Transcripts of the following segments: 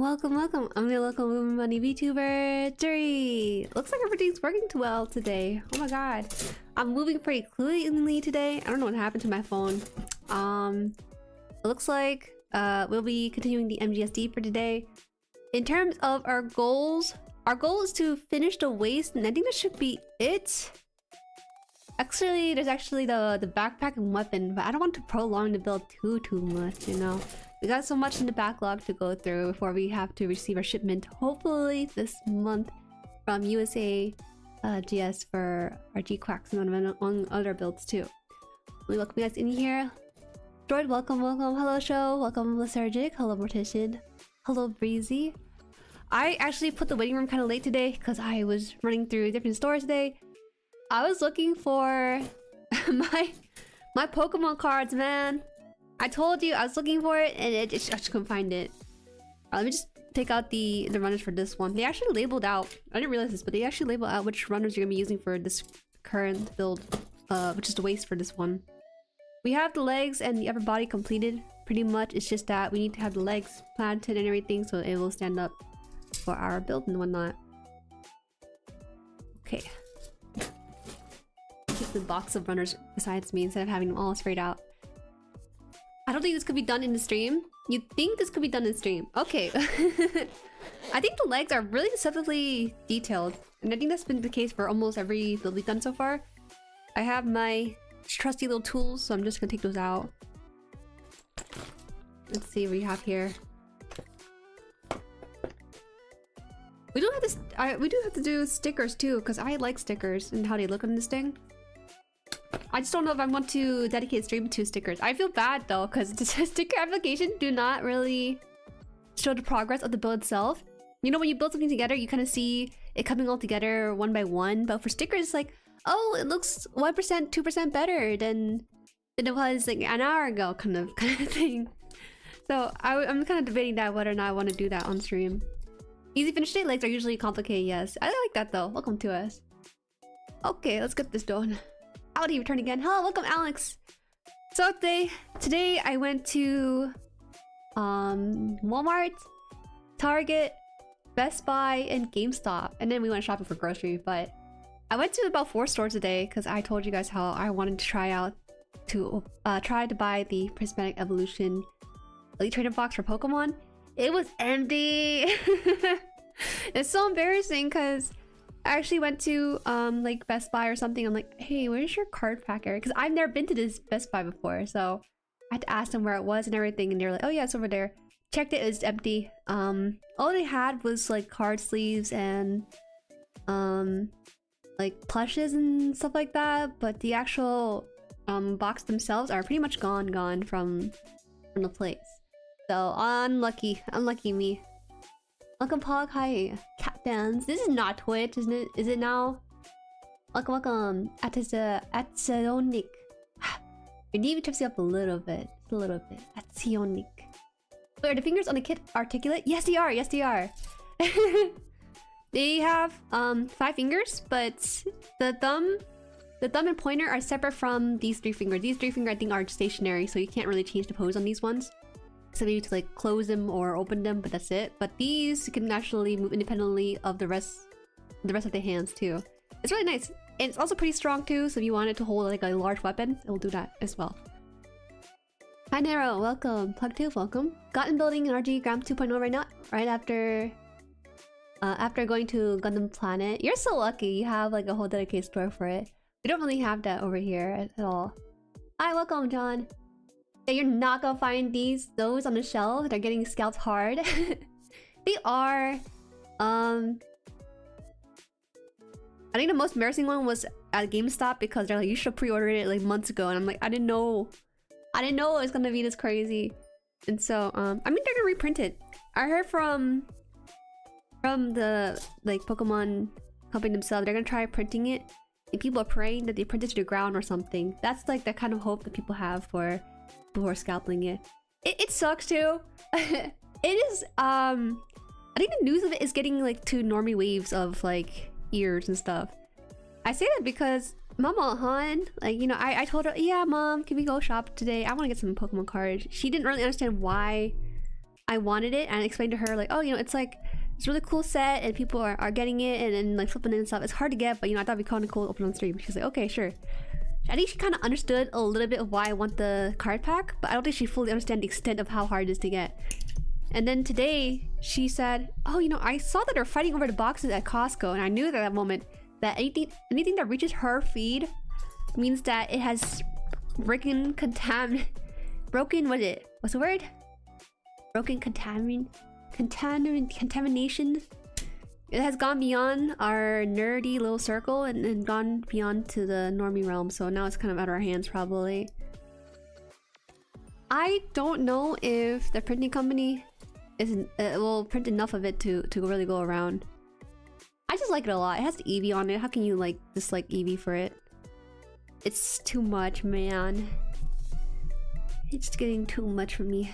Welcome, welcome. I'm the local woman money VTuber, Jueri. Looks like everything's working too well today. Oh my god. I'm moving pretty cleanly today. I don't know what happened to my phone. It looks like we'll be continuing the MGSD for today. In terms of our goal is to finish the waist, and I think that should be it. Actually, there's actually the backpack and weapon, but I don't want to prolong the build too much, you know. We got so much in the backlog to go through before we have to receive our shipment, hopefully this month, from USA GS for our G-Quacks and on other builds too. We welcome you guys in here. Droid, welcome, welcome. Hello, show. Welcome, Lethargic. Hello, Mortician. Hello, Breezy. I actually put the waiting room kind of late today because I was running through different stores today. I was looking for my Pokemon cards, man. I told you I was looking for it, and I just couldn't find it. Let me just take out the runners for this one. They actually labeled out. I didn't realize this, but they actually labeled out which runners you're gonna be using for this current build, which is the waist for this one. We have the legs and the upper body completed pretty much. It's just that we need to have the legs planted and everything so it will stand up for our build and whatnot. Okay. Keep the box of runners besides me instead of having them all sprayed out. I don't think this could be done in the stream. You'd think this could be done in the stream. Okay. I think the legs are really deceptively detailed. And I think that's been the case for almost every build we've done so far. I have my trusty little tools, so I'm just gonna take those out. Let's see what we have here. We do have this. We do have to do stickers too, because I like stickers and how they look on this thing. I just don't know if I want to dedicate stream to stickers. I feel bad though, because the sticker application do not really show the progress of the build itself. You know, when you build something together, you kind of see it coming all together one by one. But for stickers, it's like, oh, it looks 1%, 2% better than it was like an hour ago, kind of thing. So I'm kind of debating that whether or not I want to do that on stream. Easy finish date legs are usually complicated, yes. I like that though. Welcome to us. Okay, let's get this done. Howdy, return again. Hello, welcome Alex. So today I went to Walmart, Target, Best Buy, and GameStop, and then we went shopping for grocery. But I went to about 4 stores today because I told you guys how I wanted to try to buy the Prismatic Evolution Elite Trainer box for Pokemon. It was empty. It's so embarrassing because I actually went to like Best Buy or something. I'm like, hey, where's your card pack area? Because I've never been to this Best Buy before, so I had to ask them where it was and everything, and they're like, oh yeah, it's over there. Checked it, it's empty. All they had was like card sleeves and like plushes and stuff like that, but the actual box themselves are pretty much gone from the place. So unlucky me. Welcome Pog, hi Cat Dance. This is not Twitch, isn't it? Is it now? Welcome Atsionic. Your name trips you up a little bit. Atsionic. Wait, are the fingers on the kit articulate? Yes they are, yes they are. They have 5 fingers, but the thumb and pointer are separate from these 3 fingers. These 3 fingers I think are stationary, so you can't really change the pose on these ones. So maybe to like close them or open them, but that's it. But these you can actually move independently of the rest of the hands too. It's really nice, and it's also pretty strong too. So if you wanted to hold like a large weapon, it will do that as well. Hi Nero, welcome. Plug2, welcome. Gotten building an RG Gram 2.0 right now, right after going to Gundam Planet. You're so lucky. You have like a whole dedicated store for it. We don't really have that over here at all. Hi, welcome John. Yeah, you're not gonna find those on the shelf. They're getting scalped hard. They are. I think the most embarrassing one was at GameStop because they're like, you should pre-order it like months ago, and I'm like, I didn't know it was gonna be this crazy. And so I mean, they're gonna reprint it. I heard from the like Pokemon company themselves, they're gonna try printing it, and people are praying that they print it to the ground or something. That's like the kind of hope that people have for before scalping it. It sucks too. It is I think the news of it is getting like to normie waves of like ears and stuff. I say that because Mama Haan, like, you know, I told her, yeah mom, can we go shop today? I want to get some Pokemon cards. She didn't really understand why I wanted it, and I explained to her like, oh, you know, it's like it's a really cool set, and people are getting it and like flipping it and stuff. It's hard to get, but you know, I thought it'd be kind of cool to open on stream. She's like, okay, sure. I think she kind of understood a little bit of why I want the card pack, but I don't think she fully understands the extent of how hard it is to get. And then today, she said, oh, you know, I saw that they're fighting over the boxes at Costco, and I knew at that moment that anything that reaches her feed means that it has broken what is it? What's the word? Broken contamination. It has gone beyond our nerdy little circle and gone beyond to the normie realm, so now it's kind of out of our hands probably. I don't know if the printing company will print enough of it to really go around. I just like it a lot. It has the Eevee on it. How can you like dislike Eevee for it? It's too much, man. It's getting too much for me.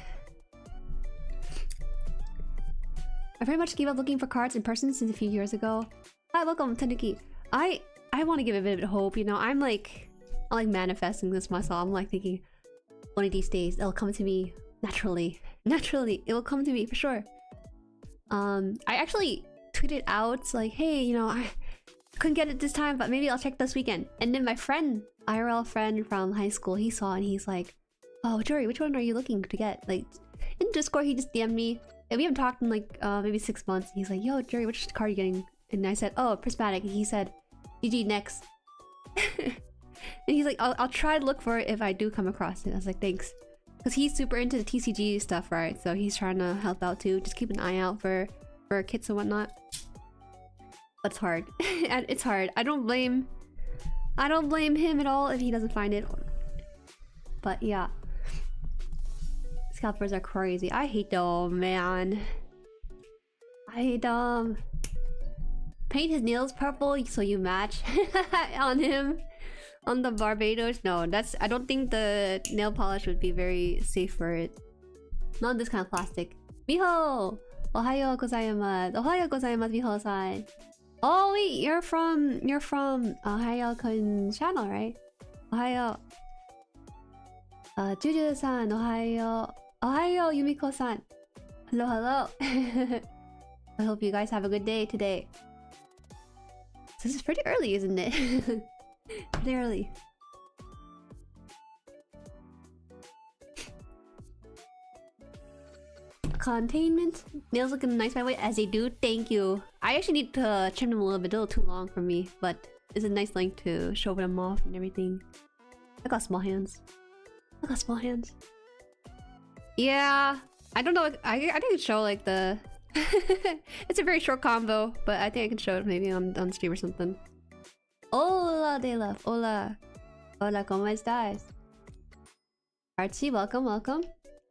I very much gave up looking for cards in person since a few years ago. Hi, welcome, Tanuki. I want to give it a bit of hope, you know. I'm like manifesting this myself. I'm like thinking, one of these days it'll come to me naturally. Naturally, it will come to me for sure. I actually tweeted out like, hey, you know, I couldn't get it this time, but maybe I'll check this weekend. And then my friend, IRL friend from high school, he saw it and he's like, oh, Jueri, which one are you looking to get? Like, in Discord, he just DM'd me. And we haven't talked in like maybe 6 months. He's like, yo, Jueri, which card are you getting? And I said, oh, prismatic. And he said, GG next. And he's like, I'll try to look for it if I do come across it. I was like, thanks. Because he's super into the TCG stuff, right? So he's trying to help out too. Just keep an eye out for kits and whatnot. But it's hard. And it's hard. I don't blame him at all if he doesn't find it. But yeah. Scalpers are crazy. I hate them, man. I hate them. Paint his nails purple so you match on him. On the Barbatos. No, I don't think the nail polish would be very safe for it. Not this kind of plastic. Miho! Ohayo gozaimasu. Ohayo gozaimasu, Miho-san. Oh wait, you're from Ohayo-kun's channel, right? Ohayo. Juju-san, Ohayo. Ohayo, Yumiko-san. Hello, hello. I hope you guys have a good day today. This is pretty early, isn't it? Pretty early. Containment. Nails looking nice by the way, as they do. Thank you. I actually need to trim them a little bit. They're a little too long for me, but it's a nice length to show them off and everything. I got small hands. I got small hands. Yeah, I don't know. I think I can show like the. It's a very short combo, but I think I can show it maybe on stream or something. Hola, de love. Hola. Hola, ¿cómo estás? Archie, welcome, welcome.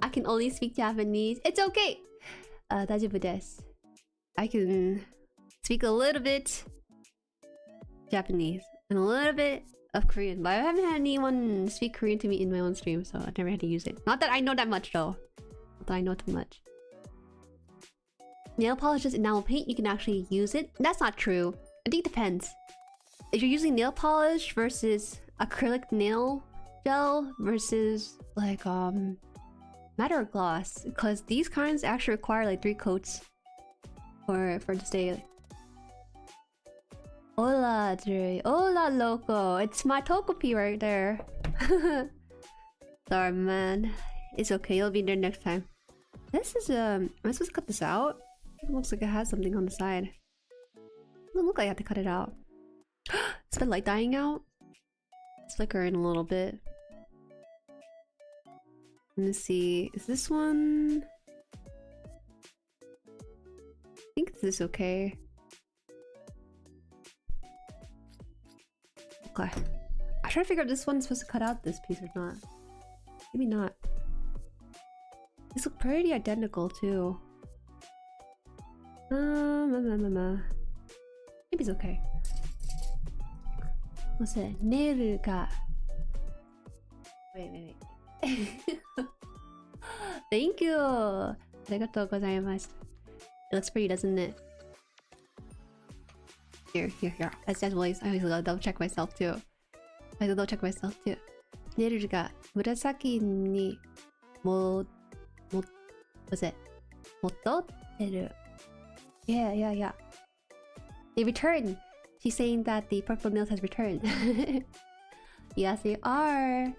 I can only speak Japanese. It's okay. Daijoubu desu. I can speak a little bit Japanese and a little bit of Korean, but I haven't had anyone speak Korean to me in my own stream, so I've never had to use it. Not that I know that much though. Not that I know too much. Nail polishes and enamel paint, you can actually use it. That's not true. I think it depends. If you're using nail polish versus acrylic nail gel versus like matte gloss, because these kinds actually require like 3 coats for it to stay. Hola, Jueri. Hola, loco. It's my Tokopi right there. Sorry, man. It's okay. You'll be there next time. This is am I supposed to cut this out? It looks like it has something on the side. It doesn't look like I have to cut it out. It's been light dying out. It's flickering a little bit. Let's see. Is this one? I think this is okay. Okay. I try to figure out if this one's supposed to cut out this piece or not. Maybe not. These look pretty identical too. Maybe it's okay. What's it? Neru ga. Wait. Thank you! Arigatou gozaimasu. It looks pretty, doesn't it? Here. As always, I always gotta double check myself too. Neru ga murasaki ni what's it? Mototeru. Yeah. They returned. She's saying that the purple nails has returned. Yes, they are.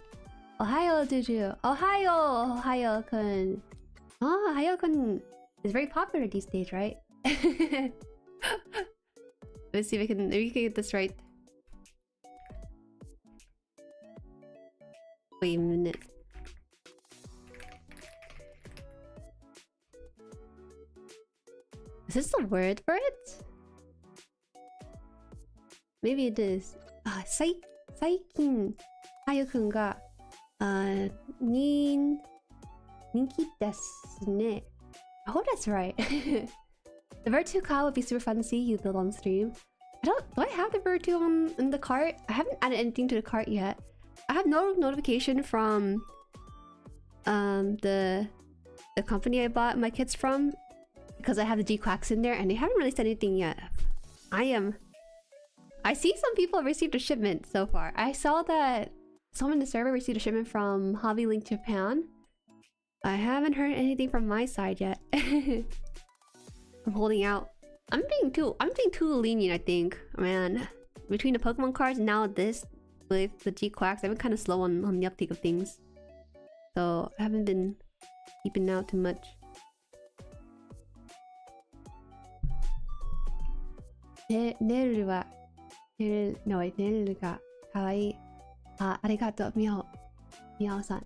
Ohio, did you? Ohio-kun. Oh, Ohio-kun is very popular these days, right? Let's see if we can get this right. Wait a minute. Is this the word for it? Maybe it is. Saikin Hayo-kun ga ninki desu ne. I hope that's right. The Virtu car would be super fun to see you build on stream. Do I have the Virtu in the cart? I haven't added anything to the cart yet. I have no notification from the company I bought my kits from, because I have the G-Quacks in there and they haven't really said anything yet. I see some people received a shipment so far. I saw that someone in the server received a shipment from Hobby Link Japan. I haven't heard anything from my side yet. I'm holding out. I'm being too lenient, I think. Man, between the Pokemon cards and now this with the G-Quacks, I've been kind of slow on the uptake of things. So I haven't been keeping out too much. Neru ga kawaii. Arigato, Miao-san.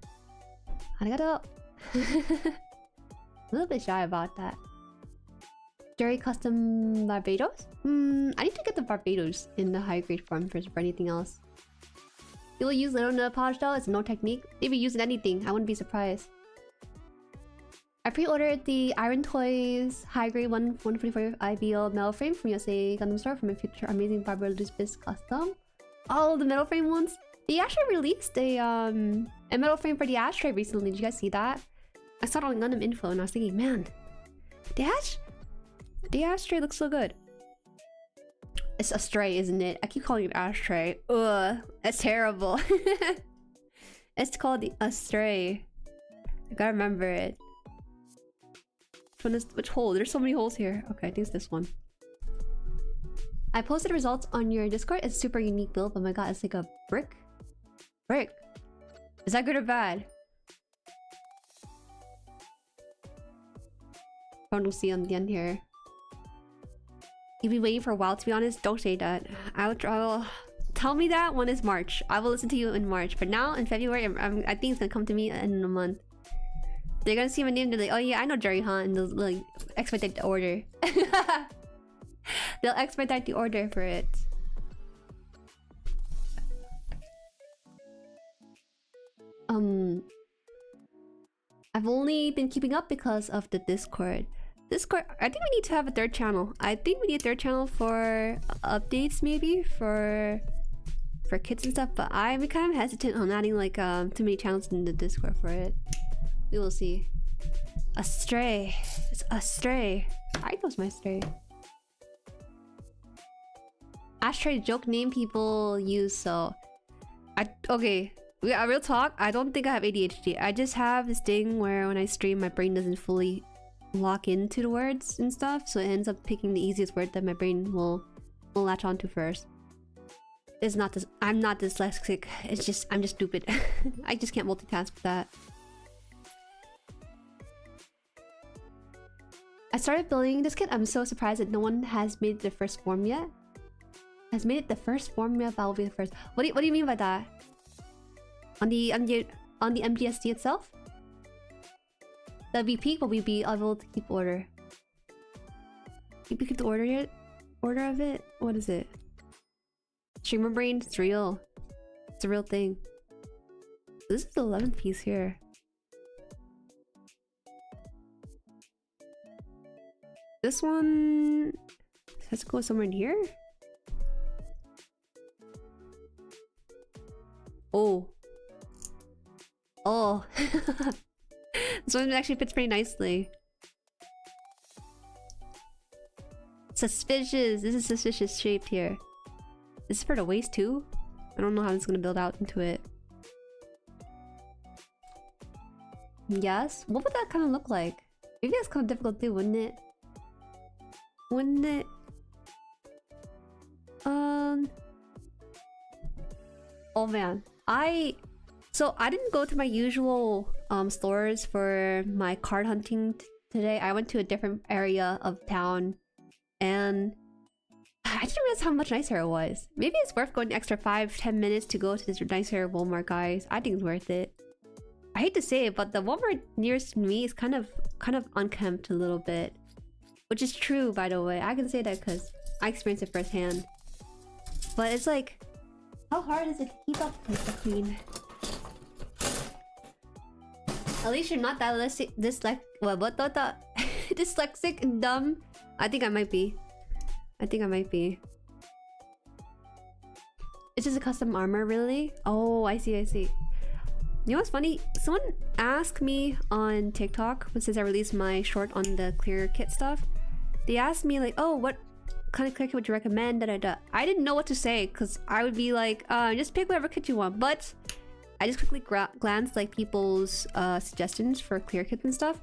Arigato. A little bit shy about that. Jueri custom Barbatos? I need to get the Barbatos in the high grade form for anything else. You'll use little nail polish though, it's no technique. Maybe use anything, I wouldn't be surprised. I pre-ordered the Iron Toys high grade 144 IBL metal frame from USA Gundam Store for my future amazing Barbatos Biz custom. Oh, the metal frame ones? They actually released a metal frame for the ashtray recently. Did you guys see that? I saw it on Gundam Info and I was thinking, man, the ashtray looks so good. It's a stray, isn't it? I keep calling it ashtray. Ugh, that's terrible. It's called the astray. I gotta remember it. Which hole? There's so many holes here. Okay, I think it's this one. I posted results on your Discord. It's a super unique build. Oh my god, it's like a brick. Is that good or bad? We'll see on the end here. You've been waiting for a while, to be honest. Don't say that. I'll tell me that when it's March. I will listen to you in March. But now in February, I think it's gonna come to me in a month. They're gonna see my name. They're like, oh yeah, I know JueriHaan, and they'll like expedite the order. They'll expedite the order for it. I've only been keeping up because of the Discord. I think we need to have a third channel. I think we need a third channel for updates, maybe for kits and stuff. But I'm kind of hesitant on adding like too many channels in the Discord for it. We will see. Astray. It's Astray. I was my stray. Ashtray joke name people use, so okay. Real talk, I don't think I have ADHD. I just have this thing where when I stream, my brain doesn't fully lock into the words and stuff, so it ends up picking the easiest word that my brain will latch onto first. It's not this. I'm not dyslexic. It's just I'm just stupid. I just can't multitask with that. I started building this kit. I'm so surprised that no one has made the first form yet. Has made it the first form yet? That will be the first. What do you mean by that? On the MGSD itself? That'd be peak, but we'd be able to keep order. Keep the order yet? Order of it? What is it? Streamer brain? It's real. It's a real thing. This is the 11th piece here. This one has to go somewhere in here? Oh. Oh. This one actually fits pretty nicely. Suspicious. This is suspicious shaped here. This is for the waist too? I don't know how this is gonna build out into it. Yes? What would that kind of look like? Maybe that's kind of difficult too, wouldn't it? Wouldn't it? Oh man, so I didn't go to my usual stores for my card hunting today. I went to a different area of town, and I didn't realize how much nicer it was. Maybe it's worth going the extra 5-10 minutes to go to this nicer Walmart, guys. I think it's worth it. I hate to say it, but the Walmart nearest to me is kind of unkempt a little bit, which is true, by the way. I can say that because I experienced it firsthand. But it's like, how hard is it to keep up with the clean? At least you're not that dyslexic and dumb. I think I might be. It's just a custom armor, really? Oh, I see. You know what's funny? Someone asked me on TikTok, since I released my short on the clear kit stuff. They asked me like, oh, what kind of clear kit would you recommend? I didn't know what to say, because I would be like, just pick whatever kit you want. But I just quickly glanced like people's suggestions for clear kits and stuff.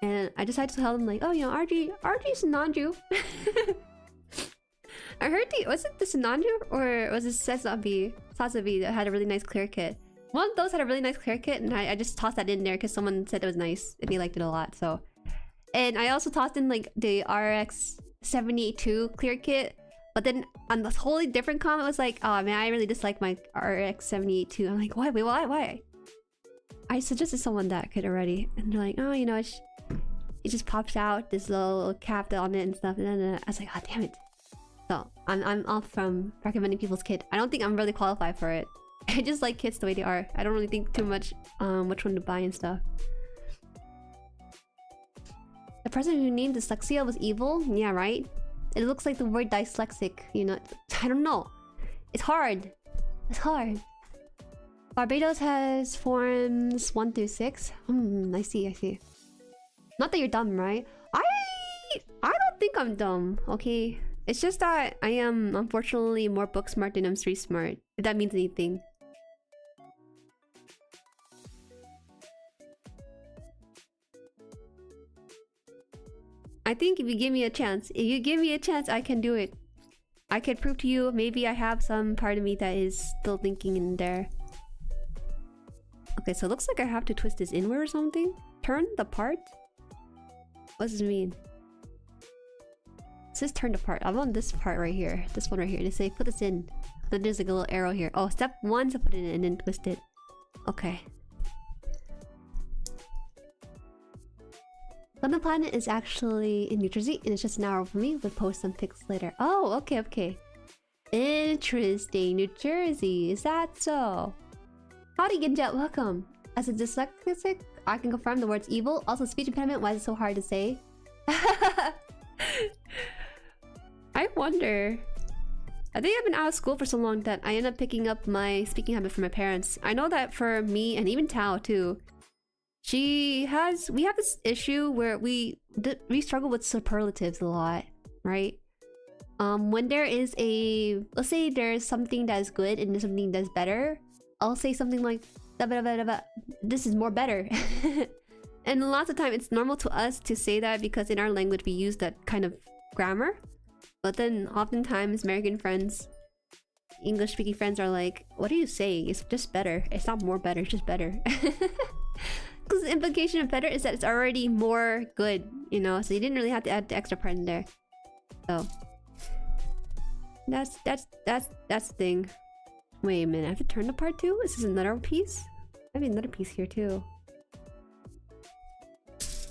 And I decided to tell them like, oh, you know, RG's Sinanju. I heard was it the Sinanju or was it Sasabi that had a really nice clear kit? One of those had a really nice clear kit, and I just tossed that in there because someone said it was nice and they liked it a lot. So, and I also tossed in like the RX 72 clear kit, but then on the totally different comment was like, oh man, I really dislike my RX 78 I'm like, why? I suggested someone that kit already, and they're like, oh, you know, it just pops out this little cap on it and stuff, and then I was like, oh damn it. So I'm off from recommending people's kit. I don't think I'm really qualified for it. I just like kits the way they are. I don't really think too much which one to buy and stuff. The person who named dyslexia was evil? Yeah, right? It looks like the word dyslexic, you know. I don't know. It's hard. Barbatos has forms 1 through 6. I see. Not that you're dumb, right? I don't think I'm dumb, okay? It's just that I am unfortunately more book smart than I'm street smart, if that means anything. I think if you give me a chance, I can do it. I can prove to you, maybe I have some part of me that is still thinking in there. Okay, so it looks like I have to twist this inward or something. Turn the part? What does it mean? It says turn the part. I'm on this part right here. This one right here. They say put this in. Then there's like a little arrow here. Oh, step 1 to put it in and then twist it. Okay. Gundam Planet is actually in New Jersey, and it's just an hour from me. We'll post some pics later. Oh, okay. Interesting. New Jersey. Is that so? Howdy, Genjet. Welcome. As a dyslexic, I can confirm the words evil. Also, speech impediment. Why is it so hard to say? I wonder. I think I've been out of school for so long that I end up picking up my speaking habit from my parents. I know that for me, and even Tao too, we have this issue where we struggle with superlatives a lot, right? When there is let's say there's something that is good and there's something that's better, I'll say something like, this is more better. And lots of time it's normal to us to say that because in our language we use that kind of grammar. But then oftentimes American friends, English speaking friends are like, what do you say? It's just better. It's not more better, it's just better. Because the implication of better is that it's already more good, you know? So you didn't really have to add the extra part in there. So that's the thing. Wait a minute, I have to turn the part too? Is this another piece? I have another piece here too. Is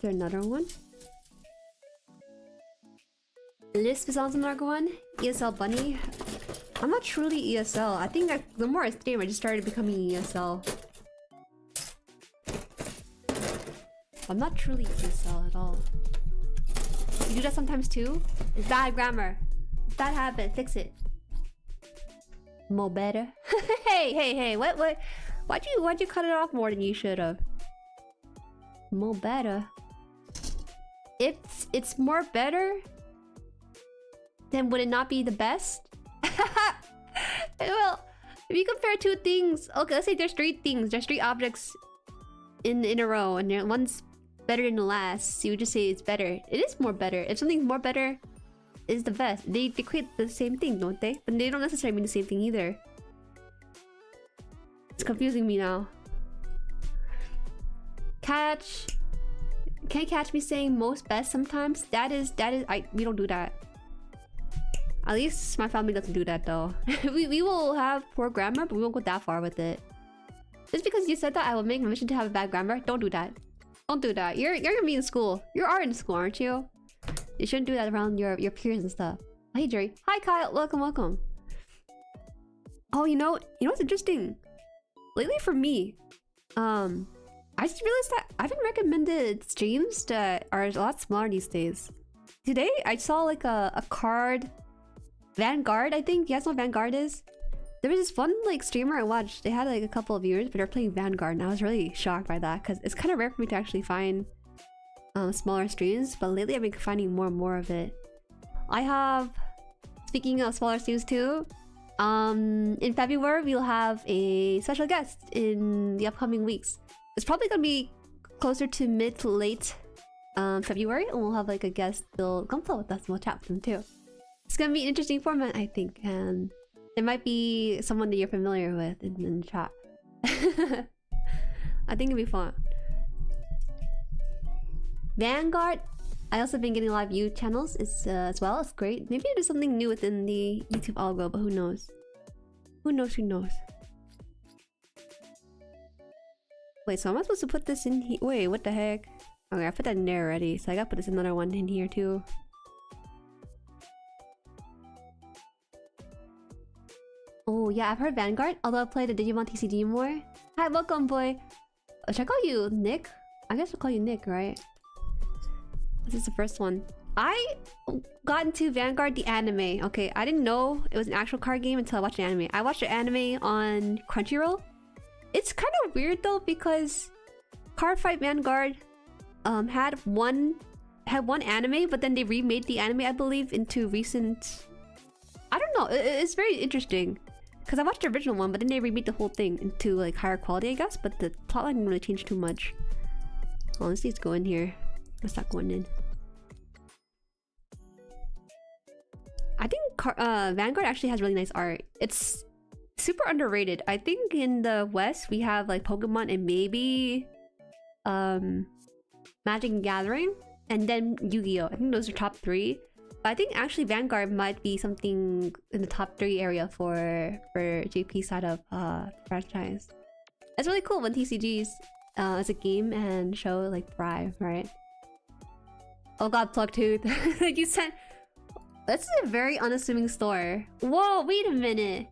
there another one? Lisp is also another one. ESL Bunny. I'm not truly ESL. I think that the more I stream, I just started becoming ESL. I'm not truly ESL at all. You do that sometimes too? It's bad grammar. It's bad habit. Fix it. Mo better. Hey! What? Why'd you cut it off more than you should have? Mo better. If it's more better, then would it not be the best? Well, if you compare two things, okay, let's say there's 3 things, there's 3 objects in a row and one's better than the last, you would just say it's better. It is more better. If something's more better, is the best. They equate the same thing, don't they? But they don't necessarily mean the same thing either. It's confusing me now. Catch. Can't catch me saying most best sometimes. That is we don't do that. At least my family doesn't do that though. we will have poor grammar, but we won't go that far with it. Just because you said that I will make my mission to have a bad grammar, don't do that. Don't do that. You're gonna be in school. You are in school, aren't you? You shouldn't do that around your peers and stuff. Hey Jueri. Hi Kyle. Welcome. Oh, you know what's interesting? Lately for me, I just realized that I haven't recommended streams that are a lot smaller these days. Today, I saw like a card... Vanguard, I think? You guys know what Vanguard is? There was this one like streamer I watched. They had like a couple of viewers, but they're playing Vanguard. And I was really shocked by that because it's kind of rare for me to actually find smaller streams. But lately, I've been finding more and more of it. I have... Speaking of smaller streams too, in February, we'll have a special guest in the upcoming weeks. It's probably gonna be closer to mid to late February, and we'll have like a guest build GUNPLA with us, and we'll chat with them too. It's gonna be an interesting format, I think, and it might be someone that you're familiar with in the chat. I think it'll be fun. Vanguard, I also been getting live view channels as well. It's great. Maybe there's something new within the YouTube algo, but who knows? Who knows? Wait, so am I supposed to put this in here? Wait, what the heck? Okay, I put that in there already, so I gotta put this another one in here too. Oh yeah, I've heard Vanguard, although I play the Digimon TCG more. Hi, welcome boy. Should I call you Nick? I guess I'll call you Nick, right? This is the first one. I got into Vanguard the anime. Okay, I didn't know it was an actual card game until I watched the anime. I watched the anime on Crunchyroll. It's kind of weird though because Card Fight Vanguard had one anime, but then they remade the anime, I believe, into recent... I don't know, it's very interesting. Because I watched the original one, but then they remade the whole thing into like higher quality, I guess, but the plotline didn't really change too much. Oh, let's just go in here. Let's not go in. I think Vanguard actually has really nice art. It's super underrated. I think in the West we have like Pokemon and maybe Magic and Gathering, and then Yu-Gi-Oh! I think those are top 3. But I think actually Vanguard might be something in the top 3 area for JP side of franchise. It's really cool when TCGs as a game and show like thrive, right? Oh god, Plucktooth. Like you said, that's a very unassuming store. Whoa, wait a minute.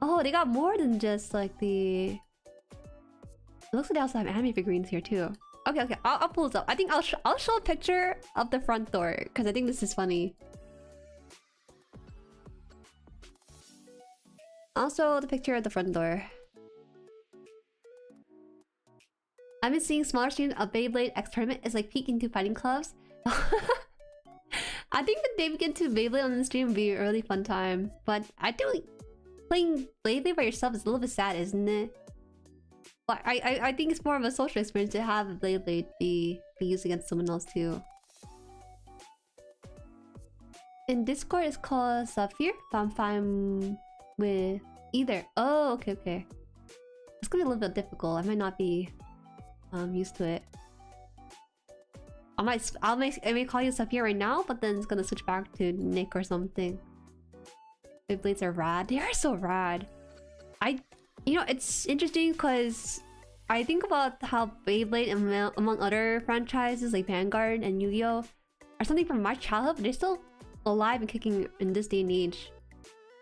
Oh, they got more than just like the... It looks like they also have anime figurines here too. Okay, I'll pull this up. I think I'll show a picture of the front door because I think this is funny. Also, the picture of the front door. I've been seeing smaller streams of Beyblade X Tournament is like peek into fighting clubs. I think the day we get to Beyblade on the stream would be a really fun time. But I think playing Beyblade by yourself is a little bit sad, isn't it? But I think it's more of a social experience to have a Beyblade be used against someone else too. In Discord it's called Sapphire, but I'm fine with either. Oh, okay. It's gonna be a little bit difficult. I might not be used to it. I may call you Sapphire right now, but then it's gonna switch back to Nick or something. Beyblades are rad. They are so rad. You know, it's interesting because I think about how Beyblade, among other franchises like Vanguard and Yu-Gi-Oh, are something from my childhood, but they're still alive and kicking in this day and age.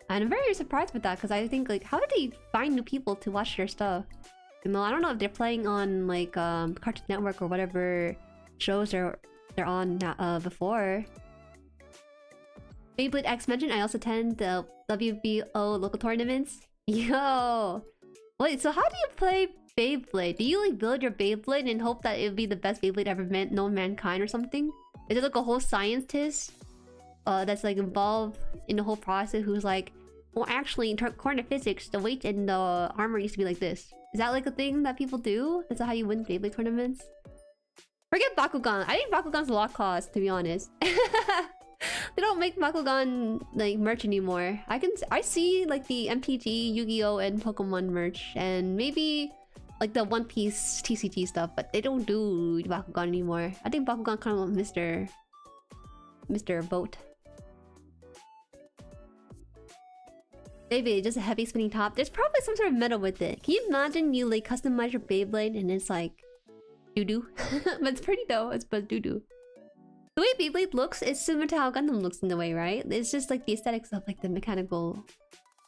And I'm very surprised with that because I think, like, how do they find new people to watch their stuff? You know, I don't know if they're playing on like Cartoon Network or whatever shows they're on before. Beyblade X mentioned I also attend the WBO local tournaments. Yo! Wait, so how do you play Beyblade? Do you like build your Beyblade and hope that it would be the best Beyblade ever known mankind or something? Is it like a whole scientist that's like involved in the whole process who's like Well, actually, according to physics, the weight in the armor used to be like this. Is that like a thing that people do? Is that how you win Beyblade tournaments? Forget Bakugan. I think Bakugan's a lost cause, to be honest. They don't make Bakugan like merch anymore. I see like the MTG, Yu-Gi-Oh, and Pokemon merch, and maybe like the One Piece TCG stuff, but they don't do Bakugan anymore. I think Bakugan kind of Mr. Boat. Maybe just a heavy spinning top. There's probably some sort of meta with it. Can you imagine you like customize your Beyblade and it's like doo-doo? But it's pretty dope. It's but doo-doo. The way Beyblade looks is similar to how Gundam looks in a way, right? It's just like the aesthetics of like the mechanical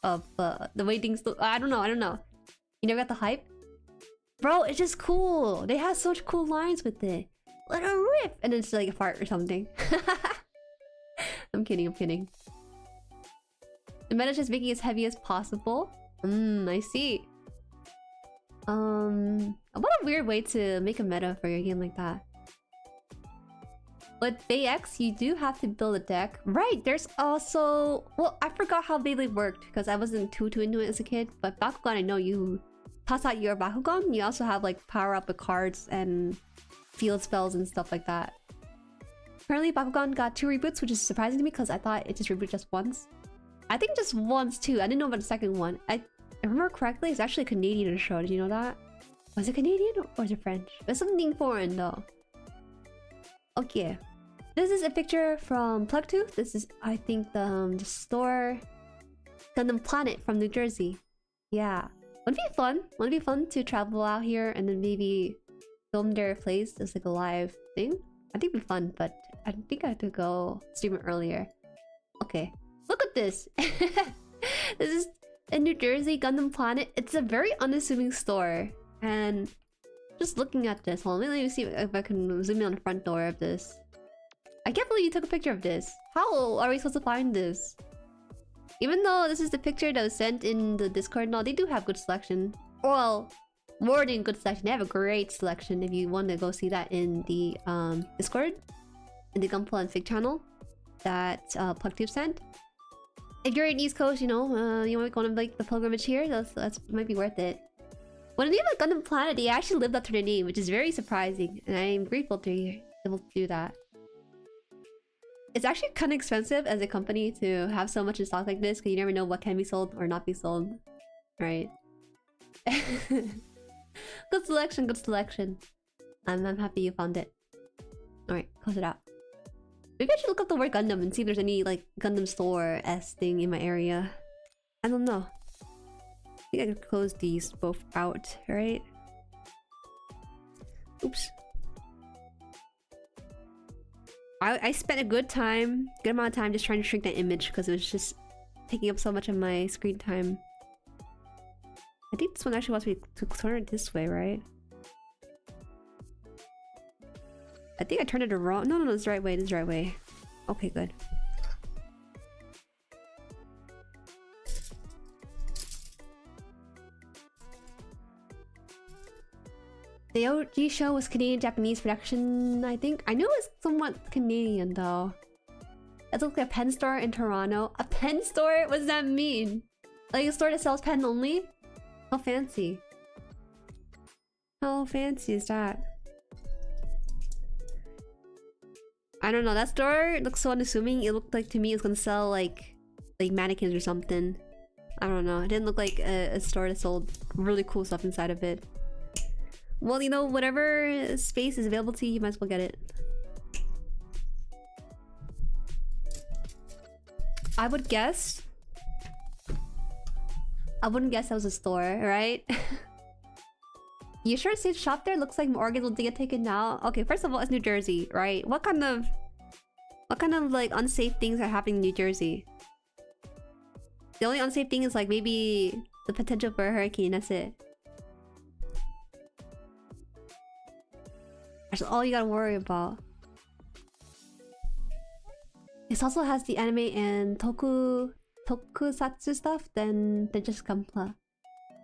of the way things look. I don't know. You never got the hype? Bro, it's just cool. They have such cool lines with it. Let it rip! And it's like a fart or something. I'm kidding. The meta is just making it as heavy as possible. I see. What a weird way to make a meta for your game like that. With BayX, you do have to build a deck. Right, there's also... Well, I forgot how Beyblade worked because I wasn't too into it as a kid. But Bakugan, I know you toss out your Bakugan. You also have like power up with cards and field spells and stuff like that. Apparently, Bakugan got 2 reboots, which is surprising to me because I thought it just rebooted just once. I think just once too. I didn't know about the second one. I remember correctly, it's actually a Canadian show. Did you know that? Was it Canadian or was it French? It was something foreign though. Okay. This is a picture from Plugtooth. This is, I think, the store Gundam Planet from New Jersey. Yeah. Wouldn't it be fun? Wouldn't it be fun to travel out here and then maybe film their place as like a live thing? I think it'd be fun, but I think I have to go stream it earlier. Okay. Look at this! This is in New Jersey, Gundam Planet. It's a very unassuming store. And just looking at this, hold on, let me see if I can zoom in on the front door of this. I can't believe you took a picture of this. How are we supposed to find this? Even though this is the picture that was sent in the Discord, no, they do have good selection. Well, more than good selection. They have a great selection if you want to go see that in the Discord. In the GUNPLA and Fig channel that Plugtube sent. If you're in East Coast, you know, you might go on like the pilgrimage here. That's might be worth it. When they have a Gundam Planet, they actually lived up to their name, which is very surprising, and I am grateful to be able to do that. It's actually kind of expensive as a company to have so much in stock like this, because you never know what can be sold or not be sold, right? Good selection, good selection. I'm happy you found it. All right, close it out. Maybe I should look up the word Gundam and see if there's any like Gundam store-esque thing in my area. I don't know. I think I could close these both out, right? Oops. I spent a good amount of time just trying to shrink that image because it was just taking up so much of my screen time. I think this one actually wants me to turn it this way, right? I think I turned it around. No, it's the right way. This is the right way. Okay, good. The OG show was Canadian-Japanese production, I think. I knew it was somewhat Canadian, though. It looked like a pen store in Toronto. A pen store? What does that mean? Like a store that sells pen only? How fancy. How fancy is that? I don't know, that store looks so unassuming. It looked like to me it's gonna sell like mannequins or something. I don't know. It didn't look like a store that sold really cool stuff inside of it. Well, you know, whatever space is available to you, you might as well get it. I would guess. I wouldn't guess that was a store, right? You sure it's safe to shop there? Looks like more organs will get taken now. Okay, first of all, it's New Jersey, right? What kind of like unsafe things are happening in New Jersey? The only unsafe thing is like maybe the potential for a hurricane, that's it. That's all you gotta worry about. This also has the anime and tokusatsu stuff, then just GUNPLA.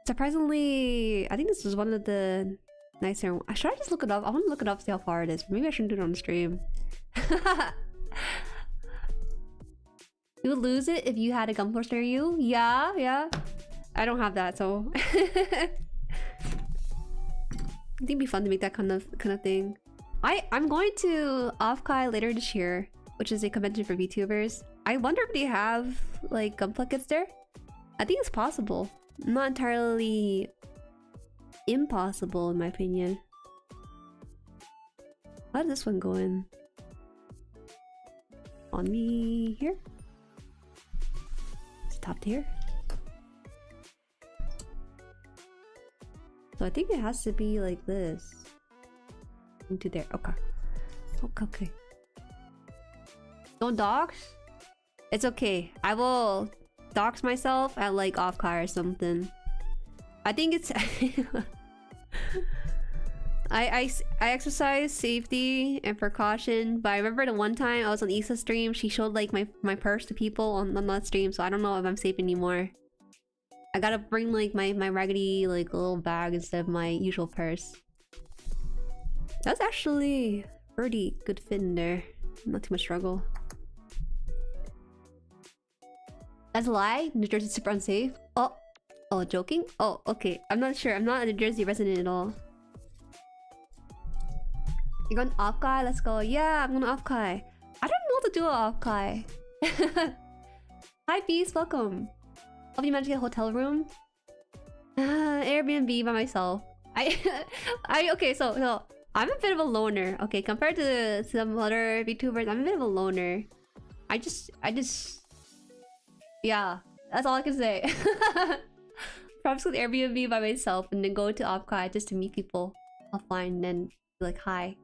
Surprisingly, I think this was one of the nicer. Should I just look it up? I want to look it up, see how far it is. Maybe I shouldn't do it on the stream. You would lose it if you had a Gunpla near you? Yeah, yeah. I don't have that, so... I think it'd be fun to make that kind of thing. I'm going to Offkai later this year, which is a convention for VTubers. I wonder if they have like Gunpla kits there. I think it's possible. Not entirely impossible in my opinion. How does this one go in? On me here? It's top tier. So I think it has to be like this. Into there. Okay. Okay. Don't dox? It's okay. I will dox myself at like Offkai or something. I think it's... I exercise safety and precaution, but I remember the one time I was on Isa's stream, she showed like my purse to people on that stream, so I don't know if I'm safe anymore. I gotta bring like my raggedy like little bag instead of my usual purse. That's actually pretty good fit in there. Not too much struggle. That's a lie? New Jersey's super unsafe? Oh, joking? Oh, okay. I'm not sure. I'm not a New Jersey resident at all. You're going Offkai? Let's go. Yeah, I'm going Offkai. I don't know what to do at Offkai. Hi, Beast. Welcome. Hope you managed to get a hotel room. Airbnb by myself. Okay, so I'm a bit of a loner. Okay, compared to some other VTubers, I'm a bit of a loner. I just yeah, that's all I can say. Perhaps with Airbnb by myself and then go to Offkai just to meet people offline and then be like hi.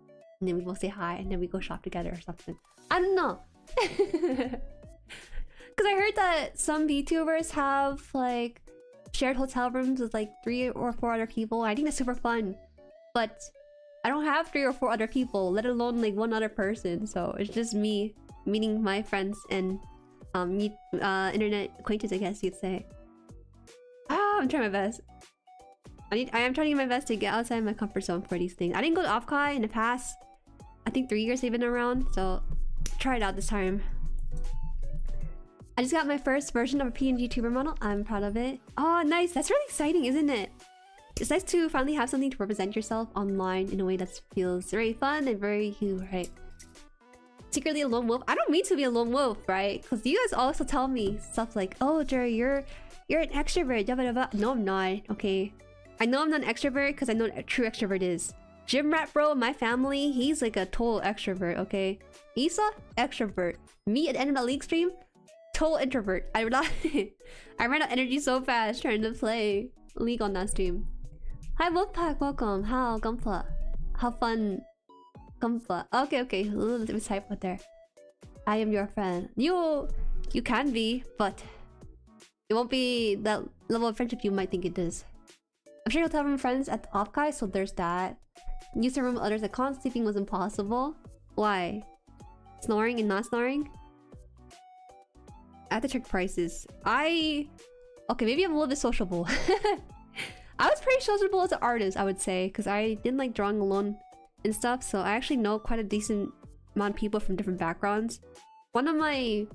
And then we both say hi and then we go shop together or something. I don't know. Because I heard that some VTubers have like shared hotel rooms with like 3 or 4 other people. I think that's super fun. But I don't have 3 or 4 other people, let alone like 1 other person. So it's just me meeting my friends and meet internet acquaintance, I guess you'd say. I'm trying my best. I am trying my best to get outside my comfort zone for these things. I didn't go to Offkai in the past, I think 3 years they've been around, so try it out this time. I just got my first version of a PNG tuber model. I'm proud of it. Oh, nice. That's really exciting, isn't it? It's nice to finally have something to represent yourself online in a way that feels very fun and very you, right? Secretly a lone wolf? I don't mean to be a lone wolf, right? Because you guys also tell me stuff like, oh, Jueri, you're an extrovert. No, I'm not. Okay. I know I'm not an extrovert because I know what a true extrovert is. Gym rat bro, my family, he's like a total extrovert, okay? Isa, extrovert. Me at the end of the league stream, total introvert. I ran out energy so fast trying to play League on that stream. Hi Wolfpack, welcome. How Gunpla? How fun Gunpla? Okay, a little bit of typo there. I am your friend. You can be, but it won't be that level of friendship you might think it is. I'm sure you'll tell my friends at the Offkai, so there's that. Use the room with others that can't sleeping was impossible. Why? Snoring and not snoring? I have to check prices. Okay, maybe I'm a little bit sociable. I was pretty sociable as an artist, I would say, because I didn't like drawing alone and stuff, so I actually know quite a decent amount of people from different backgrounds. One of my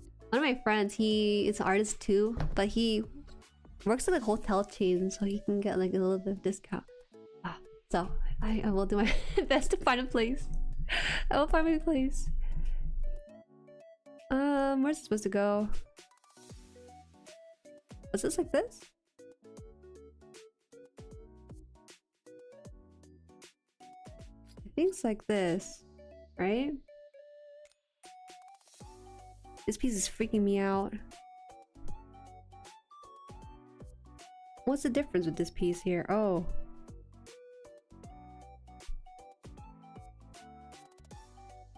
friends, he is an artist too, but he works at like hotel chains, so he can get like a little bit of discount. So I will do my best to find a place. I will find my place. Where's it supposed to go? Was this like this? I think it's like this, right? This piece is freaking me out. What's the difference with this piece here? Oh.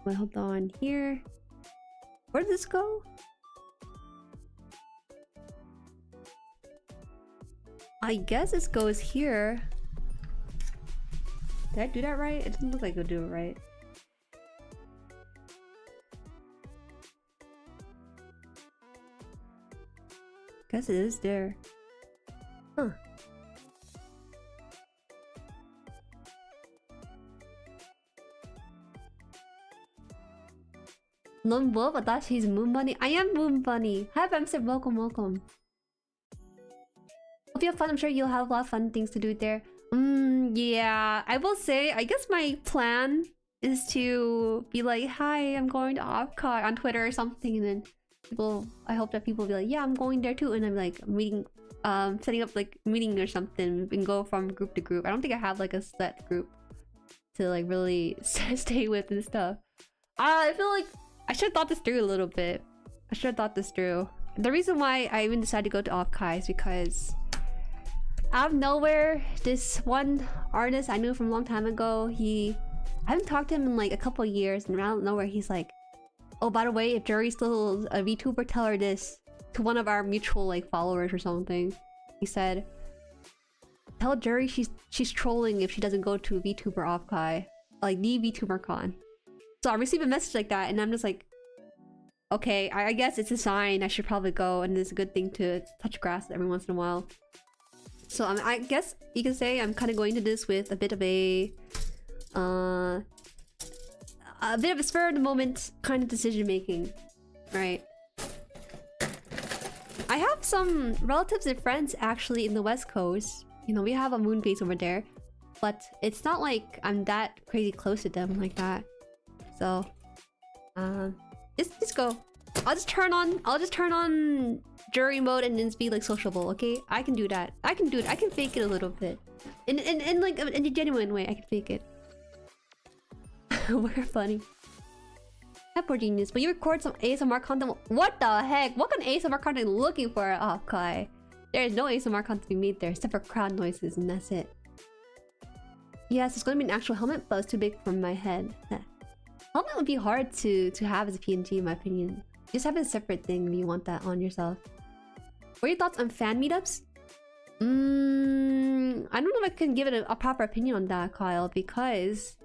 Wait, hold on. Here. Where did this go? I guess this goes here. Did I do that right? It doesn't look like I'll do it right. Guess it is there. Huh. Non what? I thought she's Moon Bunny. I am Moon Bunny. Hi Bamster, welcome, welcome. Hope you have fun. I'm sure you'll have a lot of fun things to do there. Yeah. I will say, I guess my plan is to be like, hi, I'm going to Opcot on Twitter or something, and then people, I hope that people will be like, yeah, I'm going there too, and I'm like meeting, setting up like meeting or something and go from group to group. I don't think I have like a set group to like really stay with and stuff. I feel like I should have thought this through a little bit. I should have thought this through. The reason why I even decided to go to Opkai is because out of nowhere, this one artist I knew from a long time ago, I haven't talked to him in like a couple of years, and out of nowhere he's like, oh, by the way, if Jueri's still a VTuber, tell her this, to one of our mutual like followers or something. He said, tell Jueri she's trolling if she doesn't go to VTuber Opkai, like the VTuber con. So I received a message like that, and I'm just like, okay, I guess it's a sign I should probably go, and it's a good thing to touch grass every once in a while. So I guess you can say I'm kind of going to this with a bit of a spur of the moment kind of decision making, right? I have some relatives and friends actually in the West Coast. You know, we have a moon base over there, but it's not like I'm that crazy close to them like that. So, just go. I'll just turn on Jueri mode and then just be like sociable, okay? I can do that. I can do it. I can fake it a little bit. In like in a genuine way, I can fake it. We're funny. Poor genius. But you record some ASMR content. What the heck? What kind of ASMR content are you looking for? Oh, okay. There is no ASMR content to be made there except for crowd noises, and that's it. Yes, it's going to be an actual helmet, but it's too big for my head. Helmet would be hard to have as a PNG, in my opinion. Just have a separate thing if you want that on yourself. What are your thoughts on fan meetups? I don't know if I can give it a proper opinion on that, Kyle, because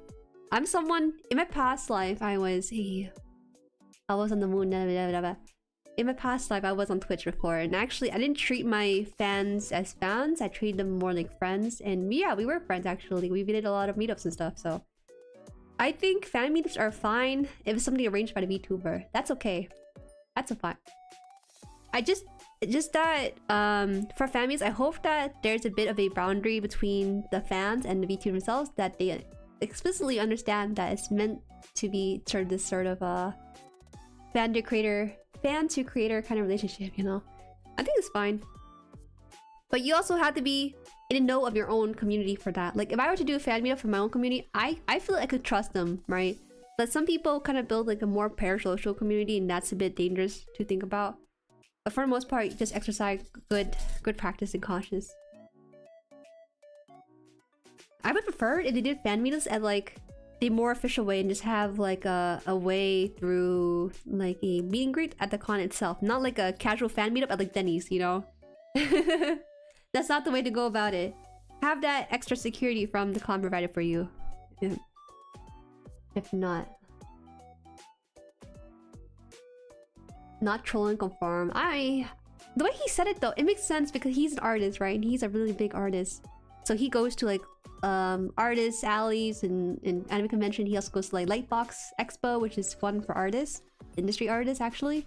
I'm someone in my past life. I was on the moon. In my past life, I was on Twitch before, and actually, I didn't treat my fans as fans. I treated them more like friends, and yeah, we were friends actually. We did a lot of meetups and stuff, so I think fan meetups are fine if it's something arranged by the VTuber. That's okay. That's a fine. I just that for fan meets, I hope that there's a bit of a boundary between the fans and the VTuber themselves, that they explicitly understand that it's meant to be this sort of fan to creator kind of relationship, you know? I think it's fine. But you also have to be in the know of your own community for that. Like, if I were to do a fan meetup for my own community, I feel like I could trust them, right? But some people kind of build like a more parasocial community, and that's a bit dangerous to think about. But for the most part, just exercise good practice and cautious. I would prefer if they did fan meetups at like the more official way, and just have like a way through like a meet and greet at the con itself, not like a casual fan meetup at like Denny's, you know? That's not the way to go about it. Have that extra security from the con provided for you. Yeah. If not trolling confirm. The way he said it though, it makes sense because he's an artist, right? And he's a really big artist, so he goes to like artists alleys and anime convention. He also goes to like Lightbox Expo, which is fun for artists, industry artists actually.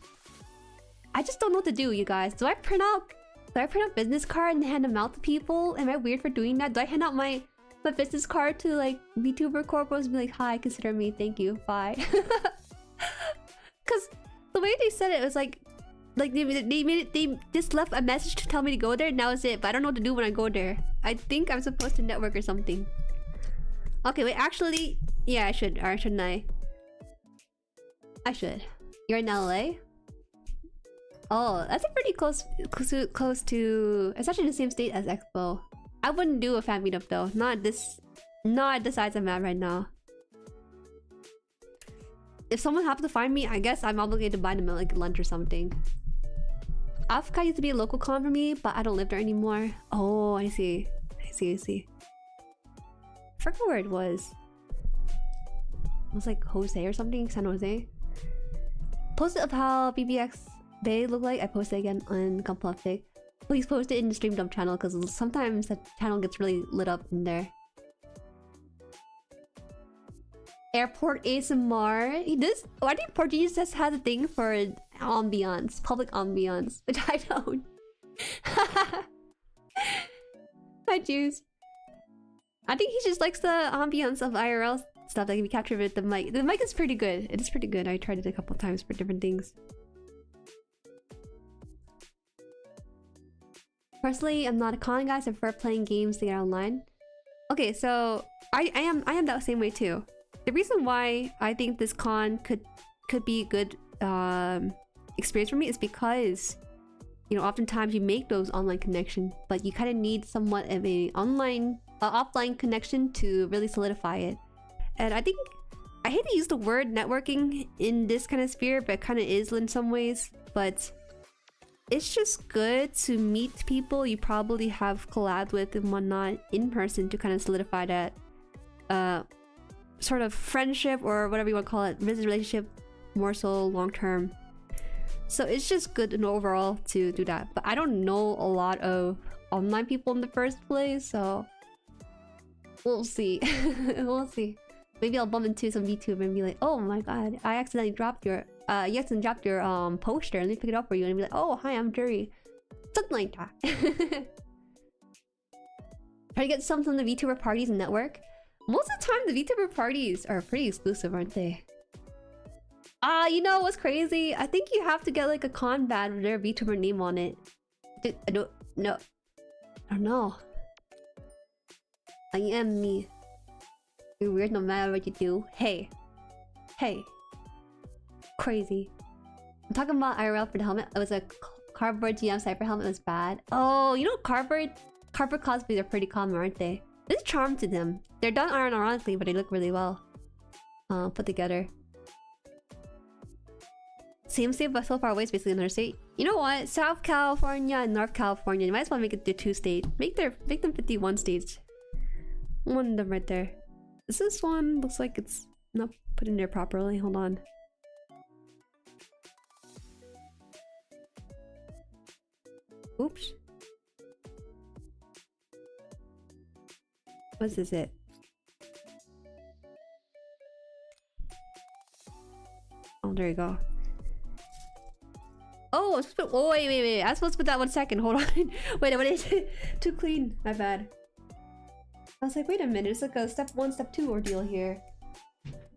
I just don't know what to do, you guys. Do I print out business card and hand them out to people? Am I weird for doing that? Do I hand out my business card to like VTuber corporations and be like, hi, consider me, thank you, bye? Because the way they said it was like they just left a message to tell me to go there, and that was it. But I don't know what to do when I go there. I think I'm supposed to network or something. Okay, wait, actually, yeah, I should. Or shouldn't I? I should. You're in LA? Oh, that's a pretty close to. It's actually in the same state as Expo. I wouldn't do a fan meetup though. Not at the size I'm at right now. If someone happens to find me, I guess I'm obligated to buy them like lunch or something. Africa used to be a local con for me, but I don't live there anymore. Oh, I see. I forgot where it was. It was like Jose or something, San Jose. Posted of how BBX Bay look like. I posted again on GUNPLA. Please post it in the stream dump channel, because sometimes that channel gets really lit up in there. Airport ASMR. He does. I think Portuguese just has a thing for ambiance, public ambiance, which I don't. Hi, Juice. I think he just likes the ambiance of IRL stuff that can be captured with the mic. The mic is pretty good. It is pretty good. I tried it a couple times for different things. Personally, I'm not a con guy, so I prefer playing games to get online. Okay, so I am that same way too. The reason why I think this con could be a good experience for me is because, you know, oftentimes you make those online connections, but you kind of need somewhat of a offline connection to really solidify it. And I think, I hate to use the word networking in this kind of sphere, but it kind of is in some ways. But it's just good to meet people you probably have collabed with and whatnot in person to kind of solidify that sort of friendship or whatever you want to call it, business relationship, more so long term. So it's just good and overall to do that. But I don't know a lot of online people in the first place, so we'll see. We'll see. Maybe I'll bump into some VTuber and be like, oh my god, I accidentally dropped your poster. Let me pick it up for you. And be like, oh hi, I'm Jueri. Something like that. Try to get some from the VTuber parties and network. Most of the time the VTuber parties are pretty exclusive, aren't they? You know what's crazy? I think you have to get like a con badge with their VTuber name on it. I don't know. I am me. You're weird no matter what you do. Hey. Crazy. I'm talking about IRL for the helmet. It was a cardboard GM Cypher helmet. It was bad. Oh, you know cardboard cosplays are pretty common, aren't they? There's charm to them. They're done ironically, but they look really well put together. Same state, but so far away is basically another state. You know what? South California and North California, you might as well make it the 2 states. Make them 51 states. One of them right there. Is this one? Looks like it's not put in there properly. Hold on. Oops. What's this it? Oh, there you go. Oh, oh wait. I was supposed to put that 1 second. Hold on. wait. Too clean. My bad. I was like, wait a minute. It's like a step 1, step 2 ordeal here.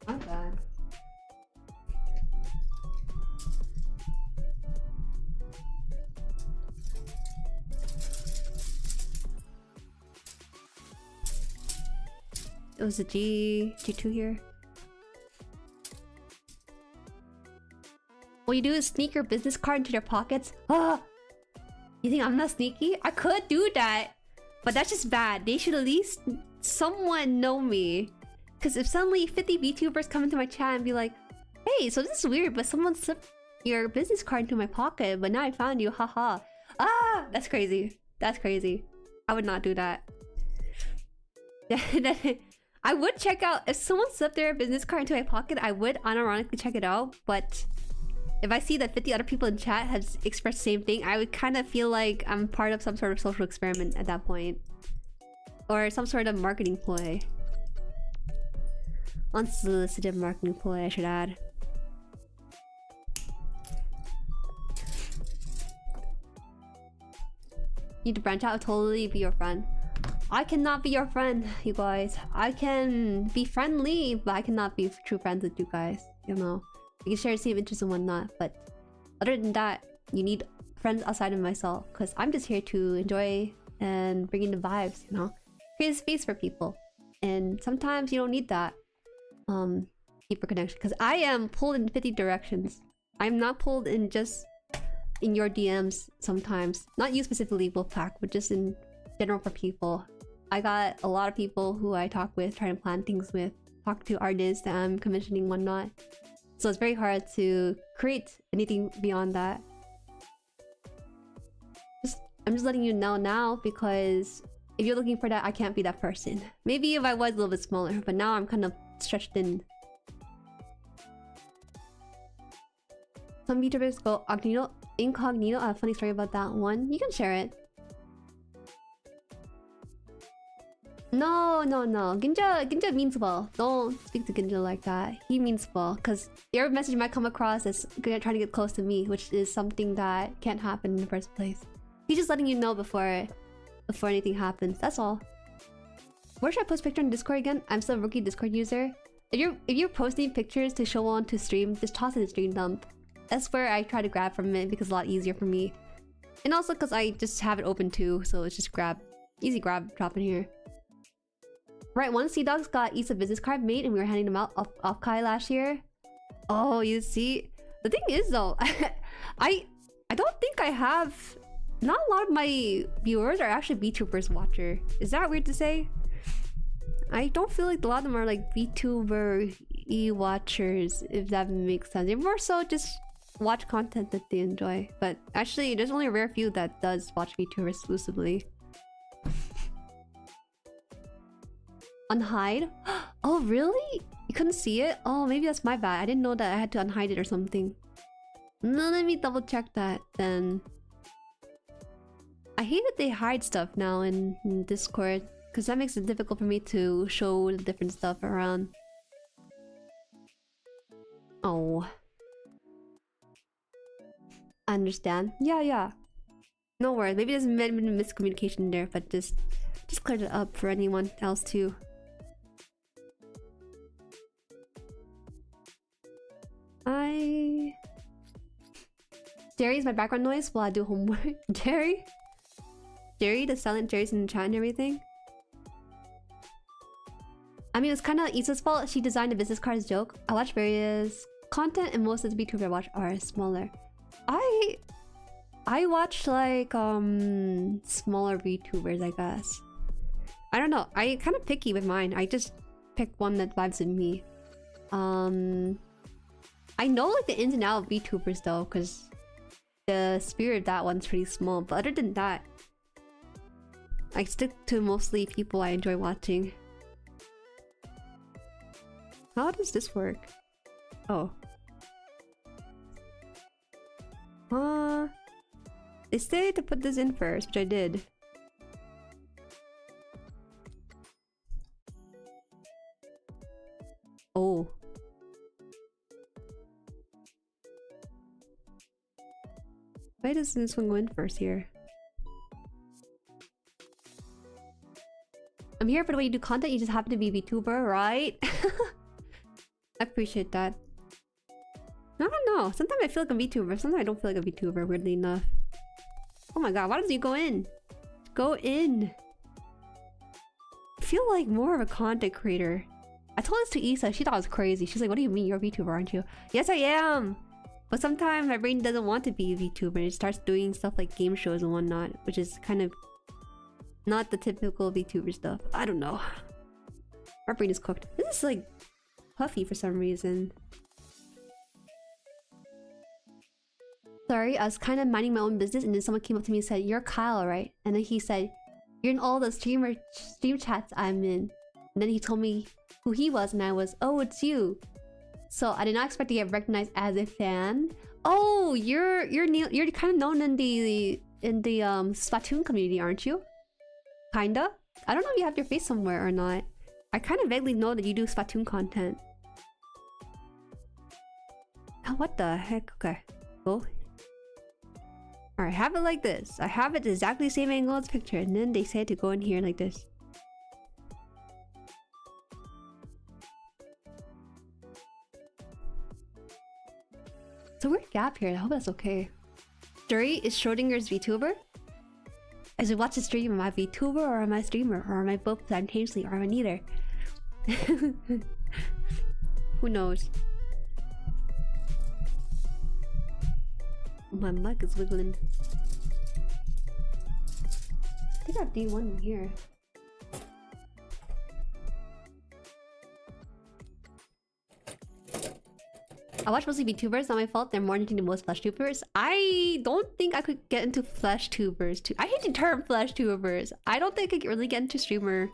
My bad. It was a G2 here. What you do is sneak your business card into their pockets. Ah! You think I'm not sneaky? I could do that. But that's just bad. They should at least somewhat know me. Because if suddenly 50 VTubers come into my chat and be like, hey, so this is weird, but someone slipped your business card into my pocket, but now I found you, haha. Ah! That's crazy. That's crazy. I would not do that. I would check out, if someone slipped their business card into my pocket, I would unironically check it out, but if I see that 50 other people in chat have expressed the same thing, I would kind of feel like I'm part of some sort of social experiment at that point. Or some sort of marketing ploy. Unsolicited marketing ploy, I should add. Need to branch out, totally be your friend. I cannot be your friend, you guys. I can be friendly, but I cannot be true friends with you guys, you know. We can share the same interests and whatnot, but other than that, you need friends outside of myself, because I'm just here to enjoy and bring in the vibes, you know? Create a space for people. And sometimes you don't need that deeper connection, because I am pulled in 50 directions. I'm not pulled in just in your DMs sometimes. Not you specifically, Wolfpack, but just in general for people. I got a lot of people who I talk with, try to plan things with, talk to artists that I'm commissioning, whatnot. So it's very hard to create anything beyond that. I'm just letting you know now, because if you're looking for that, I can't be that person. Maybe if I was a little bit smaller, but now I'm kind of stretched thin. Some VTubers go incognito. I have a funny story about that one. You can share it. No, no, no. Ginja means well. Don't speak to Ginja like that. He means well, because your message might come across as trying to get close to me, which is something that can't happen in the first place. He's just letting you know before anything happens. That's all. Where should I post picture on Discord again? I'm still a rookie Discord user. If you're posting pictures to show on to stream, just toss it in stream dump. That's where I try to grab from it because it's a lot easier for me. And also because I just have it open too, so it's just easy grab, drop in here. Right, one Sea Dogs got Issa business card made and we were handing them out off Kai last year. Oh, you see? The thing is though, I don't think I have... Not a lot of my viewers are actually VTubers watcher. Is that weird to say? I don't feel like a lot of them are like VTuber e-watchers, if that makes sense. They're more so just watch content that they enjoy. But actually, there's only a rare few that does watch VTubers exclusively. Unhide? Oh, really? You couldn't see it? Oh, maybe that's my bad. I didn't know that I had to unhide it or something. No, let me double check that then. I hate that they hide stuff now in Discord, because that makes it difficult for me to show the different stuff around. Oh. I understand. Yeah. No worries. Maybe there's been miscommunication there, but just cleared it up for anyone else too. Jerry's my background noise while I do homework. Jerry, the silent Jerry's in the chat and everything. I mean, it's kind of Issa's fault. She designed the business cards joke. I watch various content and most of the VTubers I watch are smaller. I watch like smaller VTubers, I guess. I don't know. I kind of picky with mine. I just pick one that vibes with me. I know like the ins and outs of VTubers though, because the spirit of that one's pretty small. But other than that, I stick to mostly people I enjoy watching. How does this work? Oh. They say to put this in first, which I did. Oh. Why does this one go in first here? I'm here for the way you do content, you just happen to be a VTuber, right? I appreciate that. I don't know. Sometimes I feel like a VTuber, sometimes I don't feel like a VTuber, weirdly enough. Oh my god, why does you go in? Go in! I feel like more of a content creator. I told this to Issa, she thought I was crazy. She's like, what do you mean you're a VTuber, aren't you? Yes, I am! But sometimes my brain doesn't want to be a VTuber and it starts doing stuff like game shows and whatnot, which is kind of not the typical VTuber stuff. I don't know. Our brain is cooked. This is like puffy for some reason. Sorry, I was kind of minding my own business and then someone came up to me and said, "You're Kyle, right?" And then he said, "You're in all the stream chats I'm in." And then he told me who he was and I was, "Oh, it's you." So I did not expect to get recognized as a fan. Oh, you're kind of known in the Splatoon community, aren't you? Kinda. I don't know if you have your face somewhere or not. I kind of vaguely know that you do Splatoon content. Oh, what the heck? Okay, go. Alright, have it like this. I have it exactly the same angle as the picture, and then they say to go in here like this. It's a weird gap here. I hope that's okay. Jueri is Schrodinger's VTuber. As we watch the stream, am I a VTuber or am I a streamer? Or am I both simultaneously? Or am I neither? Who knows? My mic is wiggling. I think I have D1 in here. I watch mostly VTubers, not my fault. They're more into the most flesh tubers. I don't think I could get into flesh tubers too. I hate the term flesh tubers. I don't think I could really get into streamer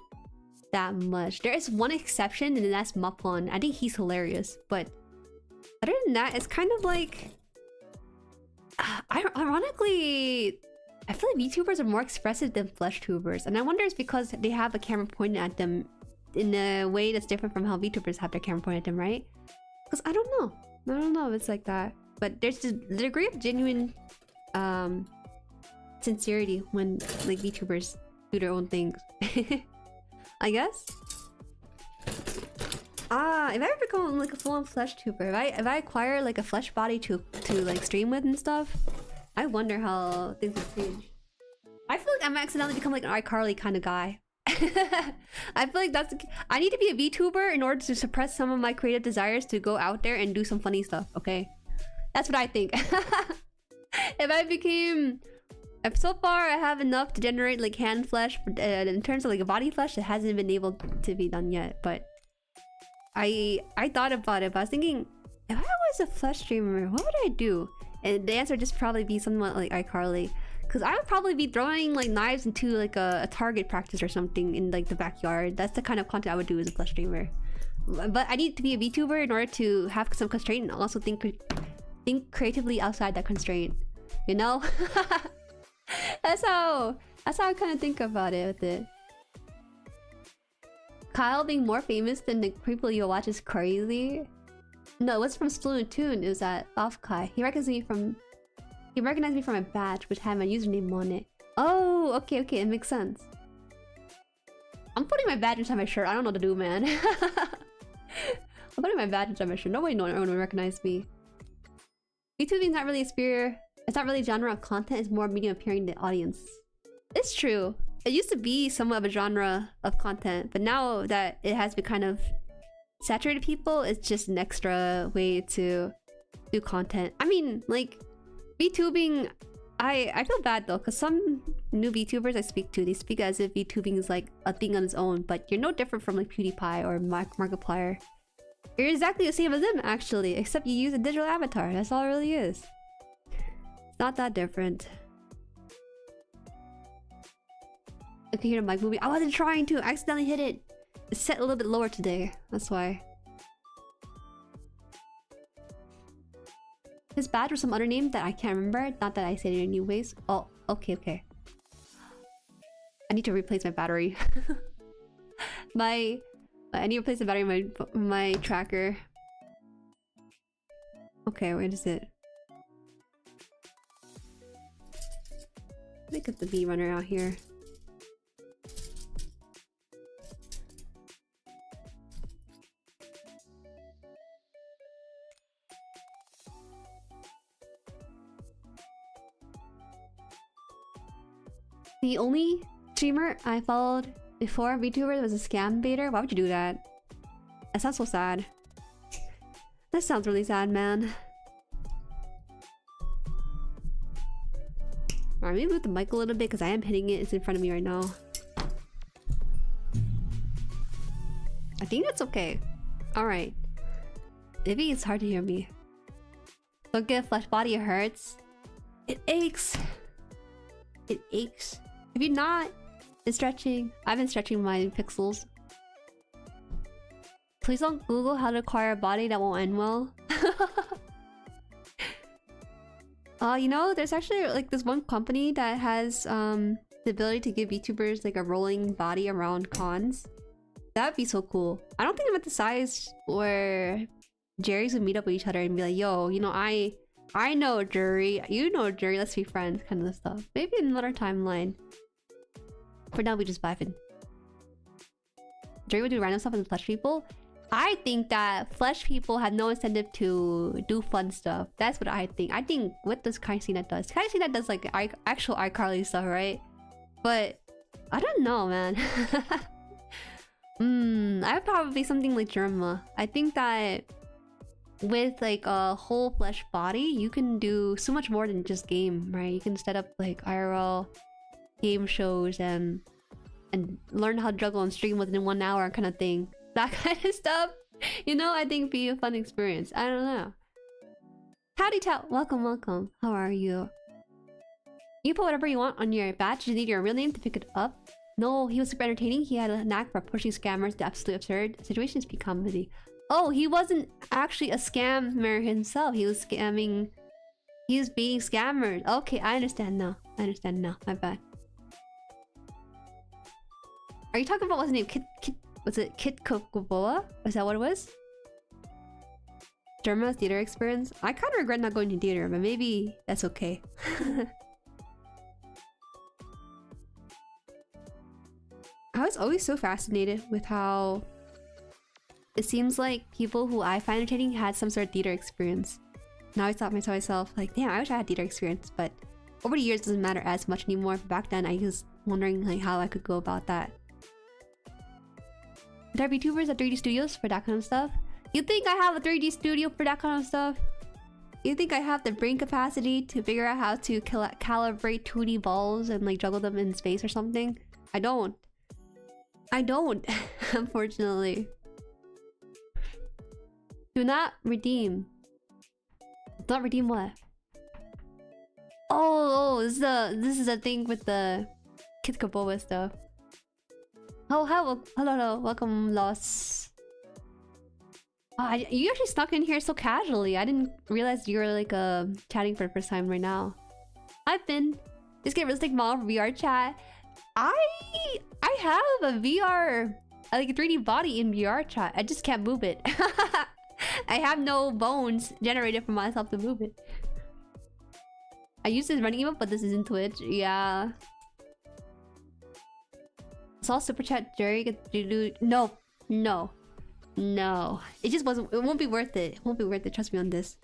that much. There is one exception, and that's Muplon. I think he's hilarious, but other than that, it's kind of like ironically, I feel like VTubers are more expressive than flesh tubers, and I wonder if it's because they have a camera pointed at them in a way that's different from how VTubers have their camera pointed at them, right? Because I don't know. I don't know if it's like that. But there's the degree of genuine sincerity when like VTubers do their own things. I guess. If I ever become like a full-on flesh tuber, if I acquire like a flesh body to like stream with and stuff, I wonder how things would change. I feel like I'm accidentally become like an iCarly kind of guy. I feel like I need to be a VTuber in order to suppress some of my creative desires to go out there and do some funny stuff, okay? That's what I think. If so far I have enough to generate like hand flesh, in terms of like a body flesh, it hasn't been able to be done yet, but I thought about it, but I was thinking, if I was a flesh streamer, what would I do? And the answer would just probably be somewhat like iCarly. Because I would probably be throwing like knives into like a target practice or something in like the backyard. That's the kind of content I would do as a flesh streamer. But I need to be a VTuber in order to have some constraint and also think creatively outside that constraint. You know? That's how I kind of think about it with it. Kyle being more famous than the people you watch is crazy. No, it was from Splatoon. It was at Off Kai. He recognized me from my badge, which had my username on it. Oh, okay, it makes sense. I'm putting my badge inside my shirt. I don't know what to do, man. I'm putting my badge inside my shirt. Nobody would recognize me. VTubing is not really a sphere. It's not really a genre of content. It's more medium appearing to the audience. It's true. It used to be somewhat of a genre of content, but now that it has been kind of saturated people, it's just an extra way to do content. I mean, like, VTubing, I feel bad though, because some new VTubers I speak to, they speak as if VTubing is like a thing on its own, but you're no different from like PewDiePie or Markiplier. You're exactly the same as them actually, except you use a digital avatar. That's all it really is. It's not that different. I can hear the mic moving. I wasn't trying to, I accidentally hit it. It's set a little bit lower today, that's why. His badge was some other name that I can't remember. Not that I said it in new ways. Oh, okay. I need to replace my battery. I need to replace the battery in my tracker. Okay, where is it? Let me get the bee runner out here. The only streamer I followed before VTuber was a scam baiter. Why would you do that? That sounds so sad. That sounds really sad, man. Alright, let me move the mic a little bit because I am hitting it. It's in front of me right now. I think that's okay. Alright. Maybe it's hard to hear me. Don't get a flesh body, it hurts. It aches. It aches. If you're not been stretching, I've been stretching my pixels. Please don't Google how to acquire a body that won't end well. You know, there's actually like this one company that has the ability to give VTubers like a rolling body around cons. That'd be so cool. I don't think I'm at the size where Jueris would meet up with each other and be like, yo, you know, I know Jueri, you know Jueri, let's be friends, kind of stuff. Maybe in another timeline. For now, we just vibing. Jueri would do random stuff with flesh people. I think that flesh people have no incentive to do fun stuff. That's what I think. I think what does Kaisina does? Kaisina does like actual iCarly stuff, right? But I don't know, man. I would probably something like Germa. I think that with like a whole flesh body, you can do so much more than just game, right? You can set up like IRL game shows and learn how to juggle and stream within 1 hour kind of thing. That kind of stuff, you know, I think be a fun experience. I don't know. Howdy Tout, welcome. How are you? You put whatever you want on your badge. You need your real name to pick it up. No, he was super entertaining. He had a knack for pushing scammers to absolutely absurd situations be comedy. Oh, he wasn't actually a scammer himself. He was scamming He was beating scammers. Okay, I understand now. I understand now. My bad. Are you talking about what's his name? Was it Kit Kokoboa? Is that what it was? Derma's theater experience? I kind of regret not going to theater, but maybe that's okay. I was always so fascinated with how it seems like people who I find entertaining had some sort of theater experience. Now I thought to myself, like, damn, I wish I had theater experience, but over the years it doesn't matter as much anymore. Back then I was wondering like how I could go about that. There are VTubers at 3D studios for that kind of stuff. You think I have a 3D studio for that kind of stuff? You think I have the brain capacity to figure out how to calibrate 2D balls and like juggle them in space or something? I don't. I don't, unfortunately. Do not redeem. Do not redeem what? Oh, this is a thing with the Kid Kaboba stuff. Oh, hello, welcome, Lost. Oh, you actually snuck in here so casually. I didn't realize you were like chatting for the first time right now. I've been just get realistic model for VR chat. I have a VR, like a 3D body in VR chat. I just can't move it. I have no bones generated for myself to move it. I used this running emote, but this isn't Twitch. Yeah. Saw super chat Jueri. No. It just wasn't. It won't be worth it. It won't be worth it. Trust me on this.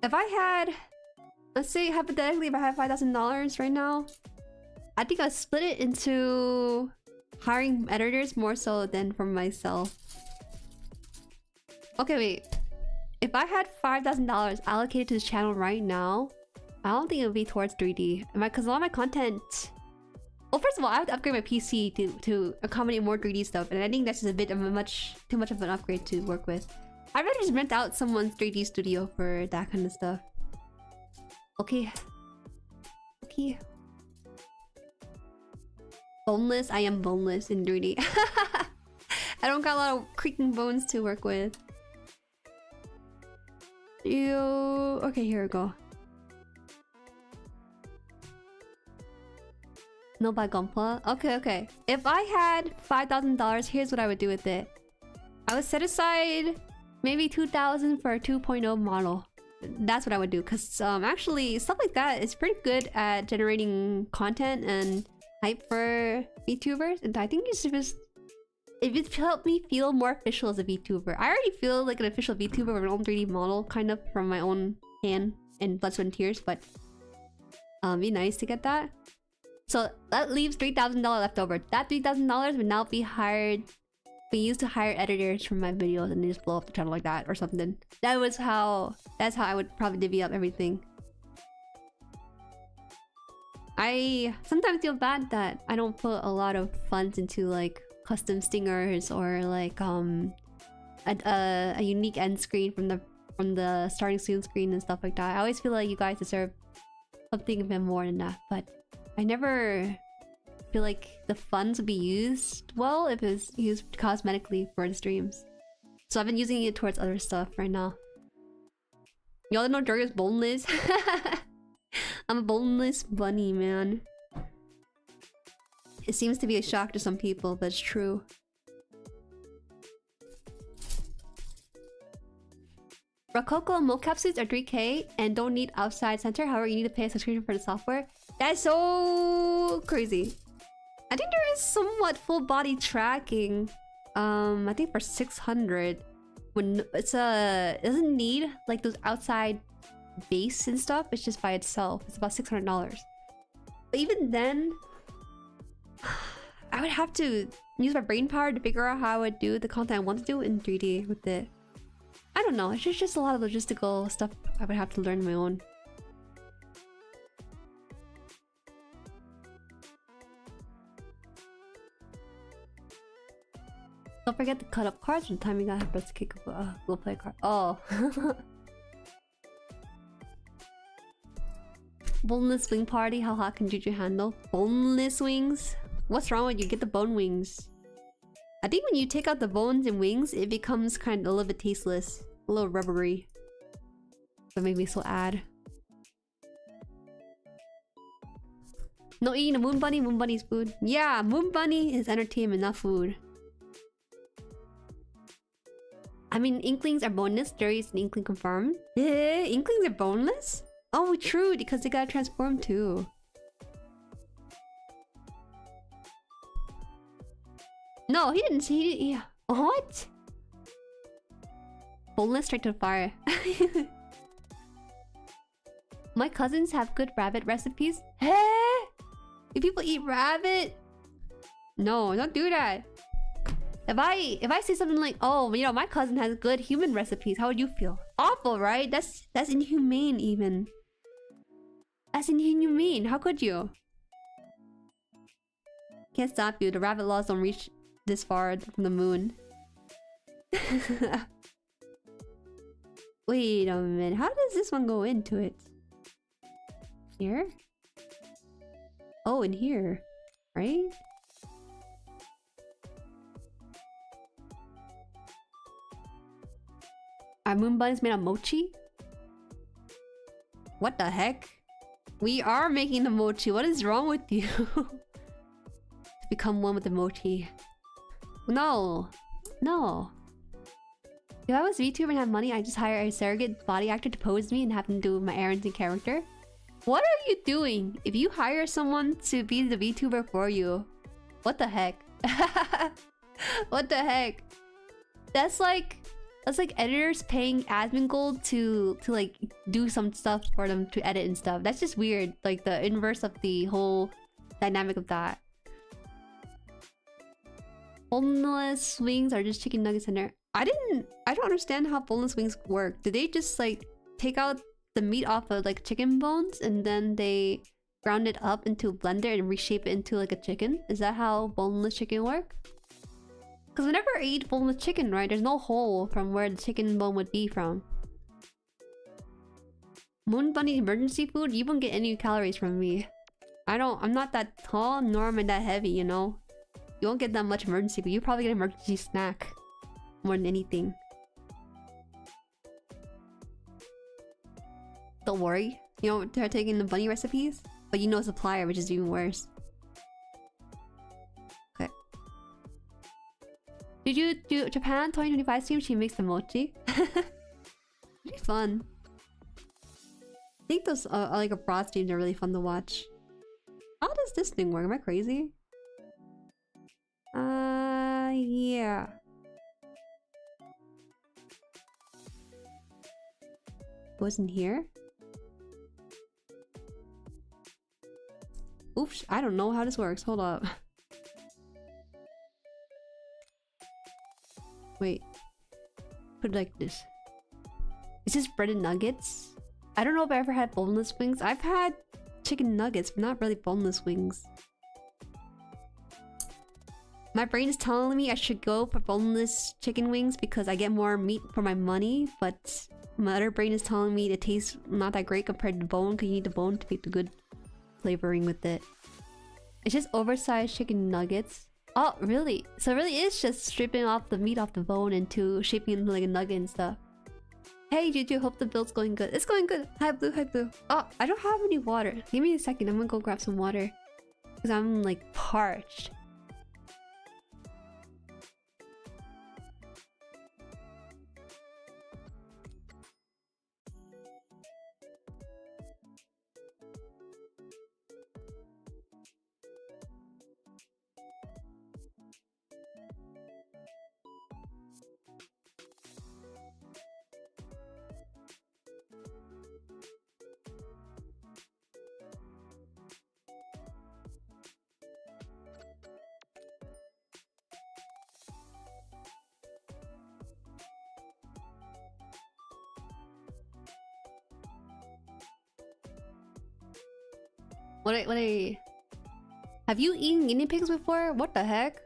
If I had, let's say hypothetically, if I had $5,000 right now, I think I'd split it into hiring editors more so than for myself. Okay, wait. If I had $5,000 allocated to this channel right now, I don't think it would be towards 3D. Because a lot of my content... Well, first of all, I have to upgrade my PC to accommodate more 3D stuff, and I think that's just a bit of too much of an upgrade to work with. I'd rather just rent out someone's 3D studio for that kind of stuff. Okay. Okay. Boneless? I am boneless in 3D. I don't got a lot of creaking bones to work with. Okay, here we go. No by GUNPLA? Okay. If I had $5,000, here's what I would do with it. I would set aside maybe $2,000 for a 2.0 model. That's what I would do, because actually stuff like that is pretty good at generating content and hype for VTubers, and I think it helped me feel more official as a VTuber. I already feel like an official VTuber with my own 3D model, kind of from my own hand and blood, sweat, and tears, but be nice to get that. So that leaves $3,000 left over. That $3,000 would now be used to hire editors for my videos and just blow up the channel like that or something. That's how I would probably divvy up everything. I sometimes feel bad that I don't put a lot of funds into like custom stingers or like a unique end screen from the starting soon screen and stuff like that. I always feel like you guys deserve something a bit more than that, but I never feel like the funds would be used well if it was used cosmetically for the streams. So I've been using it towards other stuff right now. Y'all know Jueri is boneless? I'm a boneless bunny, man. It seems to be a shock to some people, but it's true. Rococo mocap suits are 3K and don't need outside center. However, you need to pay a subscription for the software. That's so crazy. I think there is somewhat full body tracking. I think for 600, when it doesn't need like those outside base and stuff. It's just by itself. It's about $600. But even then, I would have to use my brain power to figure out how I would do the content I want to do in 3D with it. I don't know. It's just a lot of logistical stuff I would have to learn on my own. Don't forget to cut up cards from the time you got to kick go play card. Oh. Boneless wing party. How hot can Juju handle? Boneless wings? What's wrong with you? Get the bone wings. I think when you take out the bones and wings, it becomes kind of a little bit tasteless. A little rubbery. That made me so sad. No eating a moon bunny? Moon bunny's food. Yeah, moon bunny is entertainment, not food. I mean, inklings are boneless. Jueri is an inkling confirmed. Inklings are boneless? Oh, true, because they gotta transform too. No, he didn't see it. Yeah. What? Boneless straight to the fire. My cousins have good rabbit recipes. Hey! If people eat rabbit? No, don't do that. If I say something like, oh, you know, my cousin has good human recipes, how would you feel? Awful, right? That's inhumane even. That's inhumane. How could you? Can't stop you. The rabbit laws don't reach this far from the moon. Wait a minute. How does this one go into it? Here? Oh, in here. Right? Our moon bunnies made of mochi? What the heck? We are making the mochi. What is wrong with you? Become one with the mochi. No. No. If I was VTuber and had money, I'd just hire a surrogate body actor to pose me and have them do my errands in character. What are you doing? If you hire someone to be the VTuber for you, what the heck? What the heck? That's like editors paying admin gold to like do some stuff for them to edit and stuff. That's just weird. Like the inverse of the whole dynamic of that. Boneless wings are just chicken nuggets in there. I don't understand how boneless wings work. Do they just like take out the meat off of like chicken bones and then they ground it up into a blender and reshape it into like a chicken? Is that how boneless chicken work? Because whenever I eat boneless chicken, right, there's no hole from where the chicken bone would be from. Moon bunny emergency food? You won't get any calories from me. I'm not that tall, nor am I that heavy, you know? You won't get that much emergency, but you probably get an emergency snack. More than anything. Don't worry. You know, they're taking the bunny recipes, but you know supplier, which is even worse. Okay. Did you do Japan 2025 stream? She makes the mochi. Pretty fun. I think those like abroad streams are really fun to watch. How does this thing work? Am I crazy? Yeah. Wasn't here? Oops, I don't know how this works. Hold up. Wait. Put it like this. Is this breaded nuggets? I don't know if I ever had boneless wings. I've had chicken nuggets, but not really boneless wings. My brain is telling me I should go for boneless chicken wings because I get more meat for my money, but my other brain is telling me it tastes not that great compared to the bone because you need the bone to make the good flavoring with it. It's just oversized chicken nuggets. Oh, really? So it really is just stripping off the meat off the bone into shaping it into like a nugget and stuff. Hey Juju, hope the build's going good. It's going good. Hi Blue, hi Blue. Oh, I don't have any water. Give me a second, I'm gonna go grab some water. Because I'm like parched. Have you eaten guinea pigs before? What the heck?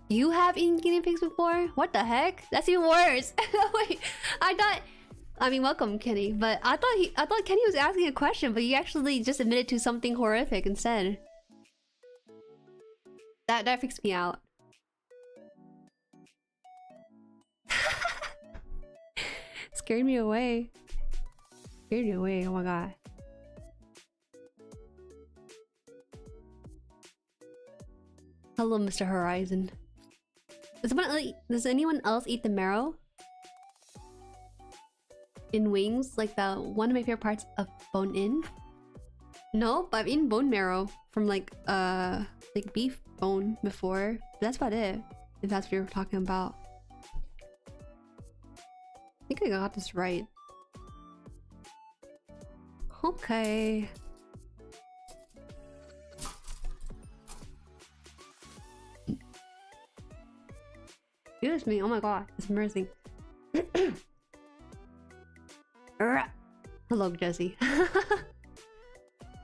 You have eaten guinea pigs before? What the heck? That's even worse. Wait, I mean, welcome Kenny, but I thought Kenny was asking a question, but you actually just admitted to something horrific instead. That freaks me out. Scared me away. Scared me away. Oh my god. Hello, Mr. Horizon. Does anyone else eat the marrow? In wings? Like the one of my favorite parts of bone in? No, but I've eaten bone marrow from like beef bone before. That's about it. If that's what you're talking about. I think I got this right. Okay. Excuse me, oh my god, it's embarrassing. Hello, Jesse.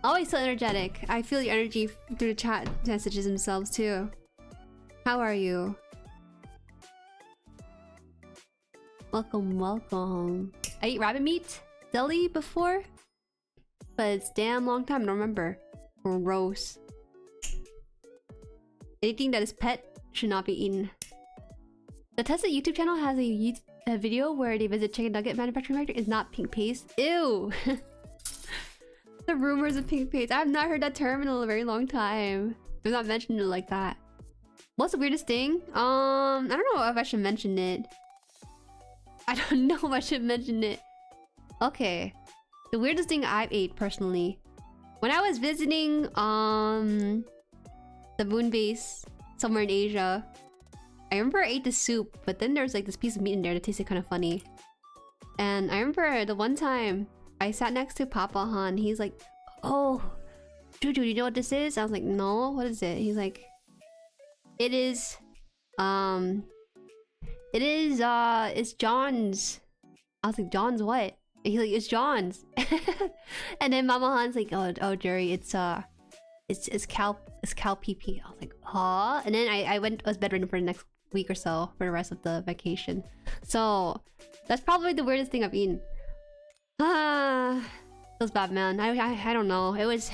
Always so energetic. I feel your energy through the chat messages themselves too. How are you? Welcome, welcome. I ate rabbit meat deli before, but it's damn long time. I don't remember. Gross. Anything that is pet should not be eaten. The Tesla YouTube channel has a video where they visit chicken nugget manufacturing factory. Is not pink paste. Ew. The rumors of pink paste. I have not heard that term in a very long time. They've not mentioned it like that. What's the weirdest thing? I don't know if I should mention it. I don't know if I should mention it. Okay. The weirdest thing I've ate personally. When I was visiting the moon base somewhere in Asia, I remember I ate the soup, but then there was like this piece of meat in there that tasted kind of funny. And I remember the one time I sat next to Papa Haan. He's like, "Oh, Juju, you know what this is?" I was like, "No, what is it?" He's like, it's John's." I was like, "John's what?" And he's like, "It's John's." And then Mama Haan's like, "Oh, Jueri, it's cow PP." I was like, "Huh?" And then I was bedridden for the next week or so for the rest of the vacation. So that's probably the weirdest thing I've eaten. It was bad, man. I don't know. I was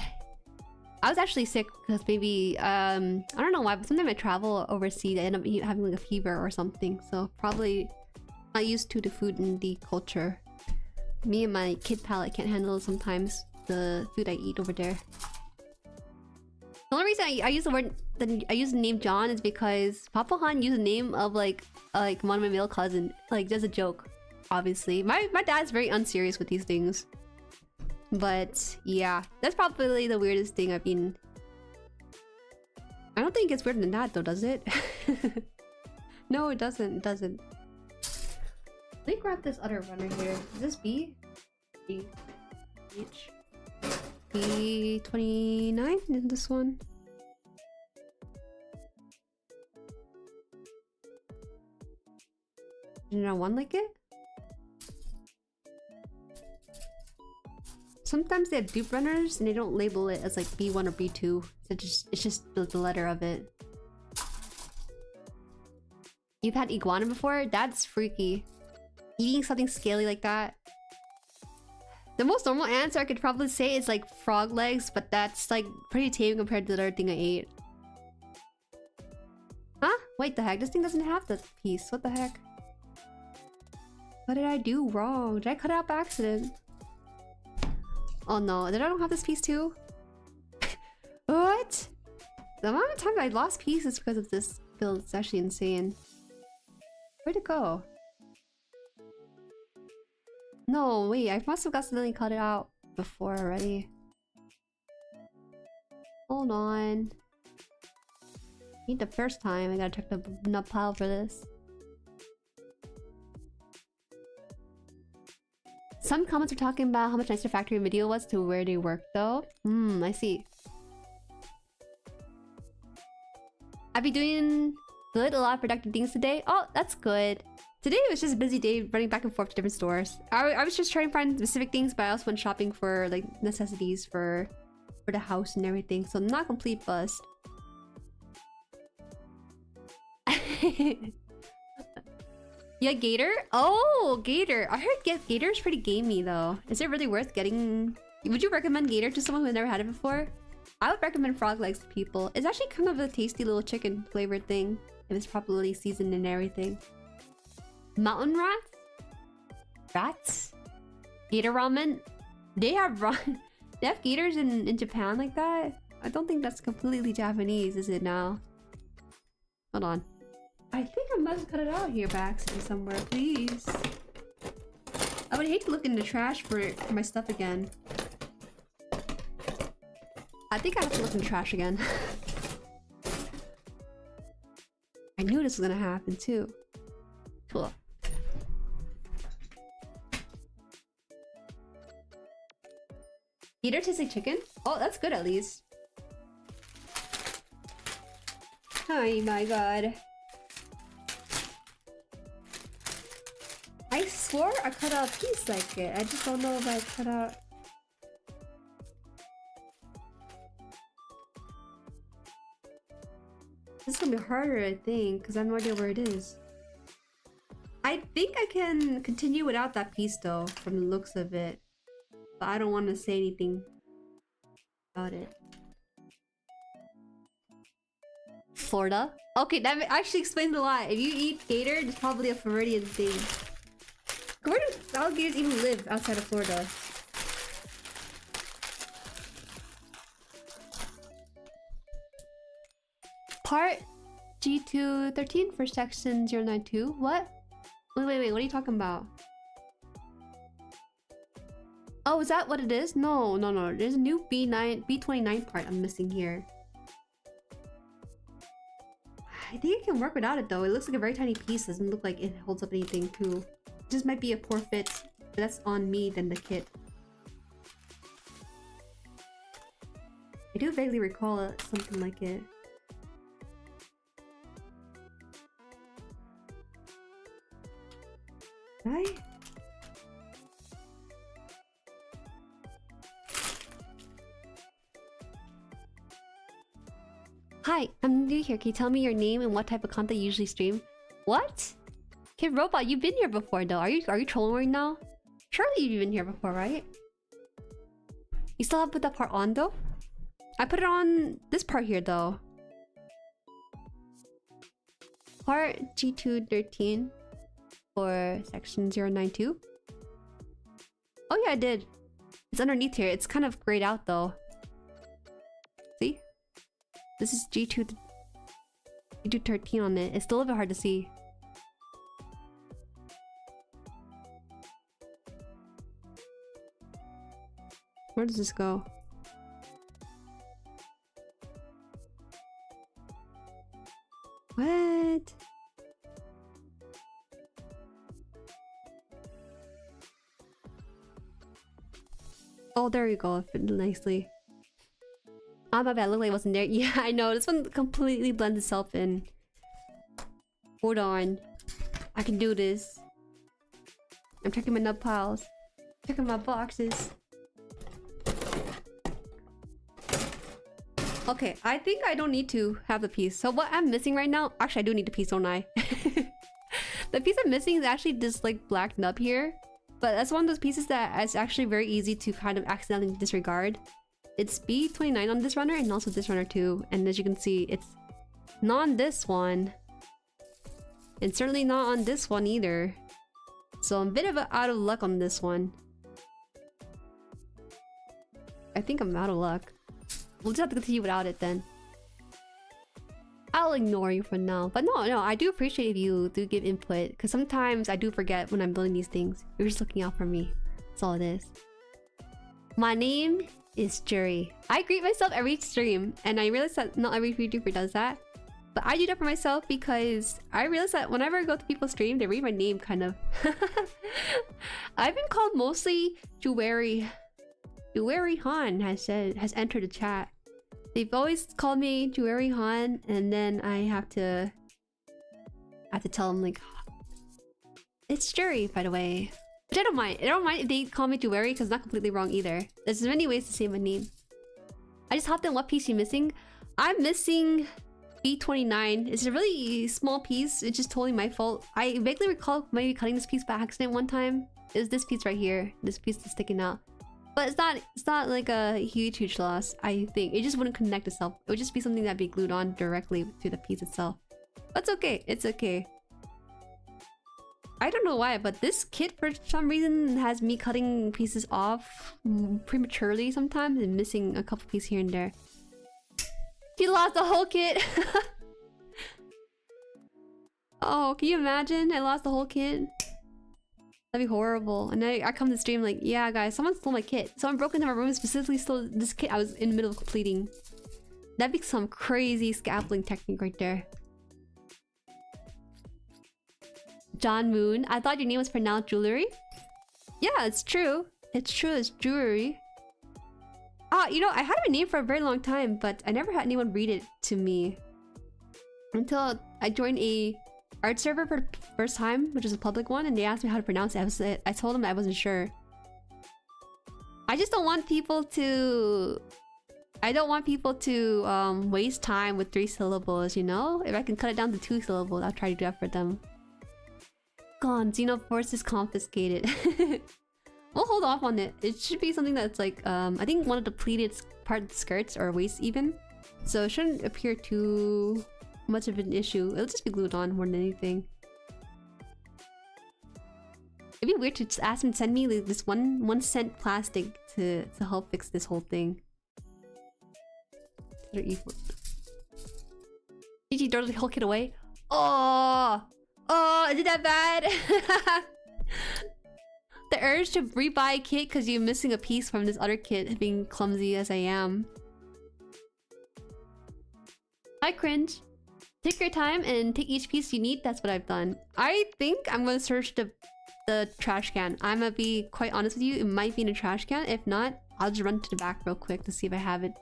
actually sick because maybe I don't know why, but sometimes I travel overseas, I end up having like a fever or something. So probably not used to the food and the culture. Me and my kid palate can't handle sometimes the food I eat over there. The only reason I use the name John is because Papa Haan used the name of like one of my male cousin, like just a joke. Obviously, my dad's very unserious with these things. But yeah, that's probably the weirdest thing I've eaten. I don't think it's weirder than that though, does it? No, it doesn't. It doesn't. Let me grab this other runner here. Is this B? B. H. B29 in this one. Did not one like it? Sometimes they have dupe runners and they don't label it as like B1 or B2. So it's just the letter of it. You've had iguana before? That's freaky. Eating something scaly like that. The most normal answer I could probably say is like frog legs, but that's like pretty tame compared to the other thing I ate. Huh? Wait, the heck? This thing doesn't have this piece. What the heck? What did I do wrong? Did I cut it out by accident? Oh no, did I don't have this piece too? What? The amount of time I lost pieces because of this build is actually insane. Where'd it go? No, wait, I must have accidentally cut it out before already. Hold on. I think the first time I gotta check the nut pile for this. Some comments are talking about how much nicer factory video was to where they work though. I see. I've been doing good, a lot of productive things today. Oh, that's good. Today was just a busy day running back and forth to different stores. I was just trying to find specific things, but I also went shopping for like necessities for the house and everything. So not a complete bust. Yeah, Gator? Oh, Gator. I heard Gator's pretty gamey though. Is it really worth getting? Would you recommend Gator to someone who never had it before? I would recommend frog legs to people. It's actually kind of a tasty little chicken flavored thing. If it's properly seasoned and everything. Mountain rats? Rats? Gator ramen? They have they have gators in Japan like that? I don't think that's completely Japanese, is it now? Hold on. I think I must cut it out here by accident somewhere, please. I would hate to look in the trash for my stuff again. I think I have to look in the trash again. I knew this was gonna happen too. Cool. Gator tastes like chicken? Oh, that's good at least. Oh my god. I swore I cut out a piece like it. I just don't know if I cut out... This is gonna be harder, I think, because I have no idea where it is. I think I can continue without that piece though, from the looks of it. But I don't want to say anything about it. Florida? Okay, that actually explains a lot. If you eat gator, it's probably a Floridian thing. Where do alligators even live outside of Florida? Part G213 for section 092. What? Wait, what are you talking about? Oh, is that what it is? No. There's a new B29 part I'm missing here. I think it can work without it though. It looks like a very tiny piece. Doesn't look like it holds up anything too. It just might be a poor fit. But that's on me than the kit. I do vaguely recall something like it. Right? Hi, I'm new here. Can you tell me your name and what type of content you usually stream? What? Kid Robot, you've been here before though. Are you trolling right now? Surely you've been here before, right? You still have put that part on though? I put it on this part here though. Part G213 for section 092. Oh yeah, I did. It's underneath here. It's kind of grayed out though. See? This is G213 on it. It's still a bit hard to see. Where does this go? What? Oh, there you go. It fit nicely. Ah, my bad. Look like it wasn't there. Yeah, I know. This one completely blends itself in. Hold on. I can do this. I'm checking my nub piles. Checking my boxes. Okay, I think I don't need to have the piece. So what I'm missing right now... Actually, I do need the piece, don't I? The piece I'm missing is actually this like black nub here. But that's one of those pieces that is actually very easy to kind of accidentally disregard. It's B29 on this runner and also this runner too. And as you can see, it's not on this one. And certainly not on this one either. So I'm a bit of out of luck on this one. I think I'm out of luck. We'll just have to continue without it then. I'll ignore you for now. But no, I do appreciate if you do give input. Because sometimes I do forget when I'm building these things. You're just looking out for me. That's all it is. My name is Jueri. I greet myself every stream. And I realize that not every VTuber does that. But I do that for myself because I realize that whenever I go to people's stream, they read my name kind of. I've been called mostly Jueri. JueriHaan has entered the chat. They've always called me JueriHaan, and then I have to tell them like, it's Jueri, by the way. Which I don't mind. I don't mind if they call me Jueri because it's not completely wrong either. There's many ways to say my name. I just hopped in. What piece are you missing? I'm missing B29. It's a really small piece. It's just totally my fault. I vaguely recall maybe cutting this piece by accident one time. It was this piece right here. This piece is sticking out. But it's not like a huge loss, I think. It just wouldn't connect itself. It would just be something that'd be glued on directly to the piece itself. But it's okay. It's okay. I don't know why, but this kit for some reason has me cutting pieces off prematurely sometimes and missing a couple pieces here and there. He lost the whole kit. Oh, can you imagine? I lost the whole kit. That'd be horrible. And I come to stream like, yeah guys, someone stole my kit. Someone broke into my room and specifically stole this kit I was in the middle of completing. That'd be some crazy scaffolding technique right there. John Moon. I thought your name was pronounced Jueri. Yeah, it's true. It's true, it's Jueri. Ah, you know, I had my name for a very long time, but I never had anyone read it to me. Until I joined a art server for the first time, which is a public one, and they asked me how to pronounce it. I told them I wasn't sure. I just don't want people to... I don't want people to waste time with 3 syllables, you know? If I can cut it down to 2 syllables, I'll try to do that for them. Gone. Xenoforce is confiscated. We'll hold off on it. It should be something that's like, I think one of the pleated part of the skirts or waist even. So it shouldn't appear too much of an issue. It'll just be glued on more than anything. It'd be weird to just ask him to send me like this 1 cent plastic to help fix this whole thing. GG, throw the whole kit away. Oh! Oh, is it that bad? The urge to rebuy a kit because you're missing a piece from this other kit, being clumsy as I am. I cringe. Take your time and take each piece you need. That's what I've done. I think I'm gonna search the trash can. I'm gonna be quite honest with you. It might be in a trash can. If not, I'll just run to the back real quick to see if I have it.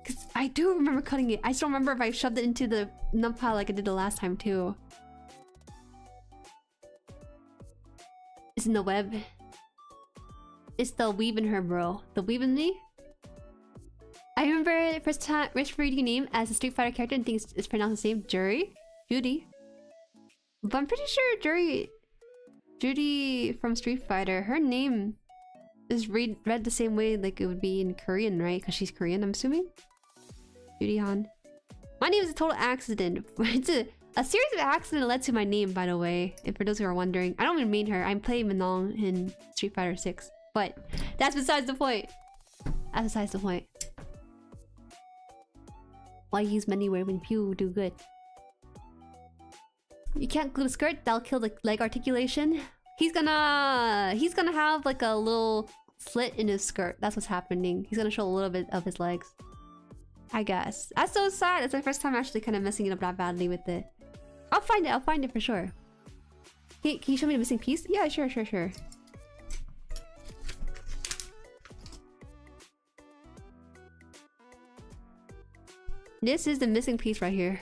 Because I do remember cutting it. I just don't remember if I shoved it into the nub pile like I did the last time too. It's in the web. It's the weave in her, bro. The weave in me? I remember the first time reading your name as a Street Fighter character and think it's pronounced the same. Jueri? Judy? But I'm pretty sure Judy from Street Fighter, her name is read the same way like it would be in Korean, right? Because she's Korean, I'm assuming? JueriHaan. My name is a total accident. It's a series of accidents led to my name, by the way. And for those who are wondering, I don't even mean her. I'm playing Minong in Street Fighter 6. But that's besides the point. That's besides the point. Why use many-wear when few do good? You can't glue the skirt, that'll kill the leg articulation. He's gonna have like a little slit in his skirt. That's what's happening. He's gonna show a little bit of his legs, I guess. That's so sad. It's my first time actually kind of messing it up that badly with it. I'll find it for sure. Can you show me the missing piece? Yeah, sure. This is the missing piece right here.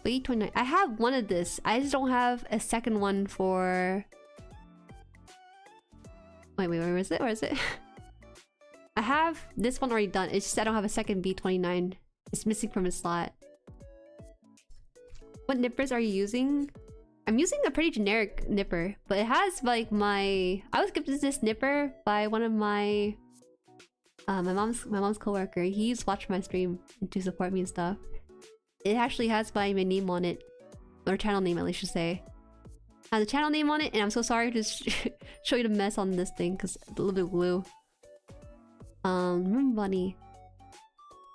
Wait, 29. I have one of this. I just don't have a second one for... Wait, where is it? Where is it? I have this one already done. It's just I don't have a second B29. It's missing from a slot. What nippers are you using? I'm using a pretty generic nipper, but it has like my... I was gifted this nipper by one of my... my mom's coworker. He used to watch my stream to support me and stuff. It actually has my name on it, or channel name at least, I should say. It has a channel name on it, and I'm so sorry to show you the mess on this thing because a little bit of glue. Room bunny.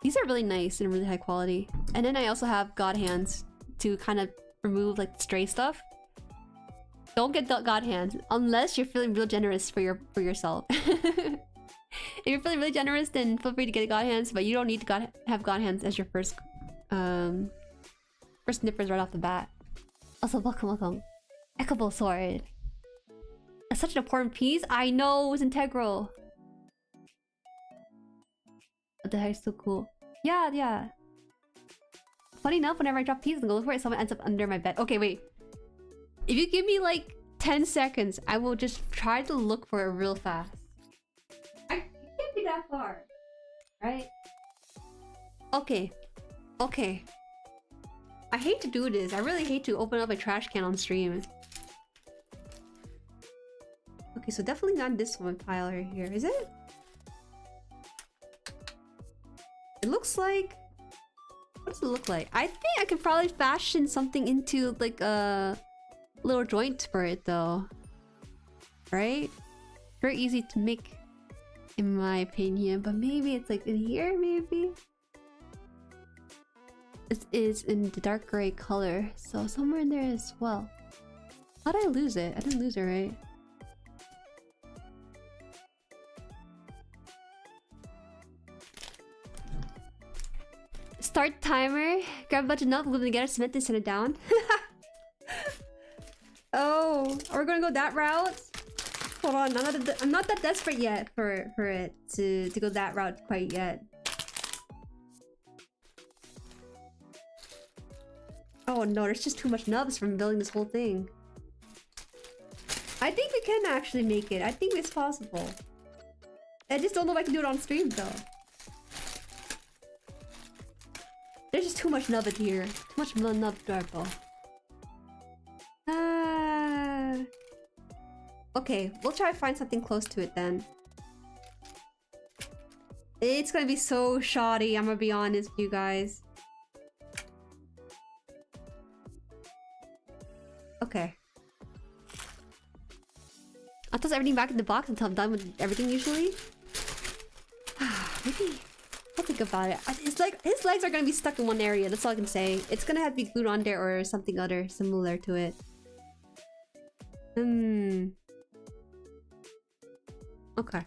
These are really nice and really high quality. And then I also have God hands to kind of remove like the stray stuff. Don't get God hands unless you're feeling real generous for yourself. If you're feeling really generous, then feel free to get God hands, but you don't need to have God hands as your first nippers right off the bat. Also, welcome. Equable sword. That's such an important piece. I know, it was integral. What the heck is so cool? Yeah. Funny enough, whenever I drop pieces and go look for it, someone ends up under my bed. Okay, wait. If you give me like 10 seconds, I will just try to look for it real fast. It can't be that far, right? Okay. I hate to do this. I really hate to open up a trash can on stream. Okay, so definitely not this one pile right here, is it? It looks like... What does it look like? I think I could probably fashion something into like a little joint for it though. Right? Very easy to make in my opinion, but maybe it's like in here, maybe? It is in the dark gray color, so somewhere in there as well. How did I lose it? I didn't lose it, right? Start timer. Grab a bunch of nuts, glue them together, cement this, send it down. Oh, are we gonna go that route? Hold on, I'm not that desperate yet for it to go that route quite yet. Oh no, there's just too much nubs from building this whole thing. I think we can actually make it. I think it's possible. I just don't know if I can do it on stream though. There's just too much nub in here. Too much nub purple. Okay, we'll try to find something close to it then. It's gonna be so shoddy, I'm gonna be honest with you guys. Okay. I'll toss everything back in the box until I'm done with everything usually. Maybe I'll think about it. It's like his legs are gonna be stuck in one area, that's all I can say. It's gonna have to be glued on there or something other similar to it. Okay.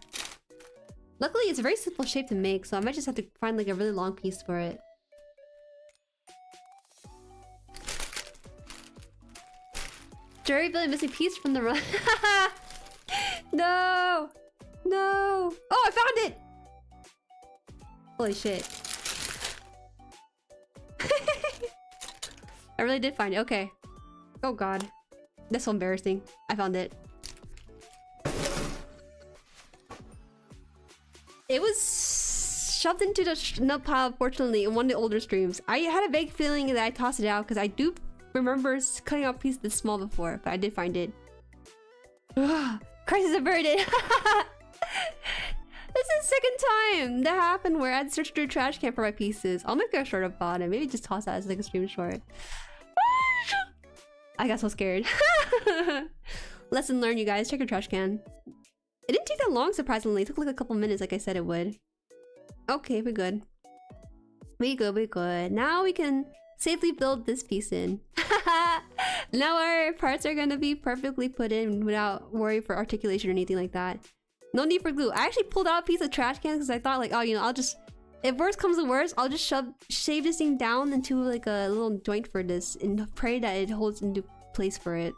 Luckily, it's a very simple shape to make, so I might just have to find like a really long piece for it. Jueri built a missing piece from the run. No! No! Oh, I found it! Holy shit. I really did find it. Okay. Oh god. That's so embarrassing. I found it. It was shoved into the nut pile, fortunately, in one of the older streams. I had a vague feeling that I tossed it out because I do remember cutting out a piece this small before, but I did find it. Crisis averted! This is the second time that happened where I'd searched through a trash can for my pieces. I'll make a short about it. Maybe just toss that as like a stream short. I got so scared. Lesson learned, you guys. Check your trash can. It didn't take that long, surprisingly. It took like a couple minutes, like I said it would. Okay, we're good. We good. Now we can safely build this piece in. Now our parts are gonna be perfectly put in without worry for articulation or anything like that. No need for glue. I actually pulled out a piece of trash can because I thought like, oh, you know, I'll just... If worst comes to worst, I'll just shave this thing down into like a little joint for this and pray that it holds into place for it.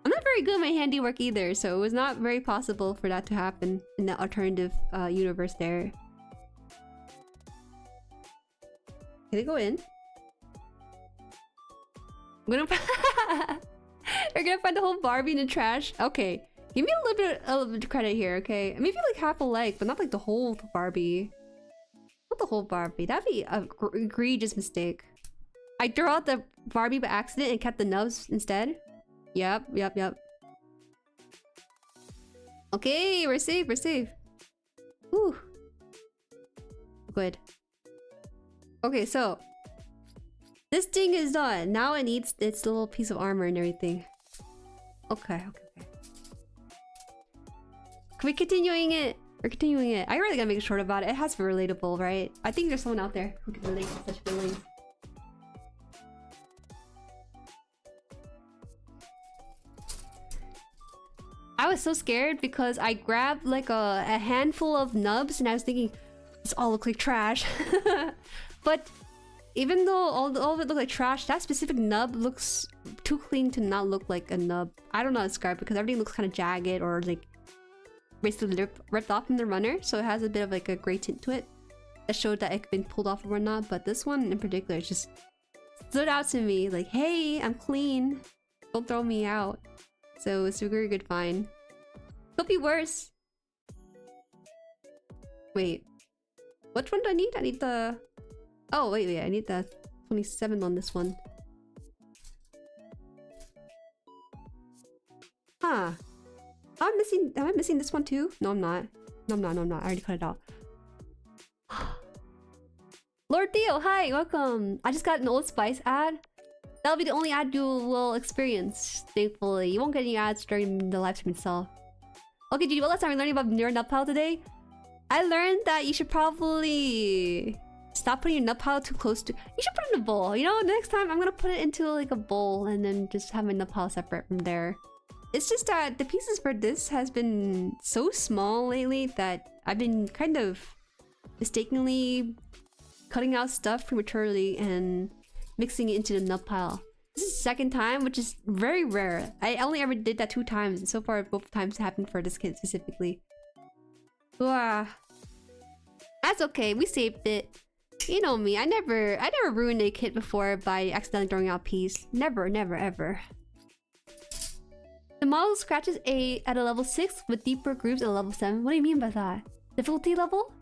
I'm not very good at my handiwork either, so it was not very possible for that to happen in the alternative universe there. Can it go in? We're gonna find the whole Barbie in the trash. Okay, give me a little bit of credit here, okay? Maybe like half a leg, but not like the whole Barbie. Not the whole Barbie. That'd be an egregious mistake. I threw out the Barbie by accident and kept the nubs instead. Yep. Okay, we're safe. Ooh. Good. Okay, so this thing is done. Now it needs its little piece of armor and everything. Okay. We're continuing it. I really gotta make it short about it. It has to be relatable, right? I think there's someone out there who can relate to such feelings. I was so scared because I grabbed like a handful of nubs and I was thinking, this all look like trash. But even though all of it looked like trash, that specific nub looks too clean to not look like a nub. I don't know how to describe it because everything looks kind of jagged or like basically ripped off from the runner. So it has a bit of like a gray tint to it that showed that it could be pulled off or not. But this one in particular just stood out to me like, hey, I'm clean. Don't throw me out. So it's a very good find. Could be worse. Wait. Which one do I need? I need the... Oh, wait. I need the 27 on this one. Huh. Am I missing this one too? No, I'm not. No, I'm not. I already cut it out. Lord Theo, hi, welcome. I just got an Old Spice ad. That'll be the only ad you will experience, thankfully. You won't get any ads during the live stream itself. Okay, Gigi, what last time we learning about your nut pile today? I learned that you should probably stop putting your nut pile too close to... You should put it in a bowl. You know, next time I'm gonna put it into like a bowl and then just have my nut pile separate from there. It's just that the pieces for this has been so small lately that I've been kind of mistakenly cutting out stuff prematurely and mixing it into the nut pile. This is the second time, which is very rare. I only ever did that 2 times, and so far both times happened for this kid specifically. That's okay, we saved it. You know me, I never ruined a kit before by accidentally throwing out piece. Never, never, ever. The model scratches at a level 6 with deeper grooves at a level 7. What do you mean by that? Difficulty level?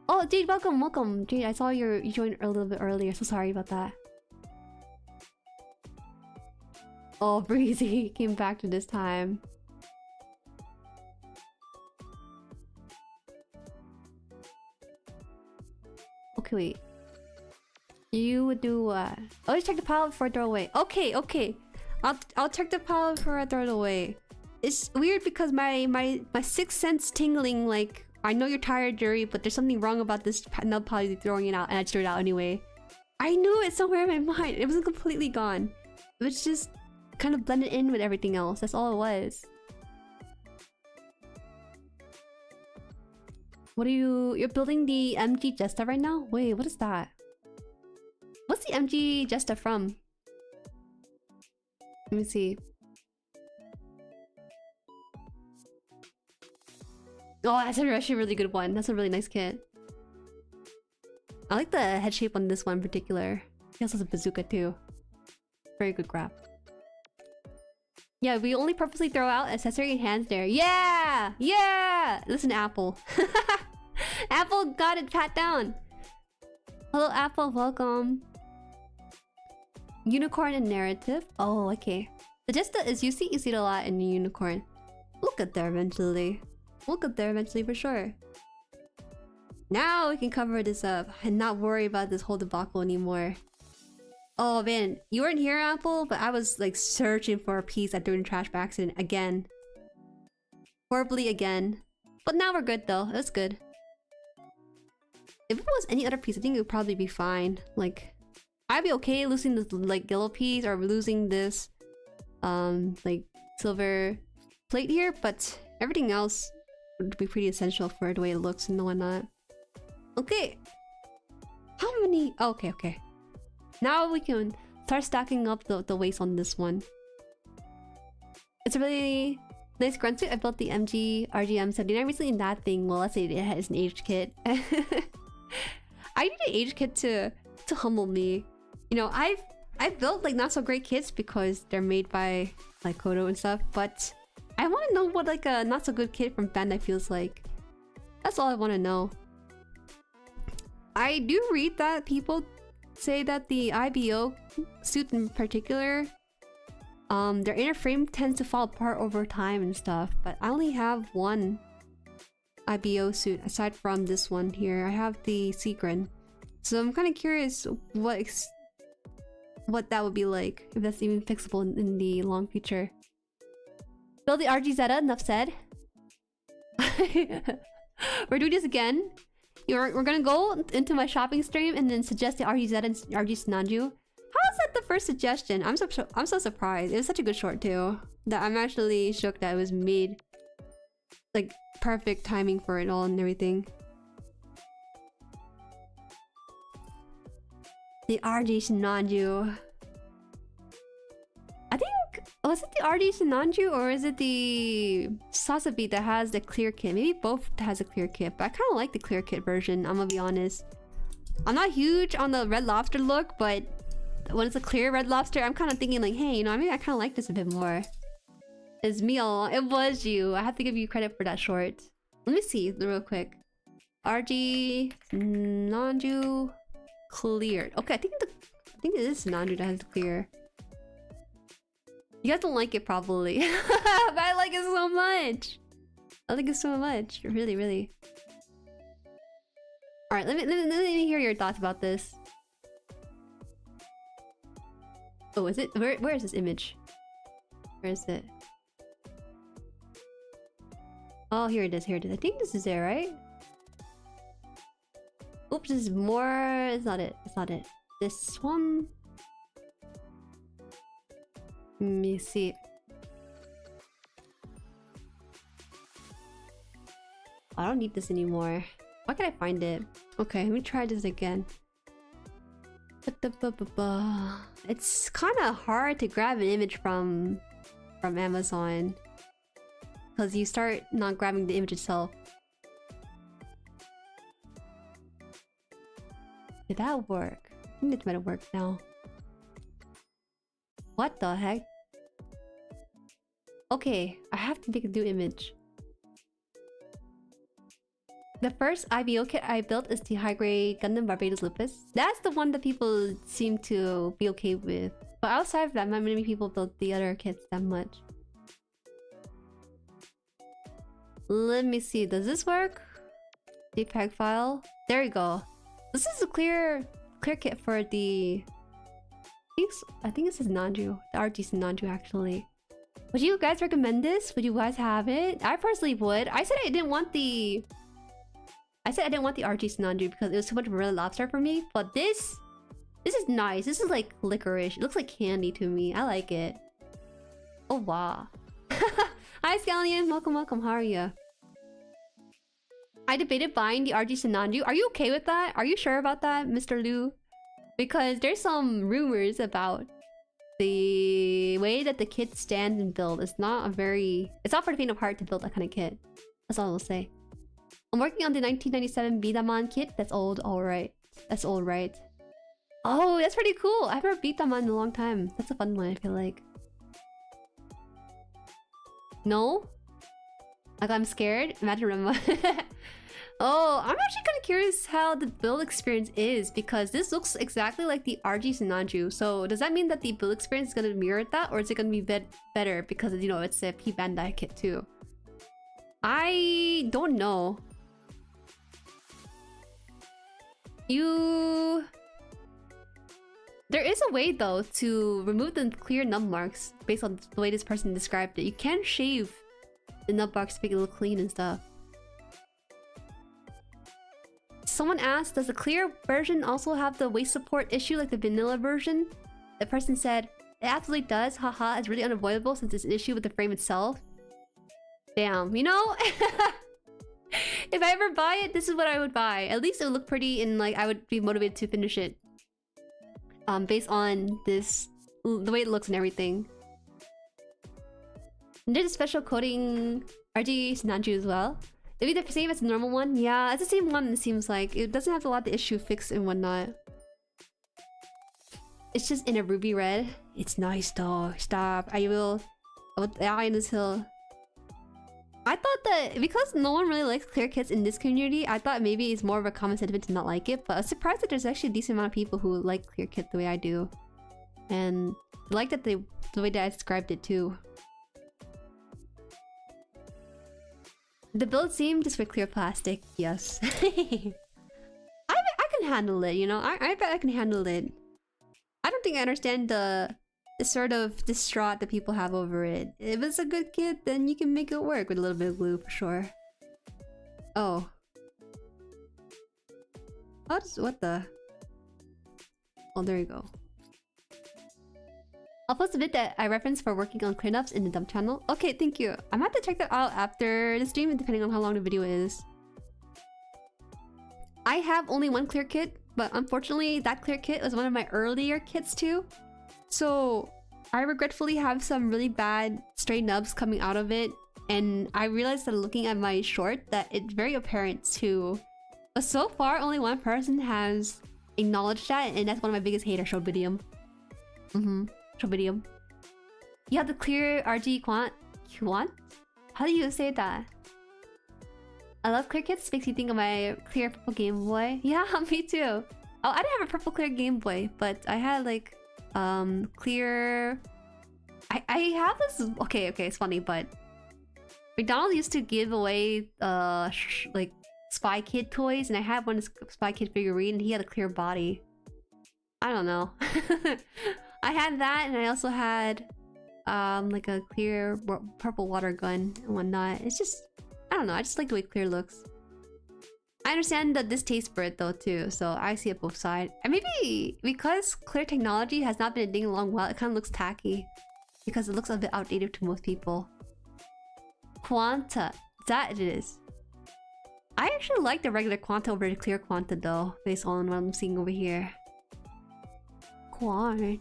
Oh, Jade, welcome, welcome. Jade, I saw you joined a little bit earlier, so sorry about that. Oh, Breezy came back to this time. Okay, wait. You would do what? Oh, just check the pile before I throw it away. Okay, okay. I'll check the pile before I throw it away. It's weird because my sixth sense tingling like, I know you're tired, Jueri, but there's something wrong about this nut pile you're throwing it out, and I just threw it out anyway. I knew it somewhere in my mind. It wasn't completely gone. It was just kind of blended in with everything else. That's all it was. What are you're building the MG Jesta right now? Wait, what is that? What's the MG Jesta from? Let me see. Oh, that's actually a really good one. That's a really nice kit. I like the head shape on this one in particular. He also has a bazooka too. Very good grab. Yeah, we only purposely throw out accessory and hands there. Yeah! Yeah! Listen, Apple. Apple got it pat down. Hello, Apple. Welcome. Unicorn and narrative. Oh, okay. The Jesta is you see it a lot in the unicorn. We'll get there eventually. We'll get there eventually for sure. Now we can cover this up and not worry about this whole debacle anymore. Oh man, you weren't here, Apple, but I was like searching for a piece I threw in the trash by accident again. Horribly again. But now we're good though, that's good. If it was any other piece, I think it would probably be fine. Like, I'd be okay losing this like yellow piece or losing this like silver plate here, but everything else would be pretty essential for the way it looks and whatnot. Okay. How many? Oh, okay, okay. Now we can start stacking up the waste on this one. It's a really nice grunt suit. I built the MG RGM79 recently in that thing. Well, let's say it has an aged kit. I need an aged kit to humble me. You know, I've built like not so great kits because they're made by like Kodo and stuff, but I want to know what like a not so good kit from Bandai feels like. That's all I want to know. I do read that people say that the IBO suit in particular, their inner frame tends to fall apart over time and stuff, but I only have one IBO suit aside from this one here. I have the Seagrin, so I'm kind of curious what that would be like, if that's even fixable in the long future. Build the RGZ, enough said. We're doing this again. We're gonna go into my shopping stream and then suggest the RGZ and RG Sinanju. How is that the first suggestion? I'm so surprised. It was such a good short too that I'm actually shook that it was made like perfect timing for it all and everything. The RG Sinanju. I think, was it the RG Sinanju or is it the Sasabi that has the clear kit? Maybe both has a clear kit, but I kind of like the clear kit version, I'm gonna be honest. I'm not huge on the Red Lobster look, but when it's a clear Red Lobster, I'm kind of thinking like, hey, you know, I mean, I kind of like this a bit more. It's me all along. It was you. I have to give you credit for that short. Let me see real quick. RG Sinanju cleared. Okay, I think it is Sinanju that has clear. You guys don't like it probably, but I like it so much. I like it so much, really, really. All right, let me hear your thoughts about this. Oh, is it? Where is this image? Where is it? Oh, here it is. Here it is. I think this is it, right? Oops, this is more. It's not it. It's not it. This one. Let me see. I don't need this anymore. Why can't I find it? Okay, let me try this again. It's kind of hard to grab an image from Amazon because you start not grabbing the image itself. Did that work? I think it might have worked now. What the heck? Okay, I have to make a new image. The first IBO kit I built is the high-grade Gundam Barbatos Lupus. That's the one that people seem to be okay with. But outside of that, not many people built the other kits that much. Let me see, does this work? JPEG file? There you go. This is a clear kit for the... I think this is Nanju. The RG's Nanju actually. Would you guys recommend this? Would you guys have it? I personally would. I said I didn't want the RG Nanju because it was too much of a red lobster for me. But this is nice. This is like licorice. It looks like candy to me. I like it. Oh wow. Hi Scallion, welcome, welcome. How are you? I debated buying the RG Nanju. Are you okay with that? Are you sure about that, Mr. Liu? Because there's some rumors about the way that the kit stands and build. It's not for the faint of heart to build that kind of kit. That's all I'll say. I'm working on the 1997 Bidaman kit. That's old, alright. That's old, right? Oh, that's pretty cool. I've never beat Bidaman in a long time. That's a fun one, I feel like. No? Like I'm scared? Imagine Rema. Oh, I'm actually kind of curious how the build experience is because this looks exactly like the RG Nanju. So does that mean that the build experience is going to mirror that, or is it going to be better because, you know, it's a P Bandai kit too? I don't know. There is a way though to remove the clear nub marks based on the way this person described it. You can shave the nub marks to make it look clean and stuff. Someone asked, does the clear version also have the waist support issue like the vanilla version? The person said, it absolutely does, haha, it's really unavoidable since it's an issue with the frame itself. Damn, you know? If I ever buy it, this is what I would buy. At least it would look pretty and like I would be motivated to finish it. Based on this, the way it looks and everything. And there's a special coating RG Nanju as well. It'd be the same as the normal one. Yeah, it's the same one, it seems like. It doesn't have a lot of the issue fixed and whatnot. It's just in a ruby red. It's nice though. Stop. I will die in this hill. I thought that because no one really likes clear kits in this community, I thought maybe it's more of a common sentiment to not like it. But I'm surprised that there's actually a decent amount of people who like clear kit the way I do. And I like that the way that I described it too. The build seemed just for clear plastic, yes. I can handle it, you know? I bet I can handle it. I don't think I understand the sort of distraught that people have over it. If it's a good kit, then you can make it work with a little bit of glue for sure. Oh. What the? Oh, there you go. I'll post a bit that I referenced for working on cleanups in the dump channel. Okay, thank you. I might have to check that out after the stream, depending on how long the video is. I have only one clear kit, but unfortunately that clear kit was one of my earlier kits too. So I regretfully have some really bad stray nubs coming out of it. And I realized that looking at my short that it's very apparent too. But so far only one person has acknowledged that, and that's one of my biggest haters, Shobitium. Shobitium. You have the clear RG Quant? How do you say that? I love clear kits, makes you think of my clear purple Game Boy. Yeah, me too. Oh, I didn't have a purple clear Game Boy, but I had like clear... I have this... Okay, it's funny, but McDonald's used to give away like Spy Kid toys, and I had one Spy Kid figurine, and he had a clear body. I don't know. I had that, and I also had like a clear purple water gun and whatnot. It's just, I don't know, I just like the way clear looks. I understand that this tastes for it though too, so I see it both sides. And maybe because clear technology has not been a thing in a long while, it kind of looks tacky because it looks a bit outdated to most people. Quanta, that it is. I actually like the regular Quanta over the clear Quanta though, based on what I'm seeing over here. Quanta.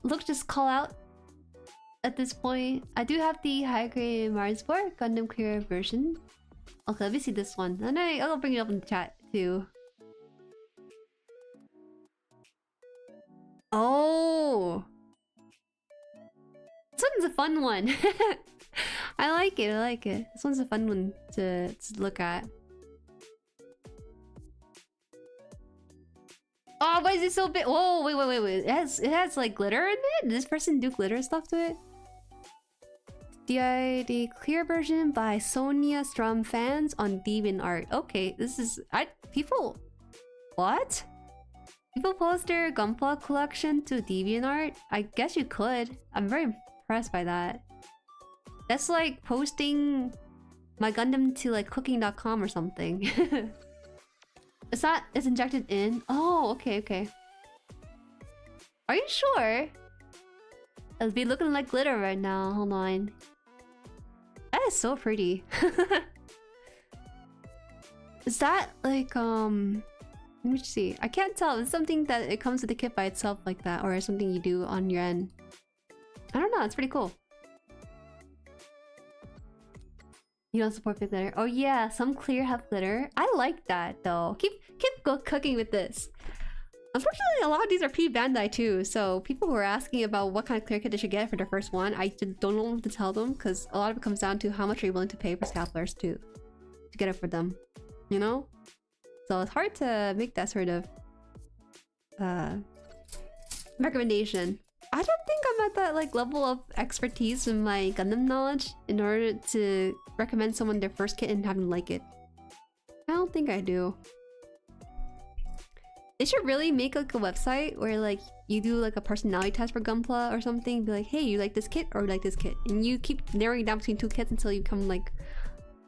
Look, just call out. At this point, I do have the high grade Mars Sport Gundam Clear version. Okay, let me see this one. And I'll bring it up in the chat too. Oh! This one's a fun one. I like it, I like it. This one's a fun one to look at. Oh, why is it so big? Whoa, wait. It has like glitter in it? Did this person do glitter stuff to it? The clear version by Sonia Strum fans on DeviantArt. Okay, this is people. What? People post their GUNPLA collection to DeviantArt? I guess you could. I'm very impressed by that. That's like posting my Gundam to like cooking.com or something. It's injected in. Oh, okay. Are you sure? It'll be looking like glitter right now. Hold on. That is so pretty. Is that like let me see. I can't tell. It's something that it comes with the kit by itself like that, or something you do on your end. I don't know. It's pretty cool. You don't support fake glitter? Oh yeah, some clear have glitter. I like that though. Keep cooking with this. Unfortunately, a lot of these are pre-Bandai too, so people who are asking about what kind of clear kit they should get for their first one, I don't know what to tell them, because a lot of it comes down to how much are you willing to pay for scalpers too, to get it for them, you know? So it's hard to make that sort of recommendation. I don't think I'm at that like level of expertise in my Gundam knowledge in order to recommend someone their first kit and have them like it. I don't think I do. They should really make like a website where like you do like a personality test for GUNPLA or something. Be like, hey, you like this kit or you like this kit? And you keep narrowing down between two kits until you become like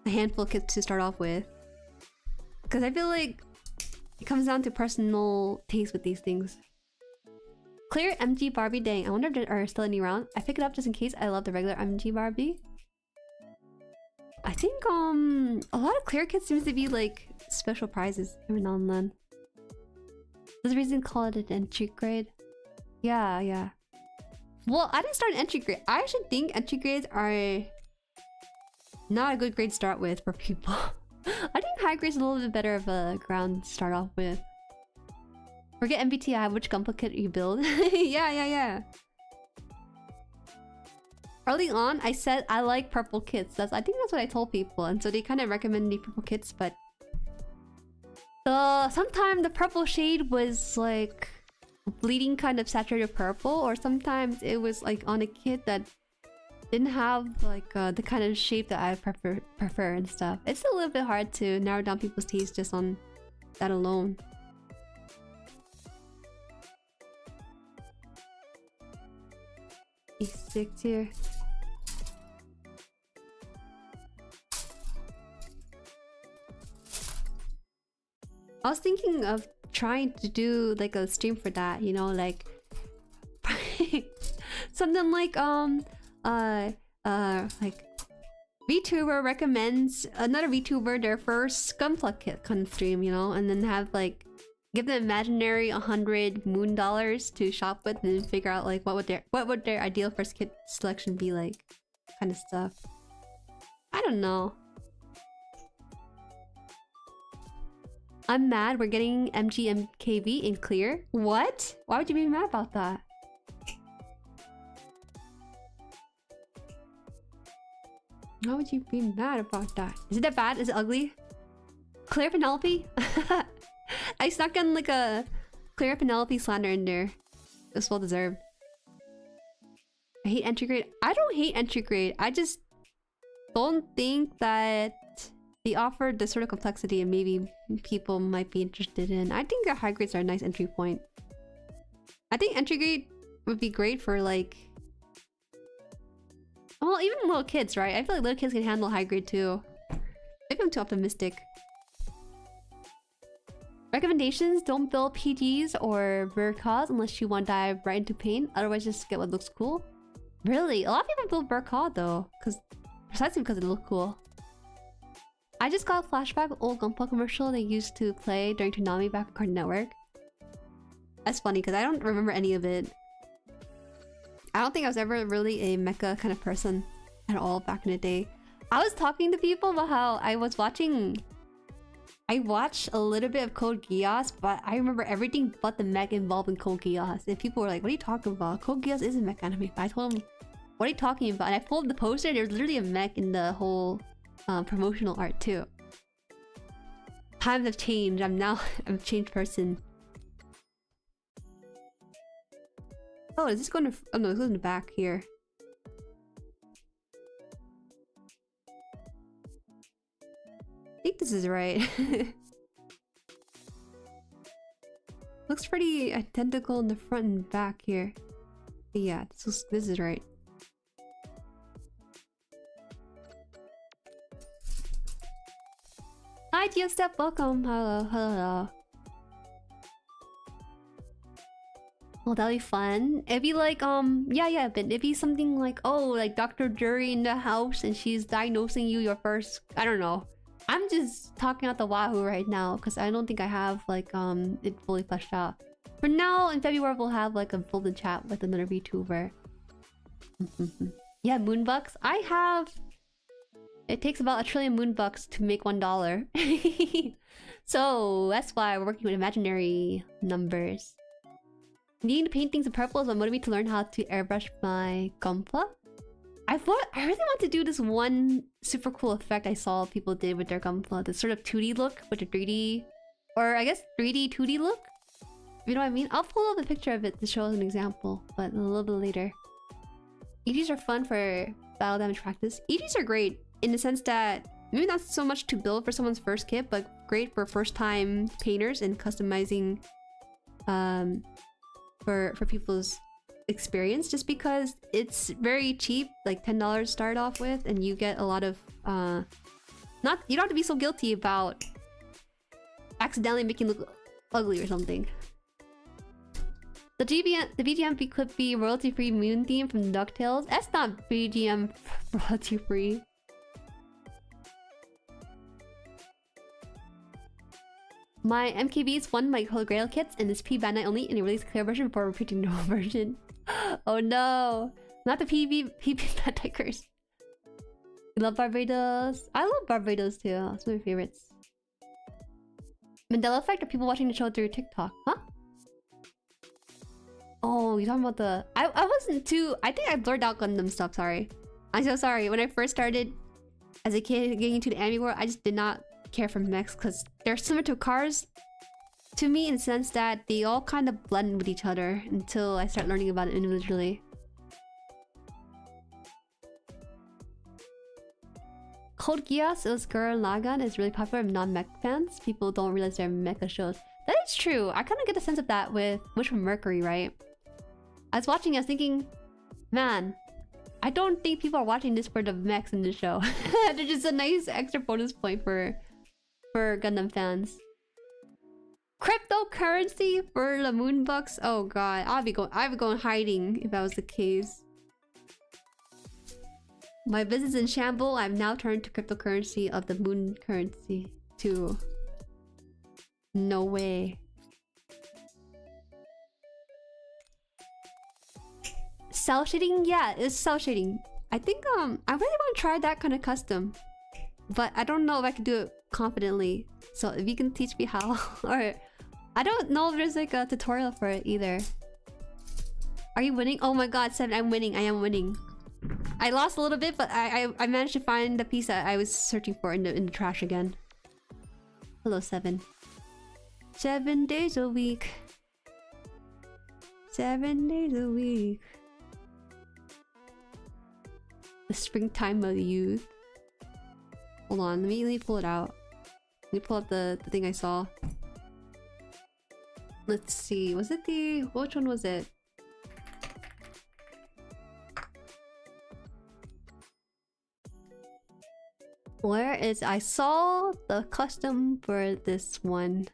a handful of kits to start off with. Because I feel like it comes down to personal taste with these things. Clear MG Barbie, dang. I wonder if there are still any around. I pick it up just in case. I love the regular MG Barbie. I think a lot of clear kits seems to be like special prizes every now and then. There's a reason to call it an entry grade. Yeah. Well, I didn't start an entry grade. I actually think entry grades are not a good grade to start with for people. I think high grades is a little bit better of a ground to start off with. Forget MBTI, which GUNPLA kit you build. Yeah. Early on, I said I like purple kits. I think that's what I told people, and so they kind of recommended the purple kits, but sometimes the purple shade was like bleeding kind of saturated purple, or sometimes it was like on a kit that didn't have like the kind of shape that I prefer and stuff. It's a little bit hard to narrow down people's taste just on that alone. E6 here. I was thinking of trying to do like a stream for that, you know, like something like like VTuber recommends another VTuber their first GUNPLA kit kind of stream, you know, and then have like give them imaginary 100 moon dollars to shop with and figure out like what would their ideal first kit selection be like, kind of stuff. I don't know. I'm mad we're getting MGMKV in clear. What? Why would you be mad about that? Why would you be mad about that? Is it that bad? Is it ugly? Clear Penelope? I snuck in like a Clear Penelope slander in there. It was well deserved. I hate entry grade. I don't hate entry grade. I just don't think that They offered the sort of complexity and maybe people might be interested in. I think the high grades are a nice entry point. I think entry grade would be great for like... Well, even little kids, right? I feel like little kids can handle high grade too. Maybe I'm too optimistic. Recommendations: don't build PGs or Burkas unless you want to dive right into paint. Otherwise, just get what looks cool. Really? A lot of people build Burka though, precisely because it looks cool. I just got a flashback of old GUNPLA commercial they used to play during Toonami back on Cartoon Network. That's funny because I don't remember any of it. I don't think I was ever really a mecha kind of person at all back in the day. I was talking to people about how I watched a little bit of Code Geass, but I remember everything but the mech involved in Code Geass. And people were like, what are you talking about? Code Geass is a mech anime. But I told them, what are you talking about? And I pulled the poster, there's literally a mech in the whole promotional art too. Times have changed. I'm a changed person. Oh, is this going to... Oh no, this goes in the back here. I think this is right. Looks pretty identical in the front and back here. But yeah, this is right. Hi, GeoStep, welcome. Hello, hello. Well, that'll be fun. It'd be like, yeah, but it'd be something like, oh, like Dr. Jueri in the house and she's diagnosing you your first... I don't know. I'm just talking out the wahoo right now because I don't think I have like it fully fleshed out. For now, in February we'll have like a golden chat with another VTuber. Yeah, moonbucks. I have... It takes about 1 trillion moonbucks to make $1. So that's why we're working with imaginary numbers. Needing to paint things in purple is what motivated me to learn how to airbrush my GUNPLA. I really want to do this one super cool effect I saw people did with their GUNPLA. This sort of 2D look with a 3D... Or I guess 3D 2D look? You know what I mean? I'll pull up a picture of it to show as an example, but a little bit later. EGs are fun for battle damage practice. EGs are great in the sense that maybe not so much to build for someone's first kit, but great for first-time painters and customizing for people's experience, just because it's very cheap, like $10 to start off with, and you get a lot of you don't have to be so guilty about accidentally making it look ugly or something. The BGM could be royalty-free moon theme from DuckTales. That's not BGM royalty-free. My MKB is one of my Holy Grail kits, and it's P-Bandai only, and it released a clear version before repeating the normal version. Oh no! Not the P-Bandai curse. You love Barbatos? I love Barbatos too. It's one of my favorites. Mandela effect or people watching the show through TikTok? Huh? Oh, you're talking about the... I wasn't too... I think I blurred out Gundam stuff, sorry. I'm so sorry. When I first started as a kid getting into the anime world, I just did not care for mechs because they're similar to cars to me in the sense that they all kind of blend with each other until I start learning about it individually. Code Geass, Gurren Lagann is really popular with non-mech fans. People don't realize they're mecha shows. That is true. I kind of get a sense of that with Wish from Mercury, right? I was watching, I was thinking, man, I don't think people are watching this for the mechs in the show. They're just a nice extra bonus point for Gundam fans. Cryptocurrency for the moonbucks? Oh god, I'd be going hiding if that was the case. My business in shambles. I've now turned to cryptocurrency of the moon currency too. No way. Cell shading? Yeah, it's cell shading. I think I really want to try that kind of custom, but I don't know if I can do it confidently. So if you can teach me how, or I don't know if there's like a tutorial for it either. Are you winning? Oh my god, 7, I'm winning. I am winning. I lost a little bit, but I managed to find the piece that I was searching for in the trash again. Hello, 7. 7 days a week. 7 days a week. The springtime of youth. Hold on, let me pull it out. Let me pull up the thing I saw. Let's see, was it the... which one was it? Where is... I saw the custom for this one.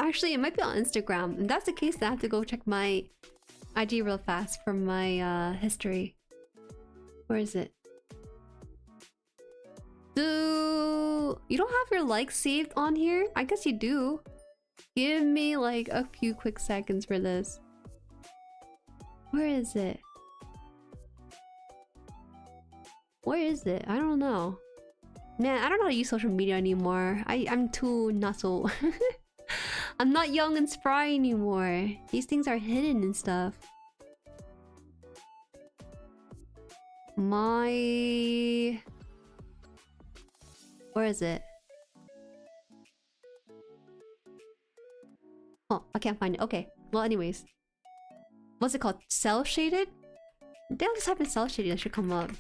Actually, it might be on Instagram. If that's the case, then I have to go check my IG real fast for my history. Where is it? Do you don't have your likes saved on here? I guess you do. Give me like a few quick seconds for this. Where is it? Where is it? I don't know. Man, I don't know how to use social media anymore. I'm too not so... I'm not young and spry anymore. These things are hidden and stuff. My... Where is it? Oh, I can't find it. Okay. Well, anyways. What's it called? Cell shaded? They'll just type in cell shaded. That should come up.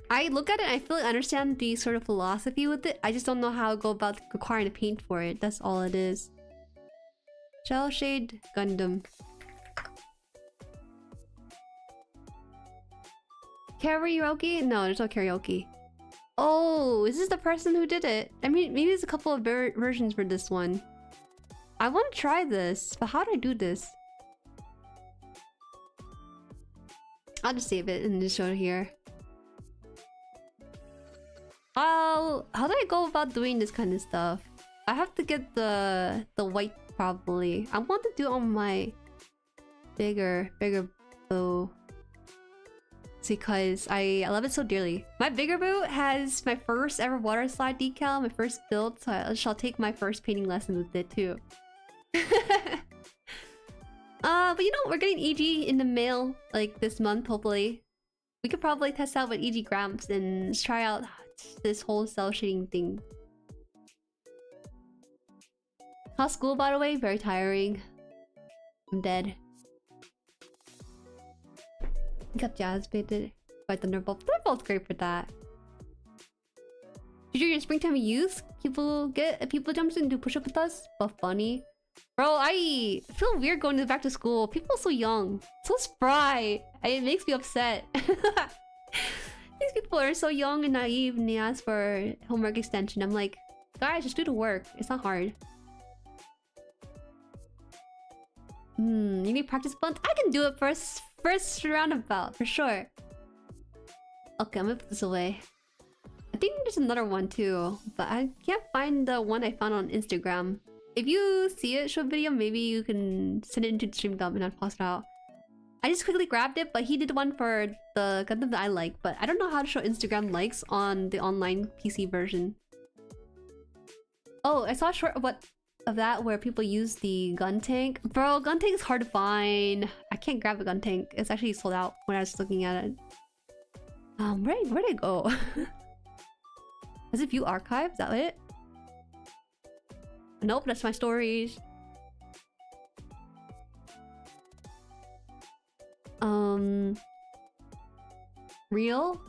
I look at it, I feel like I understand the sort of philosophy with it. I just don't know how to go about requiring a paint for it. That's all it is. Shell Shade Gundam. Karaoke? No, there's no karaoke. Oh, is this the person who did it? I mean, maybe there's a couple of versions for this one. I want to try this, but how do I do this? I'll just save it and just show it here. How do I go about doing this kind of stuff? I have to get the white probably. I want to do it on my bigger bow. It's because I love it so dearly. My bigger bow has my first ever water slide decal, my first build, so I shall take my first painting lesson with it too. But you know, we're getting EG in the mail like this month, hopefully. We could probably test out with EG Gramps and try out this whole cell shading thing. How's school, by the way? Very tiring. I'm dead. Got jazz baited by Thunderbolt. They're both great for that. Did you your springtime youth? People jumps in and do push-up with us? But funny. Bro, I feel weird going back to school. People are so young. So spry. It makes me upset. These people are so young and naive and they ask for homework extension. I'm like, guys, just do the work. It's not hard. You need practice bunt? I can do it first roundabout, for sure. Okay, I'm gonna put this away. I think there's another one too, but I can't find the one I found on Instagram. If you see it, show video, maybe you can send it into the stream dump and I'll post it out. I just quickly grabbed it, but he did one for the Gundam that I like, but I don't know how to show Instagram likes on the online PC version. Oh, I saw a short of that where people use the gun tank. Bro, gun tank is hard to find. I can't grab the gun tank. It's actually sold out when I was looking at it. Where'd it go? Does it view archive? Is that it? Nope, that's my stories. Real?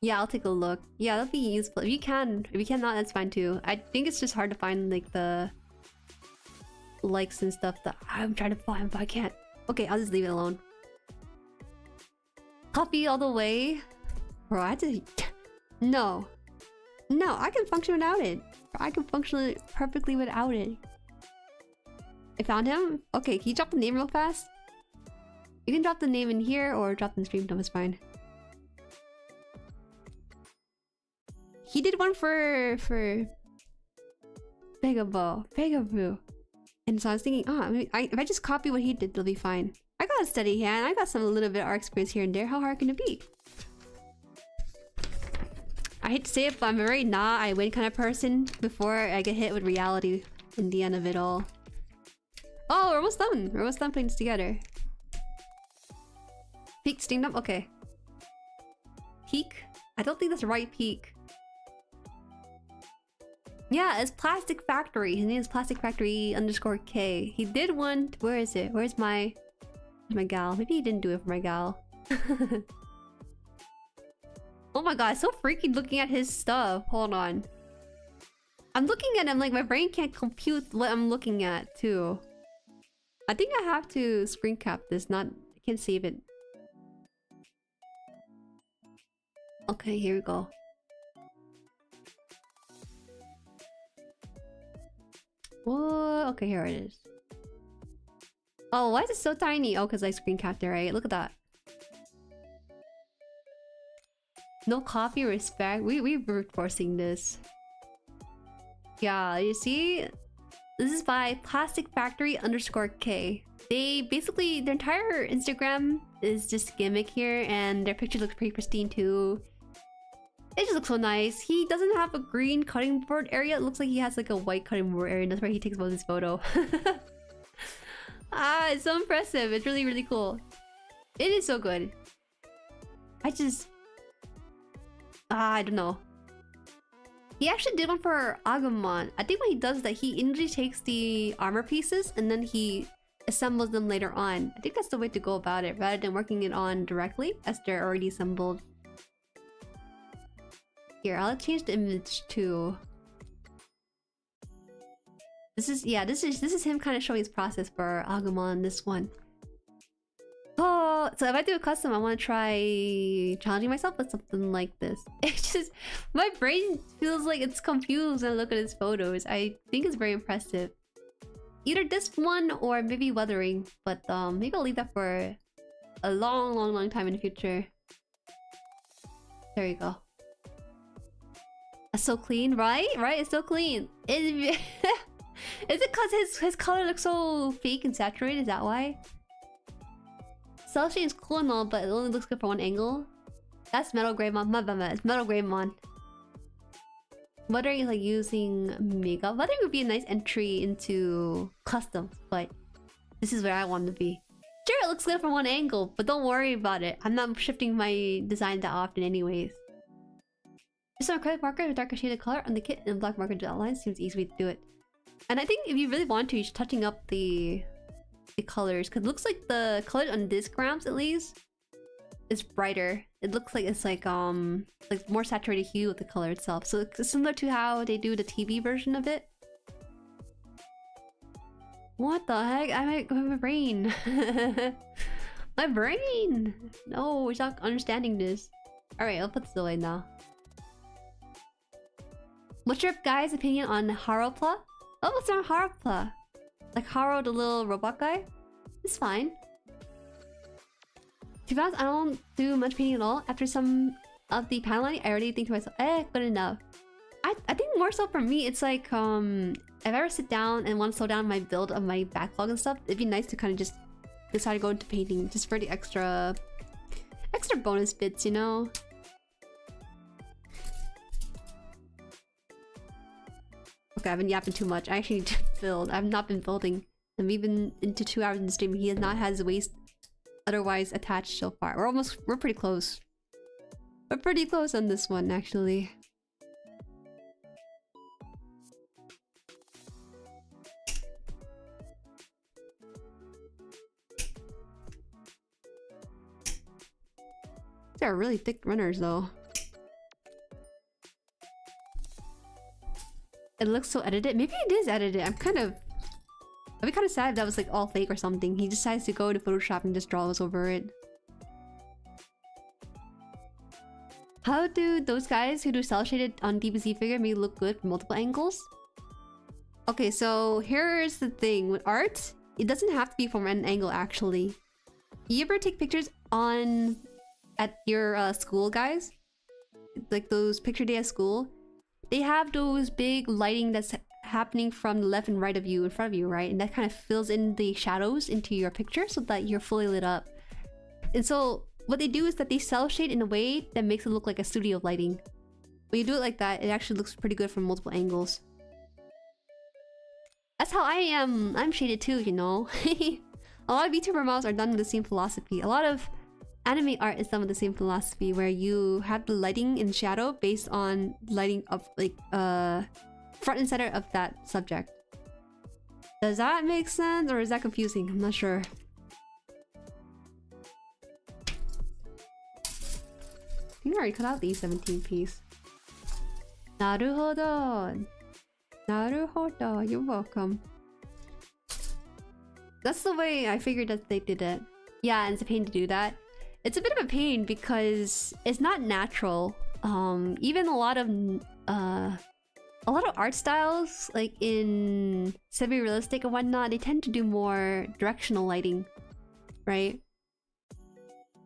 Yeah, I'll take a look. Yeah, that'll be useful. If you can. If you cannot, that's fine too. I think it's just hard to find like the likes and stuff that I'm trying to find, but I can't. Okay, I'll just leave it alone. Coffee all the way. Bro, I had to... No. No, I can function without it. I can function perfectly without it. I found him? Okay, can you drop the name real fast? You can drop the name in here or drop in the stream dump, it's fine. He did one for Pegaboo. And so I was thinking, if I just copy what he did, it'll be fine. I got a steady hand. I got some little bit of art experience here and there. How hard can it be? I hate to say it, but I'm a very I win kind of person before I get hit with reality in the end of it all. Oh, we're almost done. We're almost done putting this together. Peak steamed up? Okay. Peak? I don't think that's the right peak. Yeah, it's Plastic Factory. His name is Plastic Factory _K. He did one. Where is it? Where's my My gal. Maybe he didn't do it for my gal. Oh my god, it's so freaky looking at his stuff. Hold on. I'm looking at him like my brain can't compute what I'm looking at too. I think I have to screen cap this, not... I can't save it. Okay, here we go. Whoa, okay, here it is. Oh, why is it so tiny? Oh, because I screen capped it, right? Look at that. No copy respect. We're brute forcing this. Yeah, you see? This is by Plastic Factory _K. They basically, their entire Instagram is just gimmick here, and their picture looks pretty pristine too. It just looks so nice. He doesn't have a green cutting board area. It looks like he has like a white cutting board area, and that's where he takes most of his photo. Ah, it's so impressive. It's really, really cool. It is so good. I just... I don't know. He actually did one for Agumon. I think what he does is that he individually takes the armor pieces and then he assembles them later on. I think that's the way to go about it, rather than working it on directly as they're already assembled. Here, I'll change the image too. This is him kind of showing his process for Agumon, this one. Oh, so if I do a custom, I want to try challenging myself with something like this. It's just, my brain feels like it's confused when I look at his photos. I think it's very impressive. Either this one or maybe weathering, but maybe I'll leave that for a long time in the future. There you go. That's so clean, right? Right? It's so clean. Is it because his color looks so fake and saturated? Is that why? Cell shade is cool and all, but it only looks good for one angle. That's Metal Greymon. It's Metal Greymon. Weathering is like using makeup. Weathering would be a nice entry into customs, but this is where I want to be. Sure, it looks good from one angle, but don't worry about it. I'm not shifting my design that often anyways. Just some acrylic marker with darker shaded color on the kit and black marker to outline seems easy to do it. And I think if you really want to, you're touching up the colors, because it looks like the color on discgrams at least is brighter. It looks like it's like more saturated hue with the color itself. So it's similar to how they do the TV version of it. What the heck? My brain. My brain. No, we're not understanding this. All right, I'll put this away now. What's your guys' opinion on HoloPla? Oh, what's on HoloPla? Like Haro, the little robot guy? It's fine. To be honest, I don't do much painting at all. After some of the panel lining, I already think to myself, good enough. I think more so for me, it's like, if I ever sit down and want to slow down my build of my backlog and stuff, it'd be nice to kind of just decide to go into painting just for the extra bonus bits, you know? Okay, I've been yapping too much. I actually need to build. I've not been building. I'm even into 2 hours in the stream. He has not had his waist otherwise attached so far. We're pretty close. We're pretty close on this one, actually. These are really thick runners, though. It looks so edited. Maybe it is edited. I'd be kind of sad if that was like all fake or something. He decides to go to Photoshop and just draw us over it. How do those guys who do cell shaded on DBZ figure make it look good from multiple angles? Okay, so here's the thing. With art, it doesn't have to be from an angle actually. You ever take pictures at your school, guys? Like those picture day at school? They have those big lighting that's happening from the left and right of you in front of you, right? And that kind of fills in the shadows into your picture so that you're fully lit up. And so what they do is that they cell shade in a way that makes it look like a studio lighting. When you do it like that, it actually looks pretty good from multiple angles. That's how I am. I'm shaded too, you know? A lot of VTuber models are done with the same philosophy. A lot of anime art is done with the same philosophy, where you have the lighting and shadow based on lighting of like front and center of that subject. Does that make sense, or is that confusing? I'm not sure. already cut out the E17 piece. Naruhodo. Naruhodo. You're welcome. That's the way I figured that they did it. Yeah, and it's a pain to do that. It's a bit of a pain because it's not natural. Even a lot of art styles, like in semi-realistic and whatnot, they tend to do more directional lighting, right?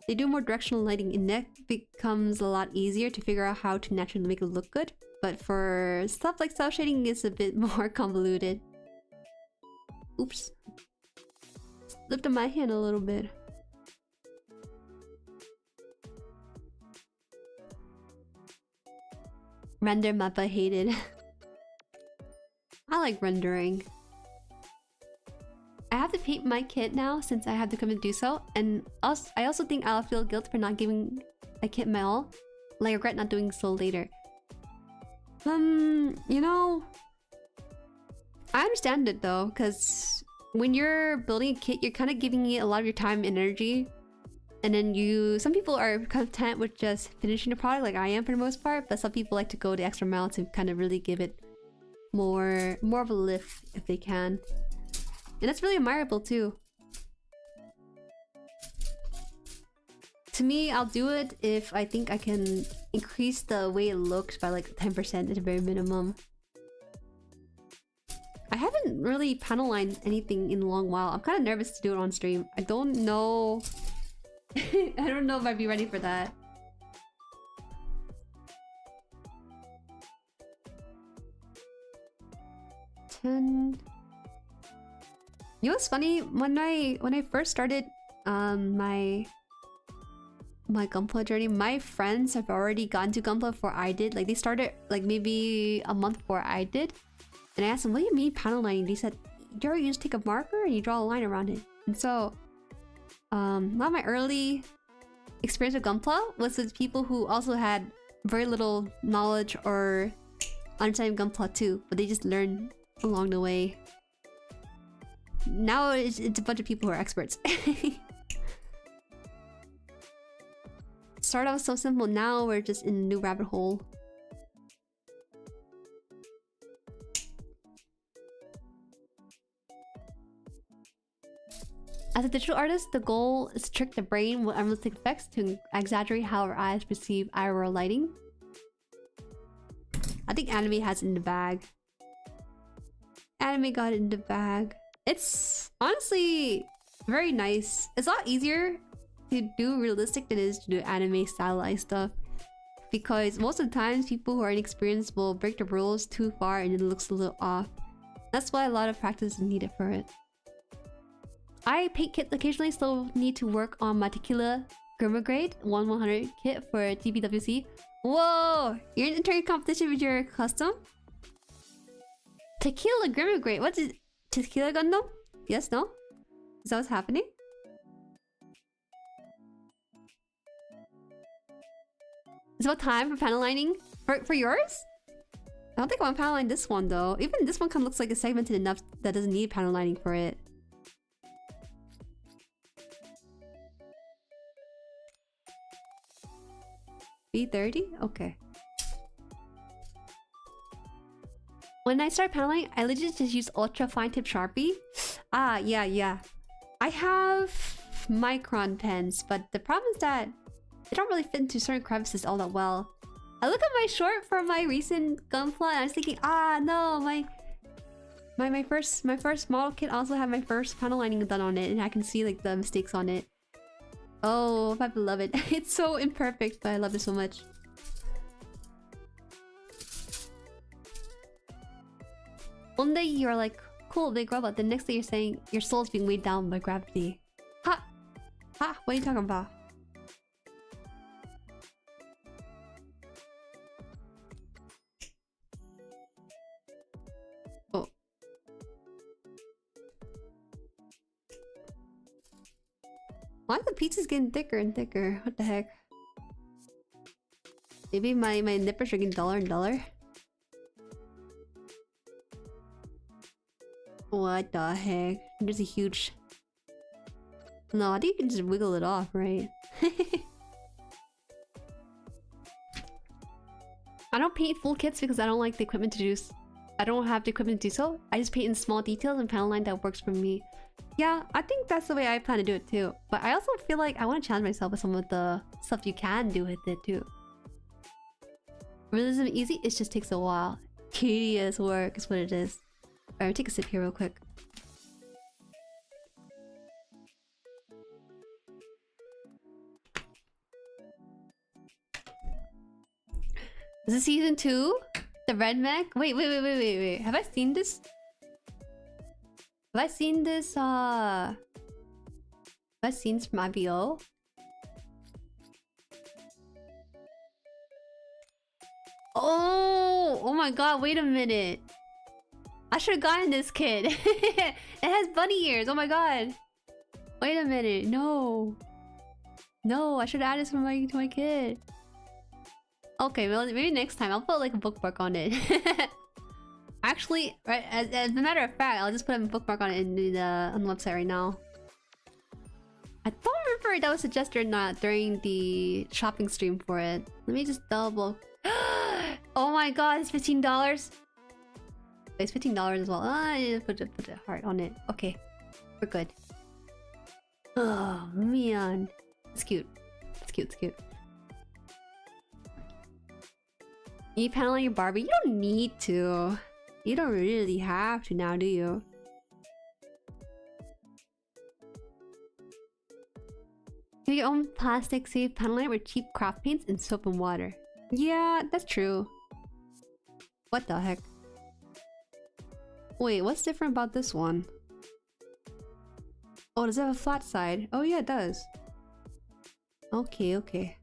They do more directional lighting, and that becomes a lot easier to figure out how to naturally make it look good. But for stuff like cell shading, it's a bit more convoluted. Oops. Slipped on my hand a little bit. Render mappa hated. I like rendering. I have to paint my kit now since I have to come and do so, and I also think I'll feel guilt for not giving my kit my all. Like I regret not doing so later. You know, I understand it though, because when you're building a kit, you're kind of giving it a lot of your time and energy. And then some people are content with just finishing the product, like I am for the most part, but some people like to go the extra mile to kind of really give it more of a lift if they can. And that's really admirable too. To me, I'll do it if I think I can increase the way it looks by like 10% at the very minimum. I haven't really panel lined anything in a long while. I'm kind of nervous to do it on stream. I don't know. I don't know if I'd be ready for that. You know what's funny? When I first started my Gunpla journey, my friends have already gone to Gunpla before I did. Like they started like maybe a month before I did. And I asked them, what do you mean panel lining? They said, Jueri, you just take a marker and you draw a line around it. And so a lot of my early experience with Gunpla was with people who also had very little knowledge or understanding of Gunpla too, but they just learned along the way. Now it's a bunch of people who are experts. Started off so simple, now we're just in a new rabbit hole. As a digital artist, the goal is to trick the brain with unrealistic effects to exaggerate how our eyes perceive IRL lighting. I think anime has it in the bag. Anime got it in the bag. It's honestly very nice. It's a lot easier to do realistic than it is to do anime stylized stuff. Because most of the times, people who are inexperienced will break the rules too far and it looks a little off. That's why a lot of practice is needed for it. I paint kits occasionally, still need to work on my Tequila Grima Grade 1/100 kit for TBWC. Whoa! You're entering competition with your custom? Tequila Grima Grade? What is Tequila Gundam? Yes, no? Is that what's happening? It's about time for panel lining? For yours? I don't think I want to panel line this one though. Even this one kind of looks like it's segmented enough that doesn't need panel lining for it. B30? Okay. When I start paneling, I legit just use ultra fine tip Sharpie. Ah, yeah. I have micron pens, but the problem is that they don't really fit into certain crevices all that well. I look at my short for my recent Gunpla and I was thinking, ah no, my first model kit also had my first panel lining done on it, and I can see like the mistakes on it. Oh, I love it. It's so imperfect, but I love it so much. One day you're like, cool, big robot. The next day you're saying your soul's being weighed down by gravity. Ha! Ha! What are you talking about? Oh. Why are the pizzas getting thicker and thicker? What the heck? Maybe my nippers are getting duller and duller? What the heck? There's a huge... No, I think you can just wiggle it off, right? I don't paint full kits because I don't like the equipment to do. I don't have the equipment to do so. I just paint in small details and panel line that works for me. Yeah, I think that's the way I plan to do it too. But I also feel like I want to challenge myself with some of the stuff you can do with it too. Realism easy, it just takes a while. Tedious work is what it is. Alright, take a sip here real quick. Is this season 2? The red mech? Wait. Have I seen this? Have I seen this, Have I seen this from IBO? Oh my god, wait a minute. I should have gotten this kid. It has bunny ears, oh my god. Wait a minute, no. No, I should add this to my kid. Okay, well, maybe next time I'll put like a bookmark on it. Actually, right, as a matter of fact, I'll just put a bookmark on it on the website right now. I don't remember if that was suggested or not during the shopping stream for it. Let me just double. Oh my god, it's $15. It's $15 as well. I need to put a heart on it. Okay, we're good. Oh man, it's cute. It's cute. It's cute. You panel on your Barbie? You don't need to. You don't really have to now, do you? Get your own plastic safe panel liner with cheap craft paints and soap and water. Yeah, that's true. What the heck? Wait, what's different about this one? Oh, does it have a flat side? Oh yeah, it does. Okay.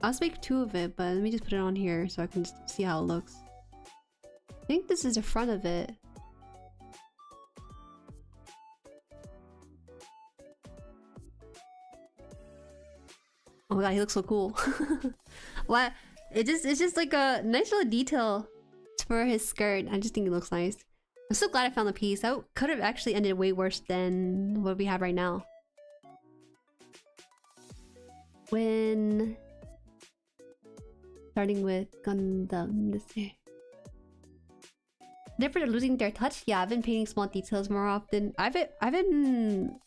I'll just make 2 of it, but let me just put it on here so I can just see how it looks. I think this is the front of it. Oh my god, he looks so cool. What? It's just like a nice little detail for his skirt. I just think it looks nice. I'm so glad I found the piece. That could have actually ended way worse than what we have right now. When starting with Gundam, let's see. They're losing their touch. Yeah, I've been painting small details more often. I've been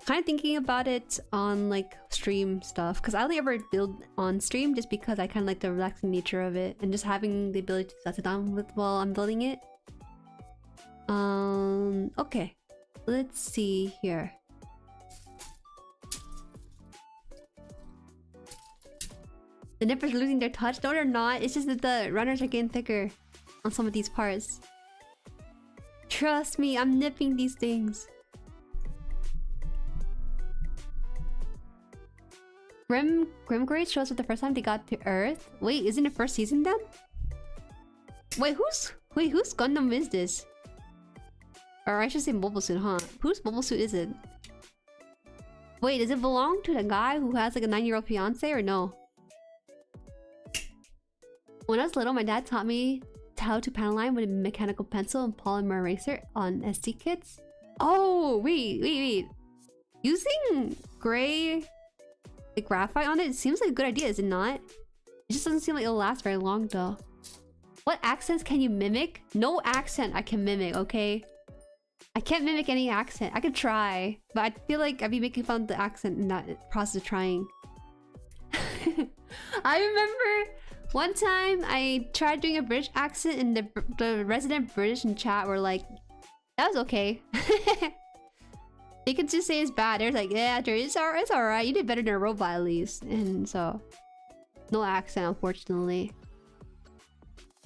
kind of thinking about it on like stream stuff because I only ever build on stream just because I kind of like the relaxing nature of it and just having the ability to sit down with while I'm building it. Okay, let's see here. The nippers losing their touch? No, they're not. It's just that the runners are getting thicker on some of these parts. Trust me, I'm nipping these things. Grimgrade shows up the first time they got to Earth. Wait, isn't it first season then? Wait, whose Gundam is this? Or I should say mobile suit, huh? Whose mobile suit is it? Wait, does it belong to the guy who has like a 9-year-old fiance or no? When I was little, my dad taught me how to panel line with a mechanical pencil and polymer eraser on SD kits. Oh, wait. Using gray like graphite on it seems like a good idea, is it not? It just doesn't seem like it'll last very long though. What accents can you mimic? No accent I can mimic, okay? I can't mimic any accent. I could try, but I feel like I'd be making fun of the accent in that process of trying. I remember one time I tried doing a British accent and the resident British in chat were like, that was okay. They could just say it's bad. They're like, yeah, it's alright. You did better than a robot at least. And so, no accent, unfortunately.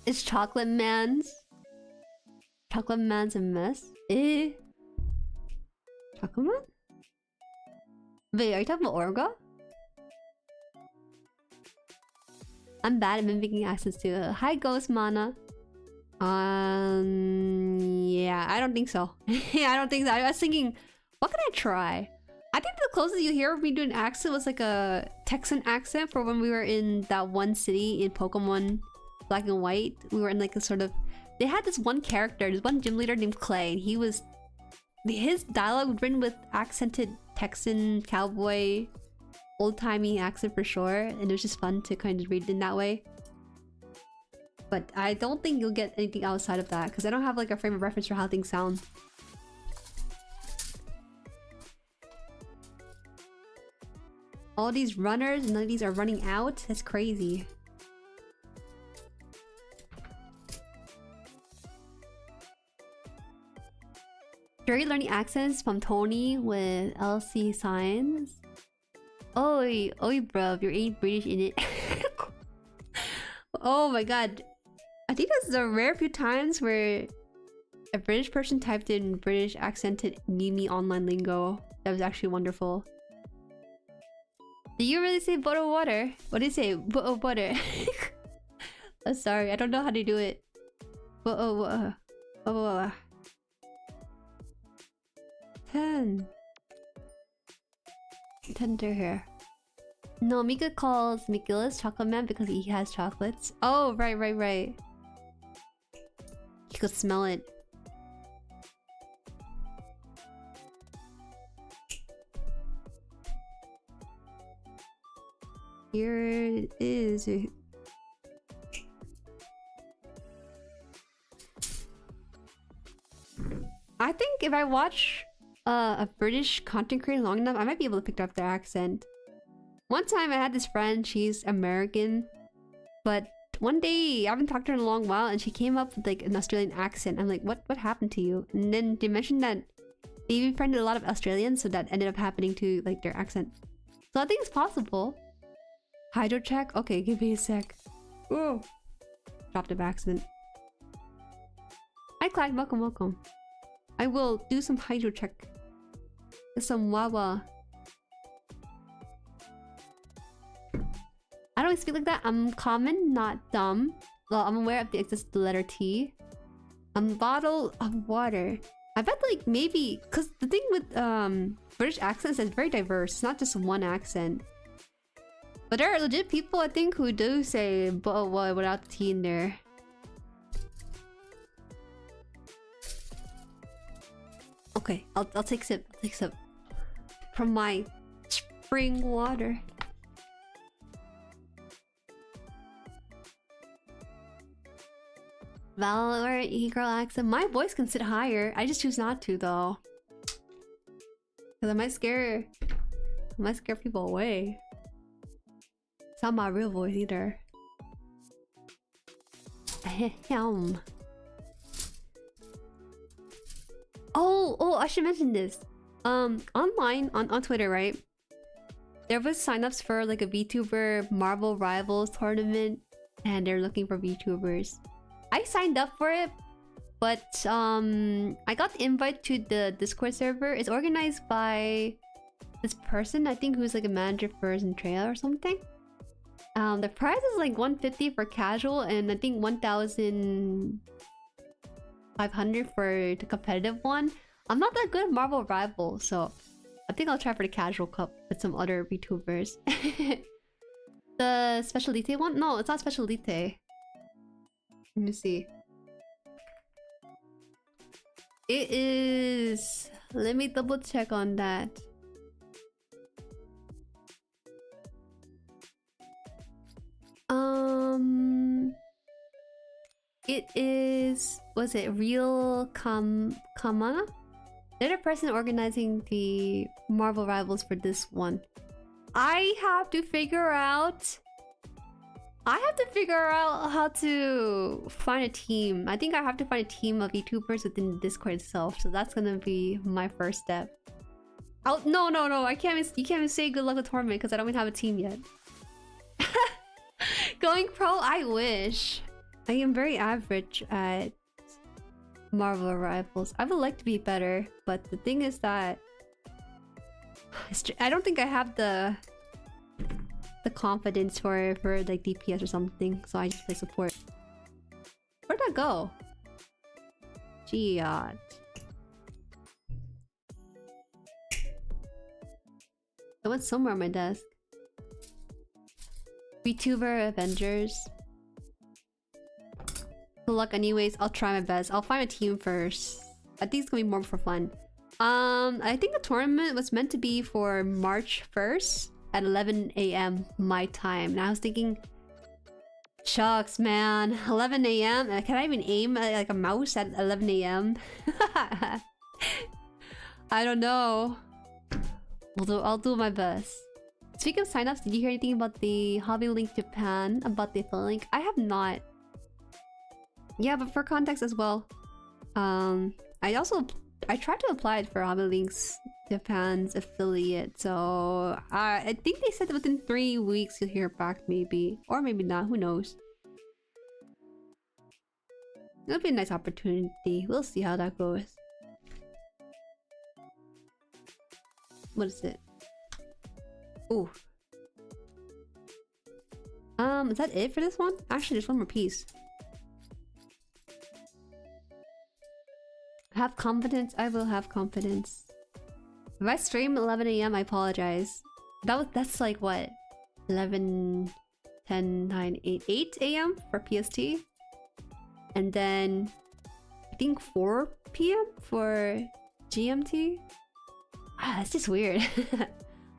It's Chocolate Man's. Chocolate Man's a mess. Eh? Chocolate Man? Wait, are you talking about Orga? I'm bad at mimicking accents too. Hi, Ghost Mana. Yeah, I don't think so. Yeah, I don't think so. I was thinking, what can I try? I think the closest you hear of me doing accent was like a Texan accent for when we were in that one city in Pokemon Black and White. We were in like a sort of they had this one character, this one gym leader named Clay, and his dialogue was written with accented Texan cowboy, old-timey accent for sure, and it was just fun to kind of read it in that way. But I don't think you'll get anything outside of that because I don't have like a frame of reference for how things sound. All these runners, none of these are running out. That's crazy. Jueri learning accents from Tony with LC signs. Oi, oi, bruv, you're ain't British in it. Oh my god. I think that's a rare few times where a British person typed in British accented Mimi online lingo. That was actually wonderful. Did you really say bottle water? What did you say? Bottle water. Oh, sorry, I don't know how to do it. Bottle 10. Tender hair. No, Mika calls McGillis Chocolate Man because he has chocolates. Oh, right. You could smell it. Here it is. I think if I watch a British content creator long enough, I might be able to pick up their accent. One time I had this friend, she's American, but one day I haven't talked to her in a long while and she came up with like an Australian accent. I'm like, what happened to you? And then they mentioned that they befriended a lot of Australians, so that ended up happening to like their accent. So I think it's possible. Hydro check? Okay, give me a sec. Ooh. Dropped it by accident. Hi Clyde, welcome. I will do some hydro check. Some wawa. I don't speak like that. I'm common, not dumb. Well, I'm aware of the existence of the letter T. Bottle of water. I bet like maybe... Because the thing with British accents is very diverse. It's not just one accent. But there are legit people, I think, who do say bottle of water without the T in there. Okay, I'll take a sip. I'll take a sip. From my spring water. Valorant e-girl accent. My voice can sit higher. I just choose not to though. Cause I might scare people away. It's not my real voice either. Ahem. Oh, I should mention this. Online on Twitter, right? There was signups for like a VTuber Marvel Rivals tournament, and they're looking for VTubers. I signed up for it, but I got the invite to the Discord server. It's organized by this person, I think, who's like a manager for Zentreya or something. The price is like 150 for casual, and I think 1,500 for the competitive one. I'm not that good at Marvel Rivals, so I think I'll try for the casual cup with some other VTubers. The specialite one? No, it's not specialite. Let me see. It is... Let me double check on that. It is... Was it Real Kamana? They're the person organizing the Marvel Rivals for this one. I have to figure out how to find a team. I think I have to find a team of VTubers within the Discord itself. So that's gonna be my first step. Oh no! I can't. You can't even say good luck with tournament because I don't even have a team yet. Going pro? I wish. I am very average at Marvel Rivals. I would like to be better, but the thing is that I don't think I have the confidence for like DPS or something, so I just play support. Where'd that go? Giot. It went somewhere on my desk. VTuber Avengers. Good luck anyways. I'll try my best. I'll find a team first. I think it's gonna be more for fun. I think the tournament was meant to be for March 1st at 11 a.m. my time. And I was thinking, shucks, man, 11 a.m. Can I even aim like a mouse at 11 a.m.? I don't know. I'll do my best. Speaking of signups, did you hear anything about the Hobby Link Japan? About the affiliate link? I have not. Yeah, but for context as well. I tried to apply it for Hobby Link's Japan's affiliate, so I think they said that within 3 weeks you'll hear back, maybe, or maybe not. Who knows? It'll be a nice opportunity. We'll see how that goes. What is it? Ooh. Is that it for this one? Actually, there's one more piece. Have confidence. I will have confidence. If I stream 11 a.m, I apologize. That's like what? 11, 10, 9, 8 a.m for PST. And then I think 4 p.m for GMT. Ah, that's just weird. I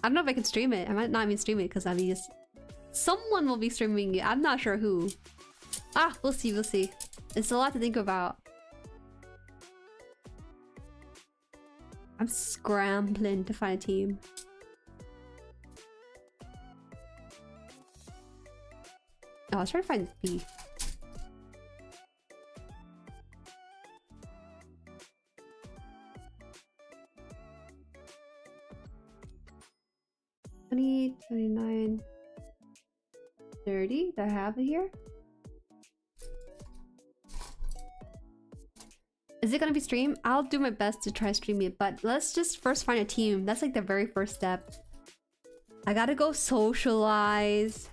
don't know if I can stream it. I might not even stream it because I mean, someone will be streaming it. I'm not sure who. Ah, we'll see. We'll see. It's a lot to think about. I'm scrambling to find a team. Oh, I was trying to find B. $20, $29, $30. Do I have it here? Is it gonna be streamed? I'll do my best to try streaming it, but let's just first find a team. That's like the very first step. I gotta go socialize.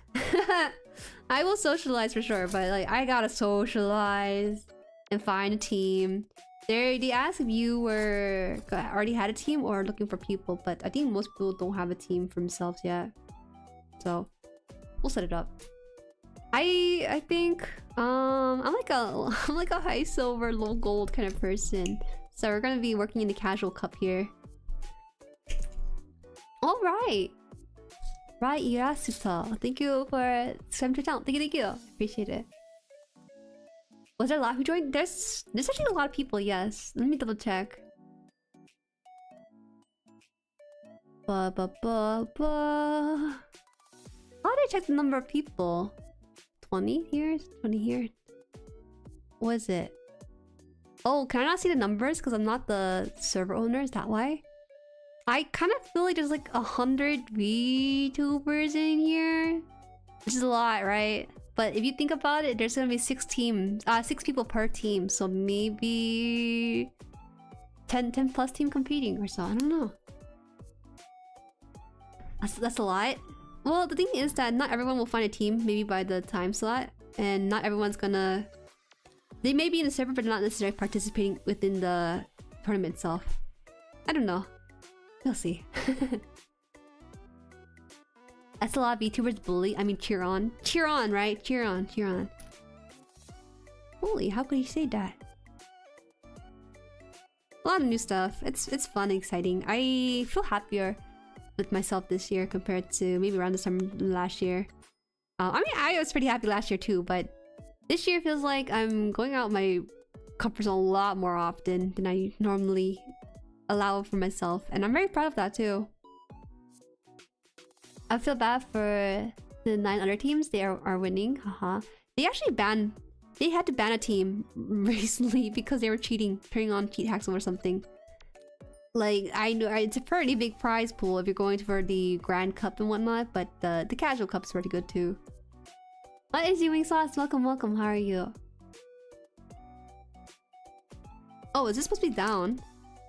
I will socialize for sure, but like I gotta socialize and find a team. They asked if you were already had a team or looking for people, but I think most people don't have a team for themselves yet. So we'll set it up. I think I'm like a high silver, low gold kind of person. So we're gonna be working in the casual cup here. All right. Right, Irasuta. Thank you for 7 channel. Thank you. Appreciate it. Was there a lot who joined? There's actually a lot of people, yes. Let me double check. How did I check the number of people? 20 here? 20 here? What is it? Oh, can I not see the numbers? Because I'm not the server owner, is that why? I kind of feel like there's like 100 VTubers in here. Which is a lot, right? But if you think about it, there's gonna be 6 teams, 6 people per team. So maybe 10 plus team competing or so. I don't know. That's a lot. Well, the thing is that not everyone will find a team maybe by the time slot, and not everyone's gonna. They may be in the server, but not necessarily participating within the tournament itself. I don't know. We'll see. That's a lot of VTubers bully. I mean, cheer on. Cheer on, right? Cheer on, cheer on. Holy, how could you say that? A lot of new stuff. It's fun and exciting. I feel happier with myself this year compared to maybe around this time last year. I mean, I was pretty happy last year too, but this year feels like I'm going out my comfort zone a lot more often than I normally allow for myself, and I'm very proud of that too. I feel bad for the 9 other teams. They are winning. Haha. They actually they had to ban a team recently because they were cheating, turning on cheat hacks or something. Like, I know it's a pretty big prize pool if you're going for the Grand Cup and whatnot, but the Casual Cup's pretty good too. What is Wing Sauce? Welcome, welcome. How are you? Oh, is this supposed to be down?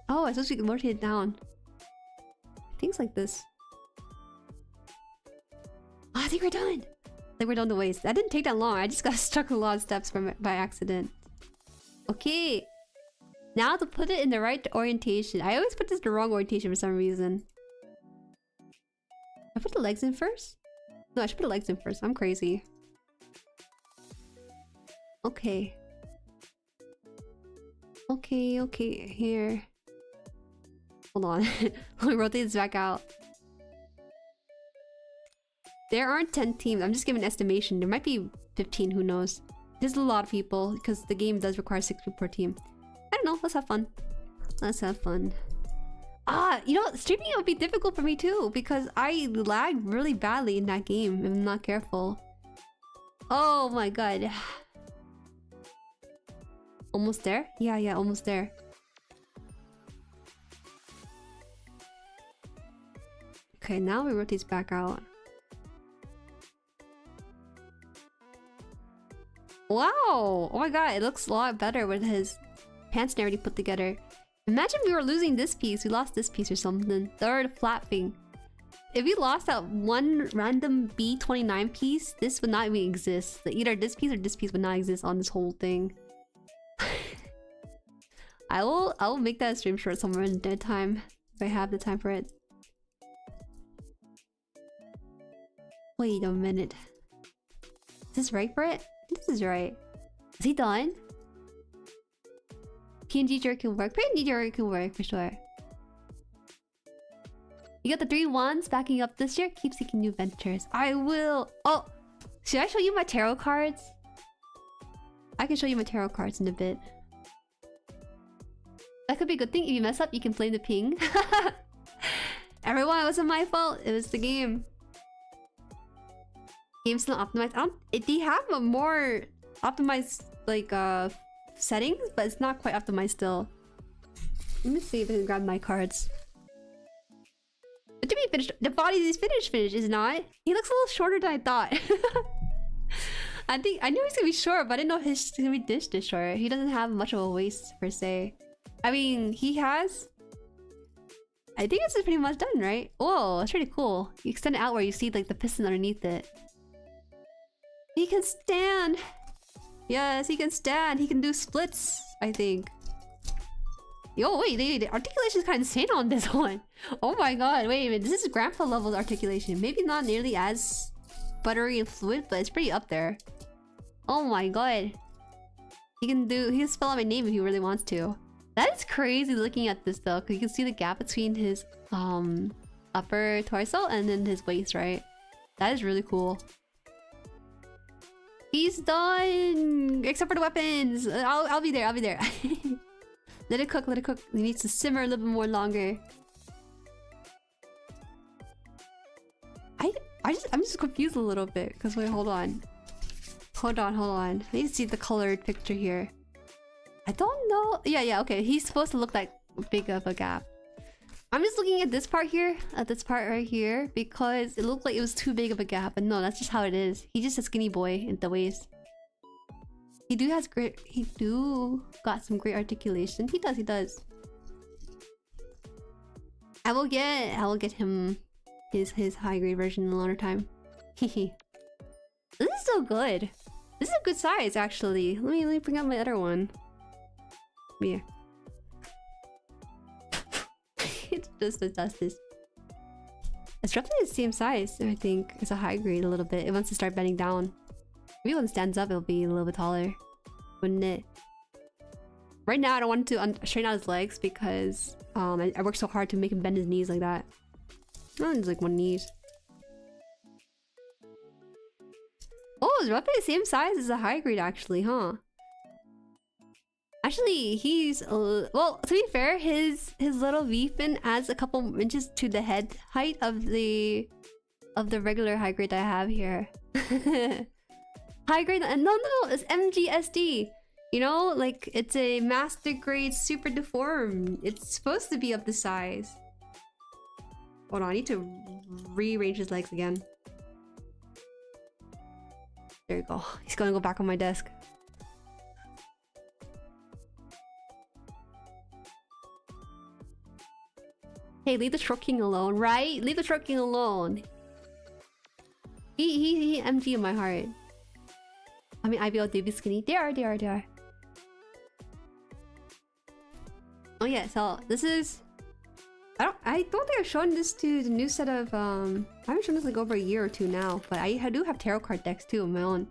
Oh, it's supposed to be rotated down. Things like this. Oh, I think we're done. I think we're done the waste. That didn't take that long. I just got stuck a lot of steps by accident. Okay. Now to put it in the right orientation. I always put this in the wrong orientation for some reason. I put the legs in first? No, I should put the legs in first. I'm crazy. Okay. Okay. Here. Hold on. Let me rotate this back out. There aren't 10 teams. I'm just giving an estimation. There might be 15, who knows. There's a lot of people because the game does require 6 people per team. I don't know. Let's have fun. Let's have fun. You know, streaming it would be difficult for me too because I lag really badly in that game if I'm not careful. Oh my god. Almost there? Yeah, almost there. Okay, now we rotate this back out. Wow! Oh my god, it looks a lot better with his pants and everything put together. Imagine we were losing this piece, we lost this piece or something. Third flapping. If we lost that one random B29 piece, this would not even exist. Either this piece or this piece would not exist on this whole thing. I will make that stream short somewhere in dead time if I have the time for it. Wait a minute. Is this right for it? This is right. Is he done? PNG Jueri can work. PNG Jueri can work for sure. You got the 3 wands backing up this year. Keep seeking new ventures. I will. Oh, should I show you my tarot cards? I can show you my tarot cards in a bit. That could be a good thing. If you mess up, you can blame the ping. Everyone, it wasn't my fault. It was the game. Game's not optimized. They have a more optimized like settings, but it's not quite optimized still. Let me see if I can grab my cards. But to be finished, the body is finished, is it not? He looks a little shorter than I thought. I knew he's gonna be short, but I didn't know he's gonna be this short. He doesn't have much of a waist per se. I mean, he has. I think this is pretty much done, right? Whoa, that's pretty cool. You extend it out where you see like the piston underneath it. He can stand. Yes, he can stand. He can do splits, I think. Yo, wait, the articulation is kind of insane on this one. Oh my god, wait a minute. This is grandpa level articulation. Maybe not nearly as buttery and fluid, but it's pretty up there. Oh my god. He can spell out my name if he really wants to. That is crazy looking at this though, because you can see the gap between his upper torso and then his waist, right? That is really cool. He's done! Except for the weapons! I'll be there, I'll be there. Let it cook, let it cook. It needs to simmer a little bit more longer. I'm just confused a little bit, because wait, hold on. Hold on. I need to see the colored picture here. I don't know. Yeah, okay. He's supposed to look like big of a gap. I'm just looking at this part here, at this part right here, because it looked like it was too big of a gap. But no, that's just how it is. He's just a skinny boy at the waist. He got some great articulation. He does. I will get him his high grade version in a longer time. Hehe. This is so good. This is a good size actually. Let me bring out my other one. Yeah. It just does this. It's roughly the same size, I think. It's a high grade a little bit. It wants to start bending down. Maybe when it stands up, it'll be a little bit taller. Wouldn't it? Right now, I don't want to straighten out his legs because I worked so hard to make him bend his knees like that. No, it's like one knees. Oh, it's roughly the same size as a high grade actually, huh? Actually, he's well, to be fair, his little V fin adds a couple inches to the head height of the regular high grade that I have here. High grade, no, it's MGSD. You know, like it's a master grade super deformed. It's supposed to be up the size. Hold on, I need to rearrange his legs again. There you go. He's gonna go back on my desk. Hey, leave the short king alone, right? Leave the short king alone. He MG in my heart. I mean, IBL did be skinny. They are. Oh yeah, so this is. I don't think I've shown this to the new set of. I haven't shown this like over a year or two now, but I do have tarot card decks too of my own.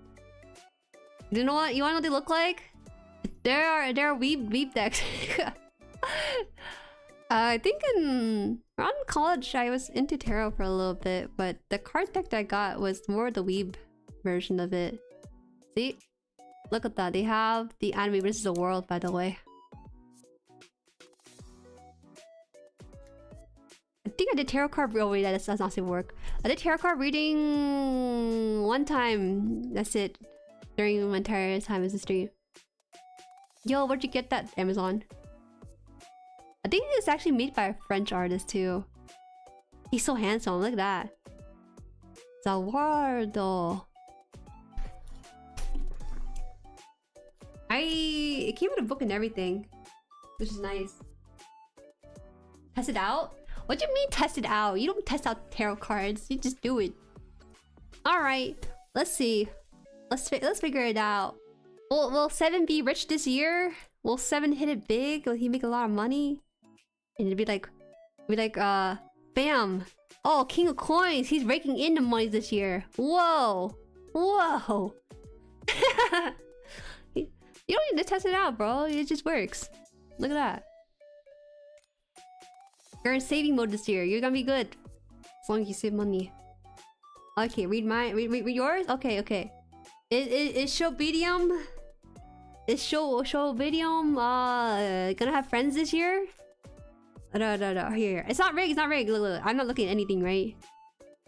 You know what? You wanna know what they look like? There are weeb decks. I think around college I was into tarot for a little bit, but the card deck that I got was more the weeb version of it. See? Look at that. They have the anime versus the world, by the way. I think I did tarot card. Oh wait, that's not safe work. I did tarot card reading one time. That's it. During my entire time as a stream. Yo, where'd you get that, Amazon? I think it's actually made by a French artist too. He's so handsome. Look at that. Zawardo. It came with a book and everything, which is nice. Test it out? What do you mean test it out? You don't test out tarot cards. You just do it. All right. Let's see. Let's figure it out. Will Seven be rich this year? Will Seven hit it big? Will he make a lot of money? And it'd be like, bam! Oh, King of Coins. He's raking in the money this year. Whoa, whoa. You don't need to test it out, bro. It just works. Look at that. You're in saving mode this year. You're gonna be good. As long as you save money. Okay, read yours? Okay, okay. Is Showbidium... Is Showbidium gonna have friends this year? No. Here. It's not rigged, it's not rigged. Look. I'm not looking at anything, right?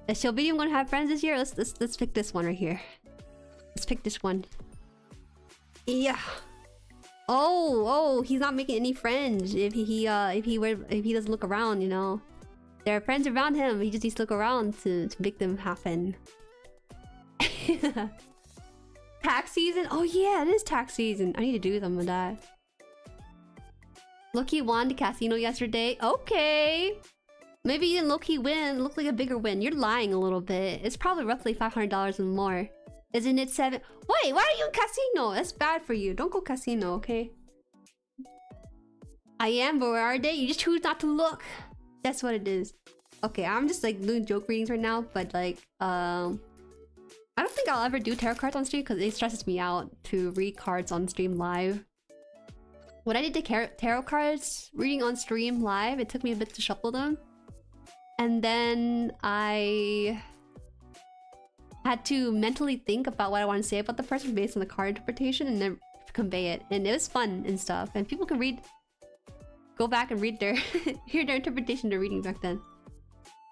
Is Showbidium gonna have friends this year? Let's pick this one right here. Let's pick this one. Yeah. Oh, he's not making any friends if he doesn't look around, you know. There are friends around him, he just needs to look around to make them happen. Tax season? Oh yeah, it is tax season. I need to do some of that. Loki won the casino yesterday. Okay. Maybe you didn't low-key win. Look like a bigger win. You're lying a little bit. It's probably roughly $500 and more. Isn't it 7? Wait, why are you in casino? That's bad for you. Don't go casino, okay? I am, but where are they? You just choose not to look. That's what it is. Okay, I'm just like doing joke readings right now, but like, I don't think I'll ever do tarot cards on stream because it stresses me out to read cards on stream live. When I did the tarot cards reading on stream live, it took me a bit to shuffle them. And then I had to mentally think about what I want to say about the person based on the card interpretation and then convey it. And it was fun and stuff. And people can go back and read their hear their interpretation of the reading back then.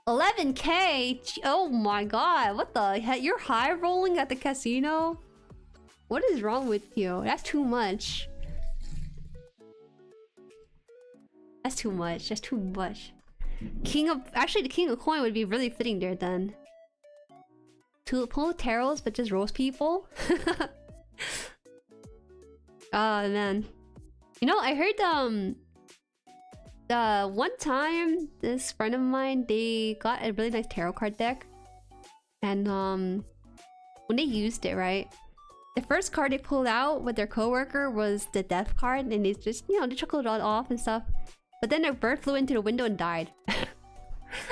11K? Oh my god, what the heck? You're high rolling at the casino? What is wrong with you? That's too much. That's too much. That's too much. Actually, the King of Coin would be really fitting there then. To pull tarots but just roast people? Oh man. You know, I heard one time this friend of mine, they got a really nice tarot card deck. And when they used it, right? The first card they pulled out with their coworker was the death card, and they just, you know, they chuckled it all off and stuff. But then their bird flew into the window and died.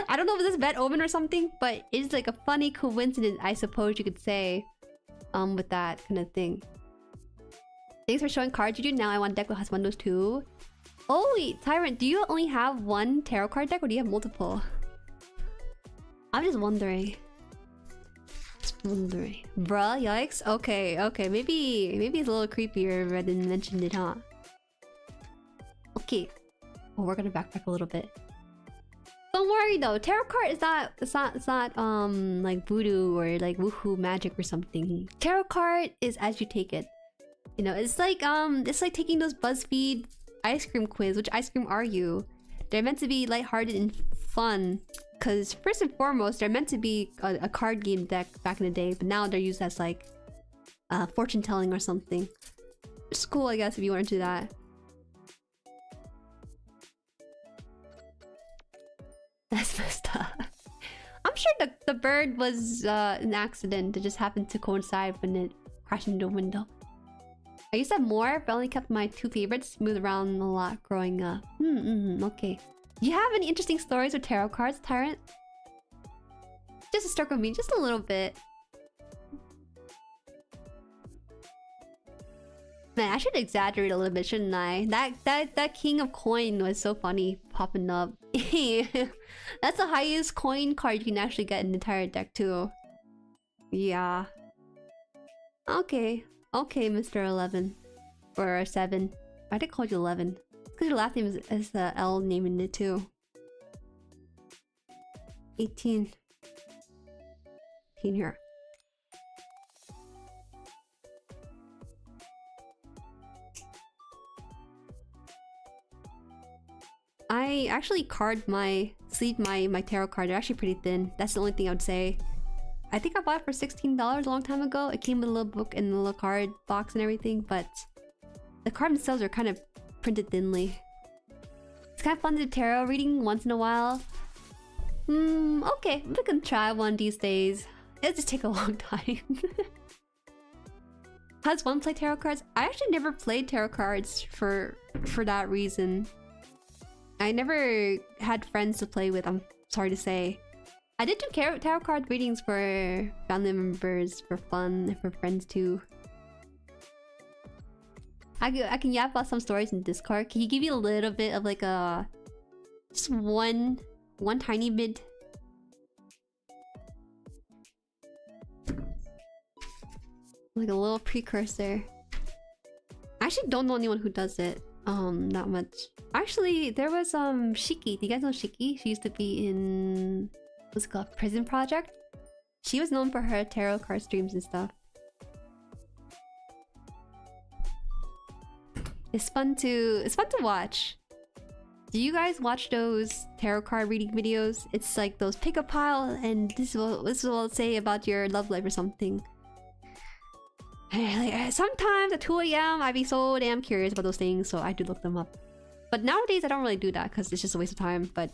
I don't know if this is bad omen or something, but it's like a funny coincidence, I suppose you could say, with that kind of thing. Thanks for showing cards you do now. I want a deck that has one of those too. Oh wait, Tyrant, do you only have one tarot card deck or do you have multiple? I'm just wondering. Bruh, yikes. Okay. Maybe it's a little creepier if I didn't mention it, huh? Okay. Oh, we're gonna backpack a little bit. Don't worry though, tarot card is not like voodoo or like woohoo magic or something. Tarot card is as you take it. You know, it's like taking those BuzzFeed ice cream quiz. Which ice cream are you? They're meant to be lighthearted and fun. Because first and foremost, they're meant to be a card game deck back in the day, but now they're used as like fortune telling or something. It's cool, I guess, if you want to do that. That's messed up. I'm sure the bird was an accident that just happened to coincide when it crashed into a window. I used to have more, but I only kept my two favorites. Moved around a lot growing up. Okay. Do you have any interesting stories with tarot cards, Tyrant? Just stuck with me, just a little bit. Man, I should exaggerate a little bit, shouldn't I? That king of coin was so funny popping up. That's the highest coin card you can actually get in the entire deck too. Yeah. Okay. Okay, Mr. 11. Or 7. I did call you 11. Because your last name is the L name in it too. 18. 18 here. I actually sleeved my tarot card. They're actually pretty thin. That's the only thing I would say. I think I bought it for $16 a long time ago. It came with a little book and a little card box and everything, but the cards themselves are kind of printed thinly. It's kind of fun to do tarot reading once in a while. Okay, we can try one these days. It'll just take a long time. How does one play tarot cards? I actually never played tarot cards for that reason. I never had friends to play with, I'm sorry to say. I did do tarot card readings for family members, for fun, and for friends too. I can yap about some stories in Discord. Can you give me a little bit of like a... just one tiny bit? Like a little precursor. I actually don't know anyone who does it. Not much. Actually, there was Shiki. Do you guys know Shiki? She used to be in... what's it called? Prison Project? She was known for her tarot card streams and stuff. It's fun to watch. Do you guys watch those tarot card reading videos? It's like those pick a pile and this is what it'll say about your love life or something. Like, sometimes at 2 AM I'd be so damn curious about those things, so I do look them up. But nowadays I don't really do that because it's just a waste of time. But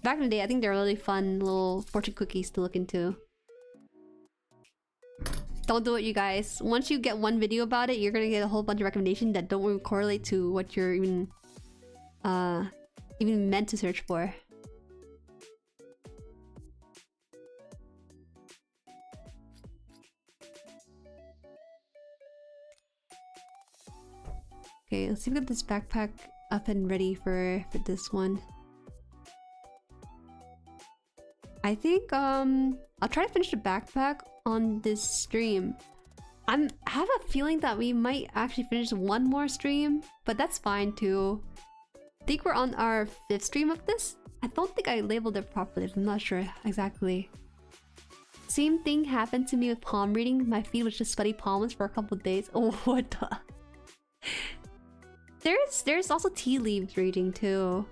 back in the day, I think they're really fun little fortune cookies to look into. Don't do it, you guys. Once you get one video about it, you're gonna get a whole bunch of recommendations that don't really correlate to what you're even meant to search for. Okay, let's see if we get this backpack up and ready for this one. I think I'll try to finish the backpack on this stream. I have a feeling that we might actually finish one more stream, but that's fine too. I think we're on our 5th stream of this. I don't think I labeled it properly. I'm not sure exactly. Same thing happened to me with palm reading. My feet was just sweaty palms for a couple of days. Oh, what the? There's also tea leaves reading too.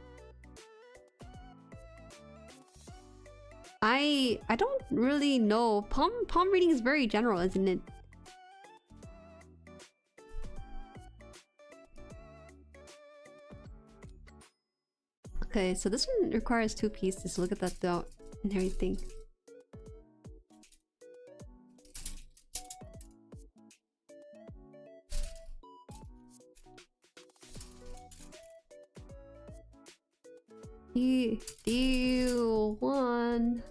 I don't really know. Palm reading is very general, isn't it? Okay, so this one requires 2 pieces. Look at that though and everything. Deal 1.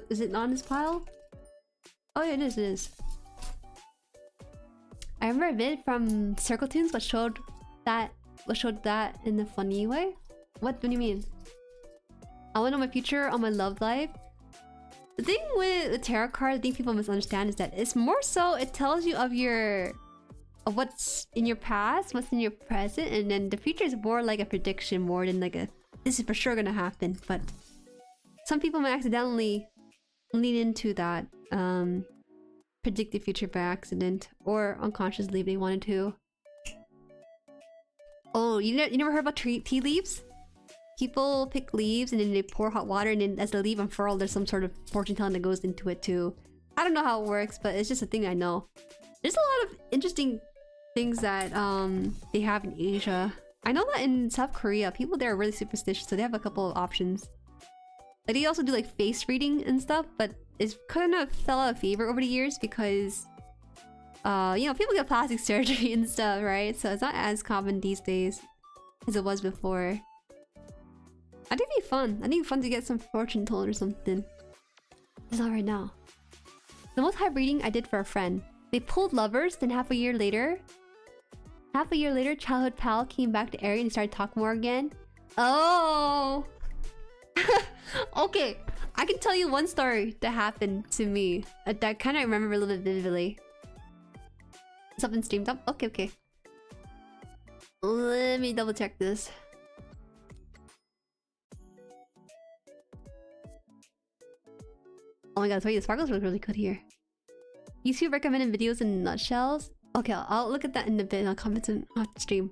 Is it not in this pile? Oh yeah, it is. I remember a bit from Circle Tunes what showed that in a funny way. What do you mean? I want to know my future on my love life. The thing with the tarot card, I think people misunderstand is that it's more so it tells you of what's in your past, what's in your present, and then the future is more like a prediction more than like a this is for sure gonna happen. But some people might accidentally lean into that, predict the future by accident or unconsciously if they wanted to. Oh, you never heard about tea leaves? People pick leaves and then they pour hot water, and then as the leaf unfurl, there's some sort of fortune telling that goes into it too. I don't know how it works, but it's just a thing I know. There's a lot of interesting things that they have in Asia. I know that in South Korea, people there are really superstitious, so they have a couple of options. Like they also do like face reading and stuff, but it's kind of fell out of favor over the years because you know, people get plastic surgery and stuff, right? So it's not as common these days as it was before. I think it'd be fun. I think it'd be fun to get some fortune told or something. It's not right now. The most hype reading I did for a friend. They pulled lovers, then half a year later, childhood pal came back to area and started talking more again. Oh! Okay, I can tell you one story that happened to me that I kind of remember a little bit vividly. Something streamed up? Okay, okay. Let me double check this. Oh my god, sorry, the sparkles look really good here. YouTube recommended videos in nutshells? Okay, I'll look at that in a bit and I'll comment on stream.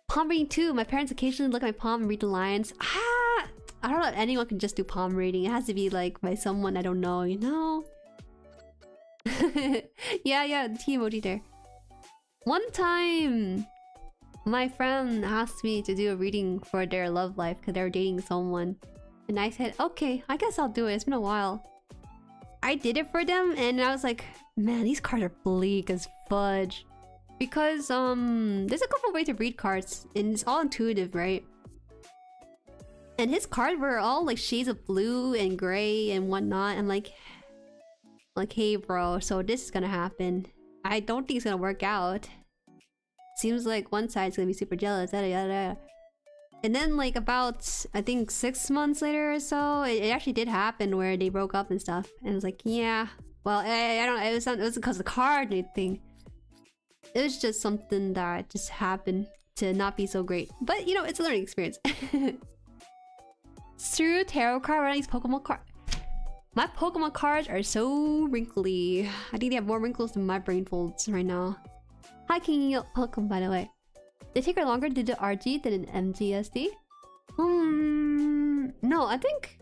Palm reading too. My parents occasionally look at my palm and read the lines. Ah! I don't know if anyone can just do palm reading. It has to be like by someone I don't know, you know? yeah, the tea emoji there. One time, my friend asked me to do a reading for their love life because they were dating someone. And I said, okay, I guess I'll do it. It's been a while. I did it for them and I was like, man, these cards are bleak as fudge. Because, there's a couple ways to read cards and it's all intuitive, right? And his cards were all like shades of blue and gray and whatnot. I'm like, hey bro, so this is gonna happen. I don't think it's gonna work out. Seems like one side's gonna be super jealous, yada yada yada. And then like about, I think 6 months later or so, it actually did happen where they broke up and stuff. And I was like, yeah, well, I don't know, it wasn't because of the card or anything. It was just something that just happened to not be so great. But you know, it's a learning experience. Through tarot card running Pokemon card. My Pokemon cards are so wrinkly. I think they have more wrinkles than my brain folds right now. Hi King Pokemon, by the way. They take her longer to do RG than an MGSD? No, I think...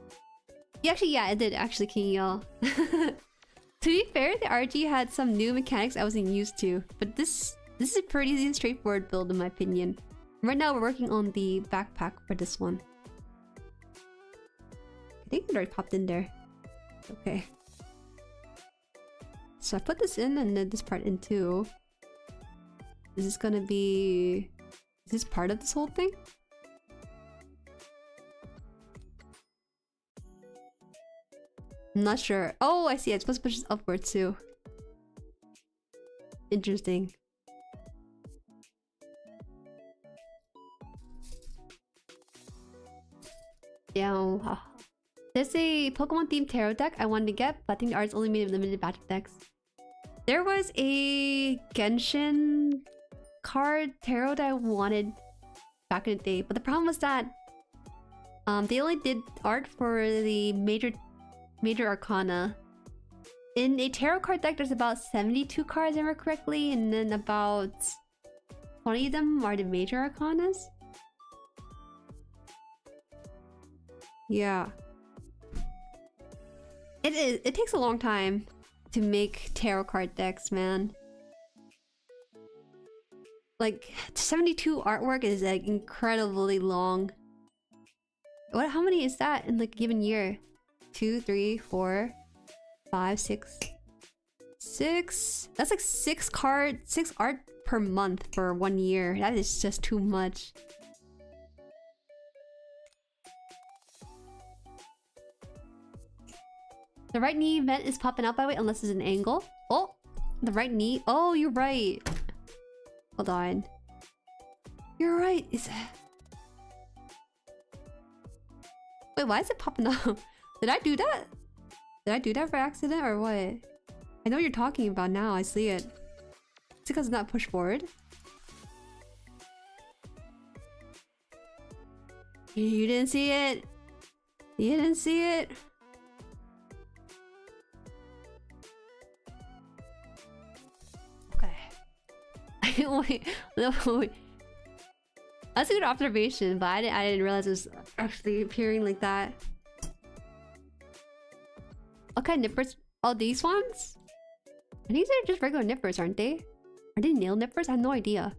Yeah, it did actually, King Yell. To be fair, the RG had some new mechanics I wasn't used to. But this is a pretty straightforward build in my opinion. Right now we're working on the backpack for this one. I think it already popped in there. Okay. So I put this in and then this part in too. Is this gonna be... Is this part of this whole thing? I'm not sure. Oh, I see. I'm supposed to push this upwards too. Interesting. Yeah. There's a Pokemon themed tarot deck I wanted to get, but I think the art's only made a limited batch of decks. There was a Genshin card tarot that I wanted back in the day, but the problem was that they only did art for the major arcana. In a tarot card deck, there's about 72 cards, if I remember correctly, and then about 20 of them are the major arcanas. Yeah. It takes a long time to make tarot card decks, man. Like 72 artwork is like incredibly long. How many is that in like a given year? 2, 3, 4, 5, 6. 6. That's like 6 art per month for 1 year. That is just too much. The right knee vent is popping out by the way, unless it's an angle. Oh, the right knee. Oh, you're right. Hold on. You're right. Wait, why is it popping out? Did I do that? Did I do that by accident or what? I know what you're talking about now. I see it. It's because it's not pushed forward. You didn't see it. You didn't see it. Wait. That's a good observation, but I didn't realize it was actually appearing like that. Okay, nippers. Oh, these ones? These are just regular nippers, aren't they? Are they nail nippers? I have no idea.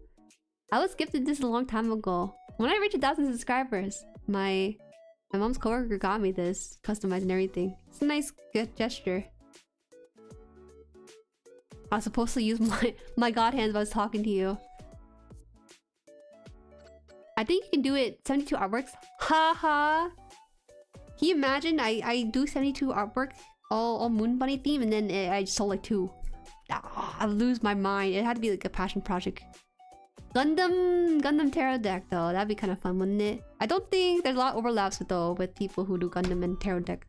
I was gifted this a long time ago. When I reached 1,000 subscribers, my mom's coworker got me this, customized and everything. It's a nice, good gesture. I was supposed to use my god hands while I was talking to you. I think you can do it 72 artworks. Haha. Can you imagine I do 72 artworks all moon bunny theme, and then I just sold like 2. I lose my mind. It had to be like a passion project. Gundam Tarot deck though, that'd be kind of fun, wouldn't it? I don't think there's a lot of overlaps with people who do Gundam and Tarot deck.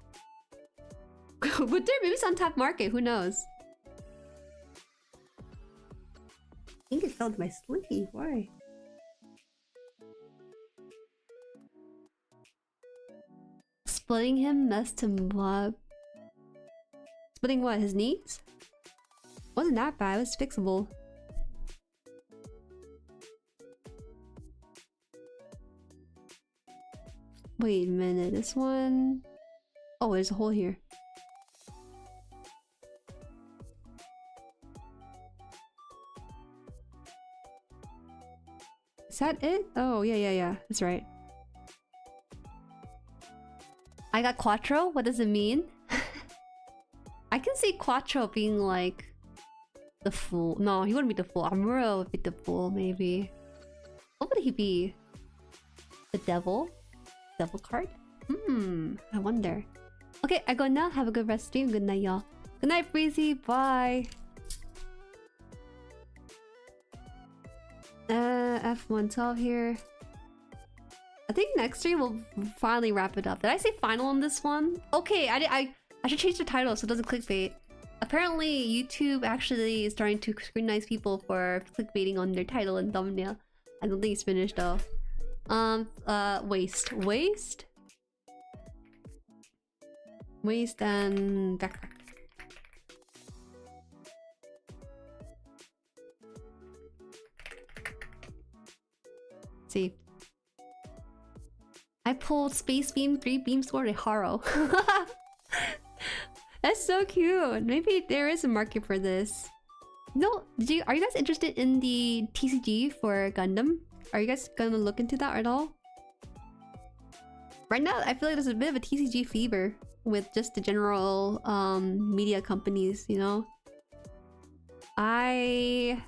Would there? Maybe some top market, who knows? I think it fell into my sleeve. Why? Splitting him messed him up. Splitting what? His knees? Wasn't that bad. It was fixable. Wait a minute. This one... Oh, there's a hole here. Is that it? Oh, yeah. That's right. I got Quattro? What does it mean? I can see Quattro being like... the fool. No, he wouldn't be the fool. Amuro would be the fool, maybe. What would he be? The devil? Devil card? I wonder. Okay, I go now. Have a good rest stream. Good night, y'all. Good night, Breezy. Bye. F112 here. I think next stream we'll finally wrap it up. Did I say final on this one? Okay, I should change the title so it doesn't clickbait. Apparently, YouTube actually is starting to scrutinize people for clickbaiting on their title and thumbnail. I don't think it's finished though. Waste and backpack. See. I pulled Space Beam, 3 Beam Sword, and Haro. That's so cute. Maybe there is a market for this. No, are you guys interested in the TCG for Gundam? Are you guys gonna look into that at all? Right now, I feel like there's a bit of a TCG fever with just the general media companies, you know? I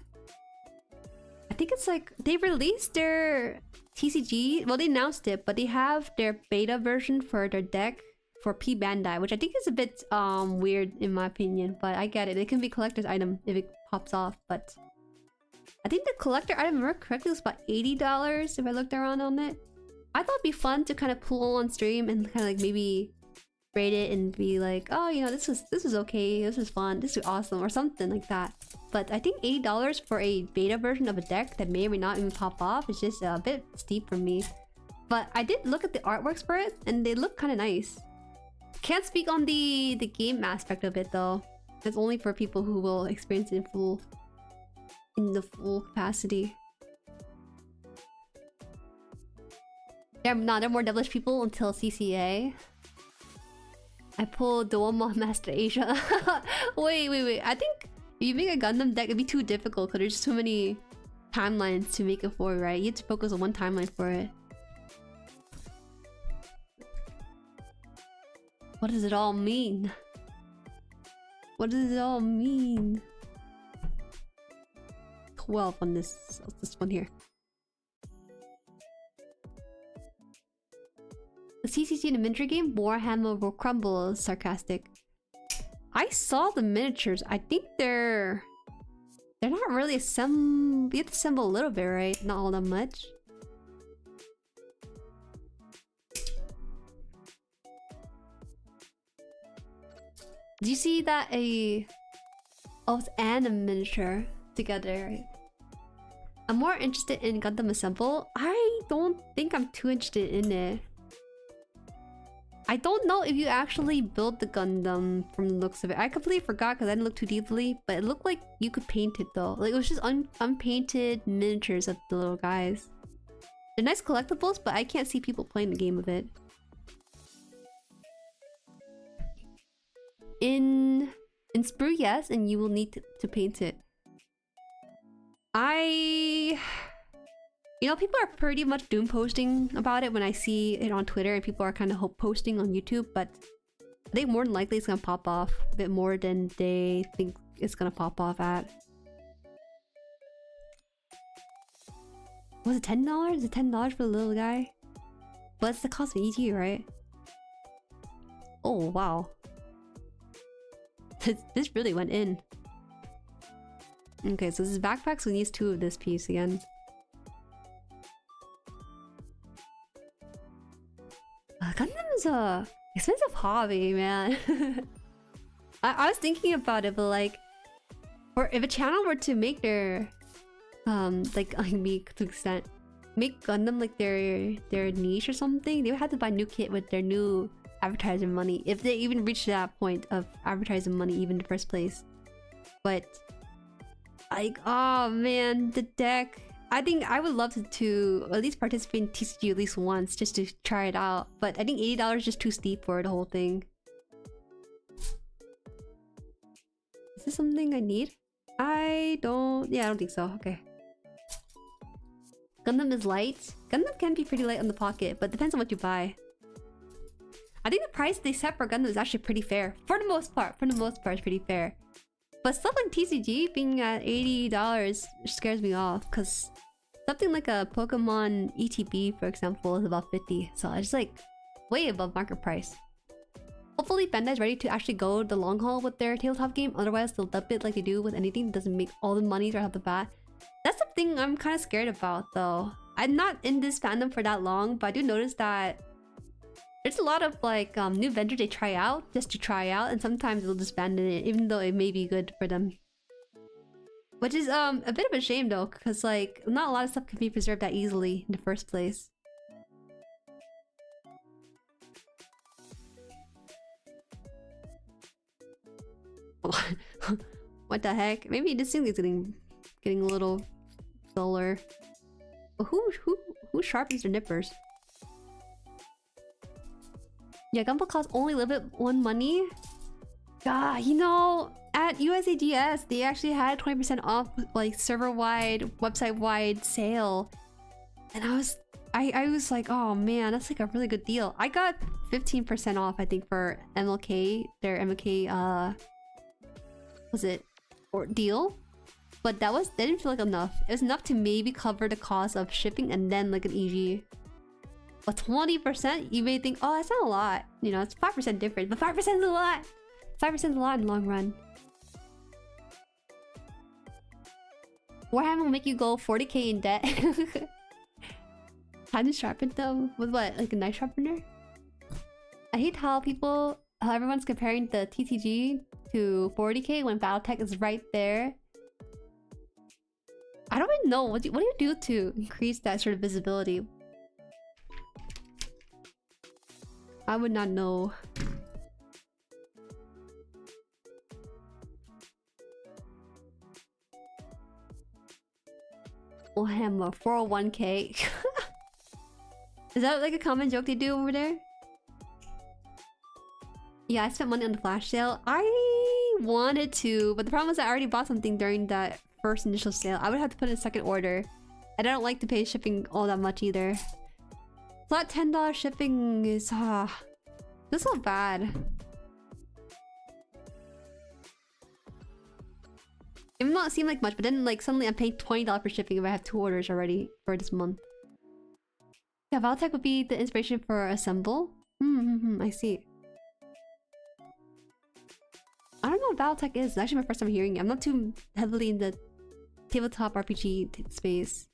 think it's like they released their TCG. Well, they announced it, but they have their beta version for their deck for P Bandai, which I think is a bit weird in my opinion, but I get it. It can be a collector's item if it pops off, but I think the collector item, if I remember correctly, was about $80 if I looked around on it. I thought it'd be fun to kind of pull on stream and kind of like maybe rate it and be like, oh, you know, this is okay, this is fun, this is awesome, or something like that. But I think $80 for a beta version of a deck that may or may not even pop off is just a bit steep for me. But I did look at the artworks for it and they look kind of nice. Can't speak on the game aspect of it though. It's only for people who will experience it in the full capacity. They're more devilish people until CCA. I pulled Duomo Master Asia. wait. I think if you make a Gundam deck, it'd be too difficult because there's too many timelines to make it for, right? You have to focus on one timeline for it. What does it all mean? What does it all mean? 12 on this one here. The CCC in the miniature game, Warhammer will crumble. Sarcastic. I saw the miniatures. I think they're not really assembled. You have to assemble a little bit, right? Not all that much. Did you see that Oath and a miniature together, right? I'm more interested in Gundam Assemble. I don't think I'm too interested in it. I don't know if you actually built the Gundam from the looks of it. I completely forgot because I didn't look too deeply, but it looked like you could paint it though. Like it was just unpainted miniatures of the little guys. They're nice collectibles, but I can't see people playing the game of it. In Sprue, yes, and you will need to paint it. You know, people are pretty much doom posting about it when I see it on Twitter, and people are kind of posting on YouTube, but I think more than likely it's gonna pop off a bit more than they think it's gonna pop off at. Was it $10? Is it $10 for the little guy? But it's the cost of EG, right? Oh, wow. This really went in. Okay, so this is backpacks. We need 2 of this piece again. Gundam's a expensive hobby, man. I was thinking about it, but like, or if a channel were to make their like me to extent make Gundam like their niche or something, they would have to buy new kit with their new advertising money if they even reach that point of advertising money even in the first place. But like, oh man, the deck. I think I would love to at least participate in TCG at least once just to try it out. But I think $80 is just too steep for the whole thing. Is this something I need? I don't think so. Okay. Gundam is light. Gundam can be pretty light on the pocket, but depends on what you buy. I think the price they set for Gundam is actually pretty fair. For the most part. For the most part, it's pretty fair. But stuff like TCG being at $80 scares me off, because something like a Pokemon ETB, for example, is about $50. So it's like way above market price. Hopefully Bandai's ready to actually go the long haul with their tabletop game. Otherwise, they'll dub it like they do with anything that doesn't make all the money right off the bat. That's something I'm kind of scared about, though. I'm not in this fandom for that long, but I do notice that there's a lot of like new vendors they try out just to try out, and sometimes they'll just abandon it even though it may be good for them. Which is a bit of a shame though, because like not a lot of stuff can be preserved that easily in the first place. What the heck? Maybe this thing is getting a little duller. But who sharpens their nippers? Yeah, Gunpla costs only a little bit one money. God, you know, at USAGS they actually had 20% off like server-wide, website-wide sale, and I was like, oh man, that's like a really good deal. I got 15% off, I think, for MLK, their MLK was it or deal, but that didn't feel like enough. It was enough to maybe cover the cost of shipping and then like an EG. But 20%, you may think, oh, that's not a lot. You know, it's 5% different, but 5% is a lot. 5% is a lot in the long run. Warhammer will make you go 40k in debt. Time to sharpen them with what, like a knife sharpener? I hate how everyone's comparing the TCG to 40k when Battletech is right there. I don't even know, what do you do to increase that sort of visibility? I would not know. Warhammer 401k. Is that like a common joke they do over there? Yeah, I spent money on the flash sale. I wanted to, but the problem is I already bought something during that first initial sale. I would have to put in a second order. And I don't like to pay shipping all that much either. Flat $10 shipping is this not bad. It might not seem like much, but then like suddenly I'm paying $20 for shipping if I have 2 orders already for this month. Yeah, Valtech would be the inspiration for Assemble. I see. I don't know what Valtech is. It's actually my first time hearing it. I'm not too heavily in the tabletop RPG space.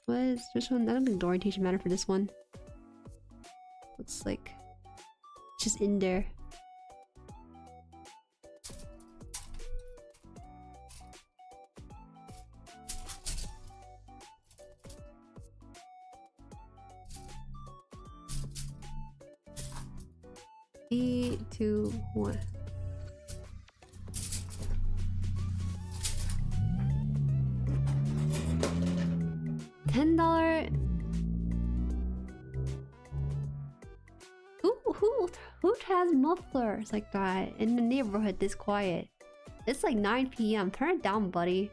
What is this one? I don't think the orientation matter for this one. Looks like it's just in there. Three, two, one. $10. Who has mufflers like that in the neighborhood this quiet? It's like 9 PM. Turn it down, buddy.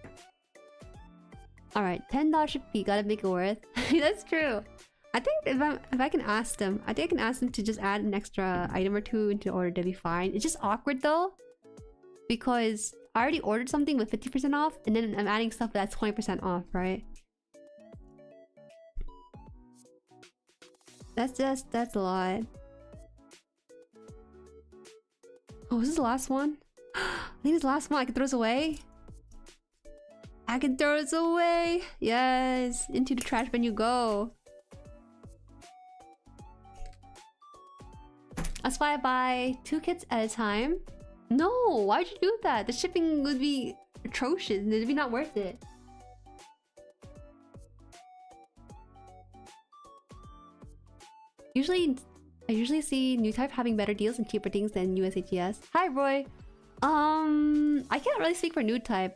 Alright, $10 should be, gotta make it worth. That's true. I think if I can ask them, I think I can ask them to just add an extra item or two into the order, that'd be fine. It's just awkward though, because I already ordered something with 50% off, and then I'm adding stuff that's 20% off, right? That's a lot. Oh, is this the last one? I think it's the last one. I can throw this away. I can throw this away. Yes, into the trash bin you go. That's why I buy 2 kits at a time. No, why'd you do that? The shipping would be atrocious. It'd be not worth it. I usually see new type having better deals and cheaper things than USHES. Hi, Roy. I can't really speak for new type.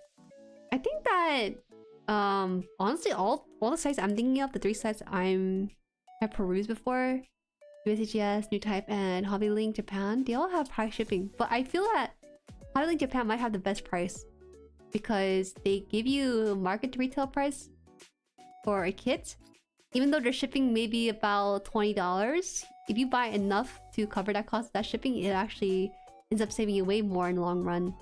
I think that honestly, all the sites I'm thinking of, the 3 sites have perused before, USHES, new type, and Hobbylink Japan, they all have price shipping. But I feel that Hobbylink Japan might have the best price because they give you market to retail price for a kit. Even though they're shipping maybe about $20, if you buy enough to cover that cost of that shipping, it actually ends up saving you way more in the long run.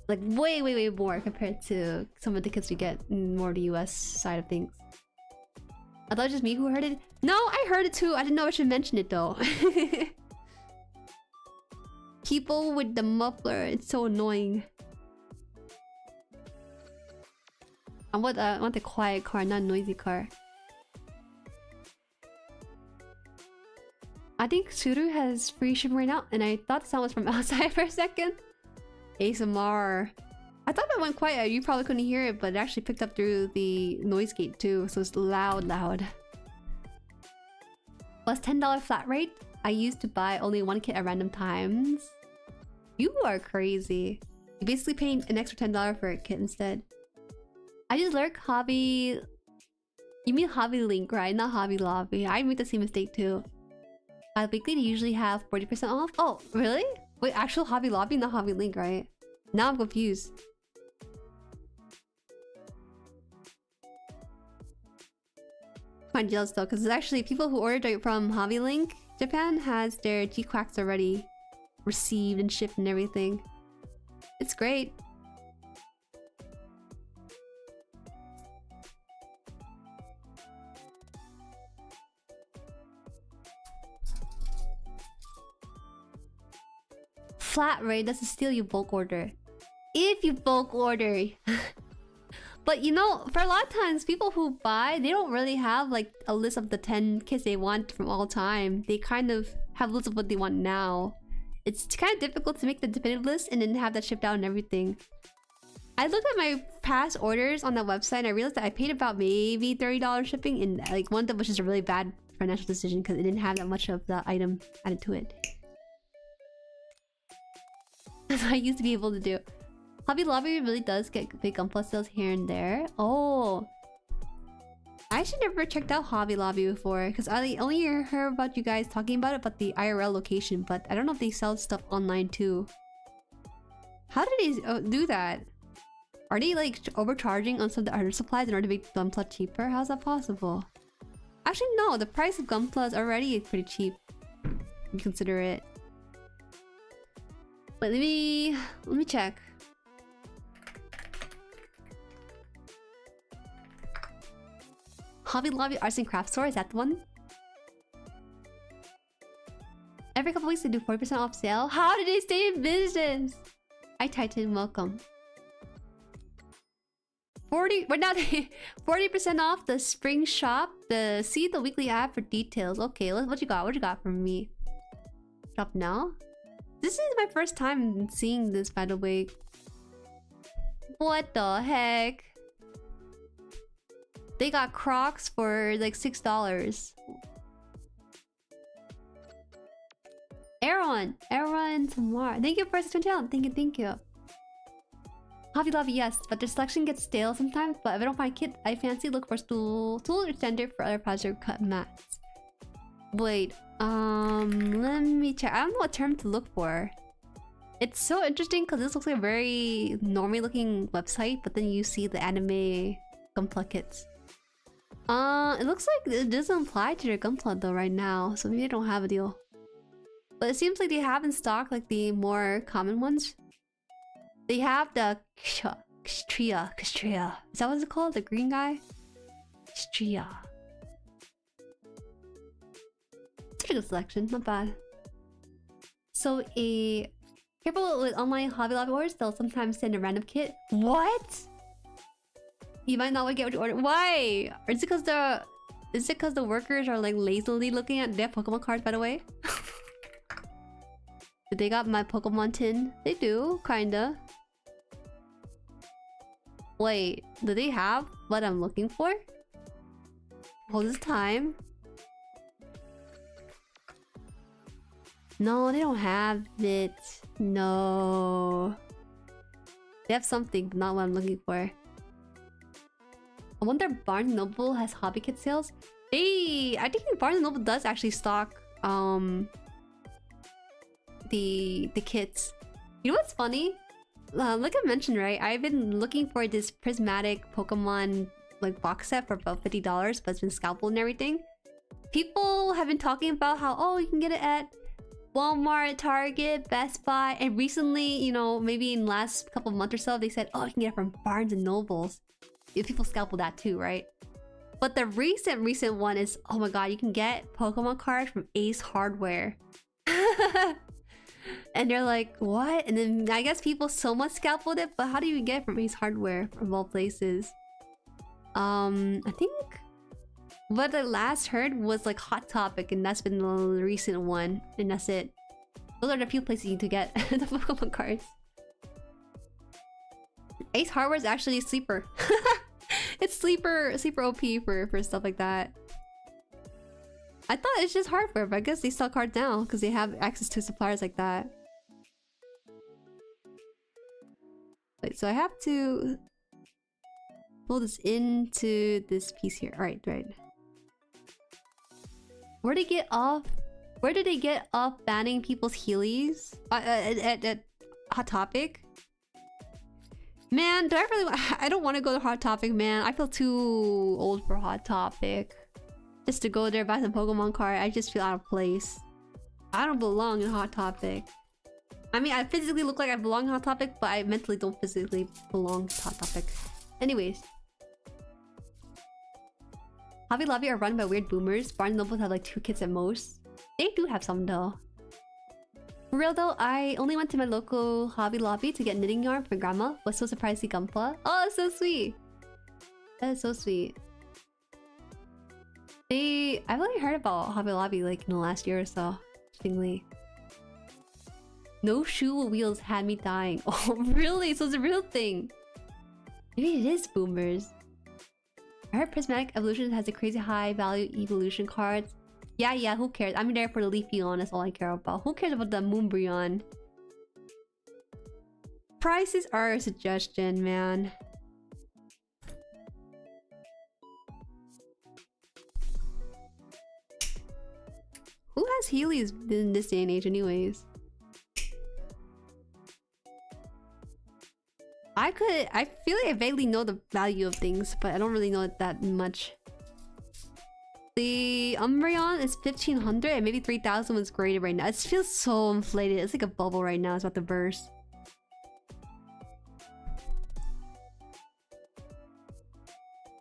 Like way more compared to some of the kits you get in more the US side of things. I thought it was just me who heard it. No, I heard it too. I didn't know I should mention it though. People with the muffler, it's so annoying. I want the quiet car, not a noisy car. I think Suru has free shipping right now, and I thought the sound was from outside for a second. ASMR. I thought that went quiet. You probably couldn't hear it, but it actually picked up through the noise gate too, so it's loud. Plus $10 flat rate. I used to buy only 1 kit at random times. You are crazy. You're basically paying an extra $10 for a kit instead. I just lurk hobby. You mean Hobby Link, right? Not Hobby Lobby. I made the same mistake too. Weekly, they usually have 40% off. Oh, really? Wait, actual Hobby Lobby, not Hobby Link, right? Now I'm confused. Quite jealous though, because it's actually people who ordered from Hobby Link Japan has their G-Quacks already received and shipped and everything. It's great. Flat rate, that's a steal you bulk order. If you bulk order. But you know, for a lot of times, people who buy, they don't really have like a list of the 10 kits they want from all time. They kind of have lists of what they want now. It's kind of difficult to make the definitive list and then have that shipped out and everything. I looked at my past orders on that website and I realized that I paid about maybe $30 shipping, and like one of them was just a really bad financial decision because it didn't have that much of the item added to it. That's what I used to be able to do. Hobby Lobby really does get big GUNPLA sales here and there. Oh, I actually never checked out Hobby Lobby before because I only heard about you guys talking about it, but the IRL location. But I don't know if they sell stuff online too. How did they do that? Are they like overcharging on some of the other supplies in order to make GUNPLA cheaper? How's that possible? Actually, no. The price of GUNPLA is already pretty cheap. You consider it. But let me check. Hobby Lobby Arts and Crafts Store, is that the one? Every couple weeks they do 40% off sale. How did they stay in business? Hi Titan, welcome. 40% off the spring shop. See the weekly ad for details. Okay, what you got? What you got from me? Shop now? This is my first time seeing this, by the way. What the heck? They got Crocs for like $6. Aaron Tamar. Thank you for the channel. Thank you. Hobby Lobby, yes, but their selection gets stale sometimes. But if I don't find kit I fancy, look for tool extender for other project cut mats. Wait, let me check. I don't know what term to look for. It's so interesting because this looks like a very normie looking website, but then you see the anime GUNPLA kits. It looks like it doesn't apply to their GUNPLA though right now, so maybe they don't have a deal. But it seems like they have in stock like the more common ones. They have the Kstria. Is that what it's called? The green guy? Kstria. Pretty good selection, not bad. So careful with online Hobby Lobby orders, they'll sometimes send a random kit. What? You might not get what you order. Why? Or is it because the workers are like lazily looking at their Pokemon cards, by the way? They got my Pokemon tin? They do, kinda. Wait, do they have what I'm looking for? Hold this time. No, they don't have it. No. They have something, but not what I'm looking for. I wonder if Barnes & Noble has hobby kit sales? I think Barnes & Noble does actually stock the kits. You know what's funny? Like I mentioned, right? I've been looking for this prismatic Pokemon like box set for about $50, but it's been scalpel and everything. People have been talking about how, oh, you can get it at Walmart, Target, Best Buy, and recently, you know, maybe in the last couple of months or so, they said, oh, you can get it from Barnes & Nobles. If people scalpel that too, right? But the recent one is, oh my god, you can get Pokemon cards from Ace Hardware. And they're like, what? And then I guess people somewhat scalpeled it, but how do you get it from Ace Hardware from all places? I think what I last heard was like Hot Topic, and that's been the recent one, and that's it. Those are the few places you need to get the Pokemon cards. Ace Hardware is actually a sleeper. It's sleeper OP for stuff like that. I thought it's just hardware, but I guess they sell cards now because they have access to suppliers like that. Wait, so I have to pull this into this piece here. Alright, right. Where did they get off banning people's Heelys? At Hot Topic? Man, I don't want to go to Hot Topic, man. I feel too old for Hot Topic. Just to go there, buy some Pokemon card, I just feel out of place. I don't belong in Hot Topic. I mean, I physically look like I belong in Hot Topic, but I mentally don't physically belong to Hot Topic. Anyways. Hobby Lobby are run by weird boomers. Barnes & Noble have like 2 kits at most. They do have some though. For real though, I only went to my local Hobby Lobby to get knitting yarn for grandma. Was so surprised to see GUNPLA. Oh, that's so sweet. That is so sweet. I've only heard about Hobby Lobby like in the last year or so. Interestingly. No shoe with wheels had me dying. Oh, really? So it's a real thing. Maybe it is boomers. I heard Prismatic Evolution has a crazy high value evolution cards. Yeah, who cares? I'm there for the Leafeon, that's all I care about. Who cares about the Moonbryon? Prices are a suggestion, man. Who has Heelys in this day and age anyways? I feel like I vaguely know the value of things, but I don't really know it that much. The Umbreon is 1500 and maybe 3000 was graded right now. It feels so inflated. It's like a bubble right now. It's about to burst.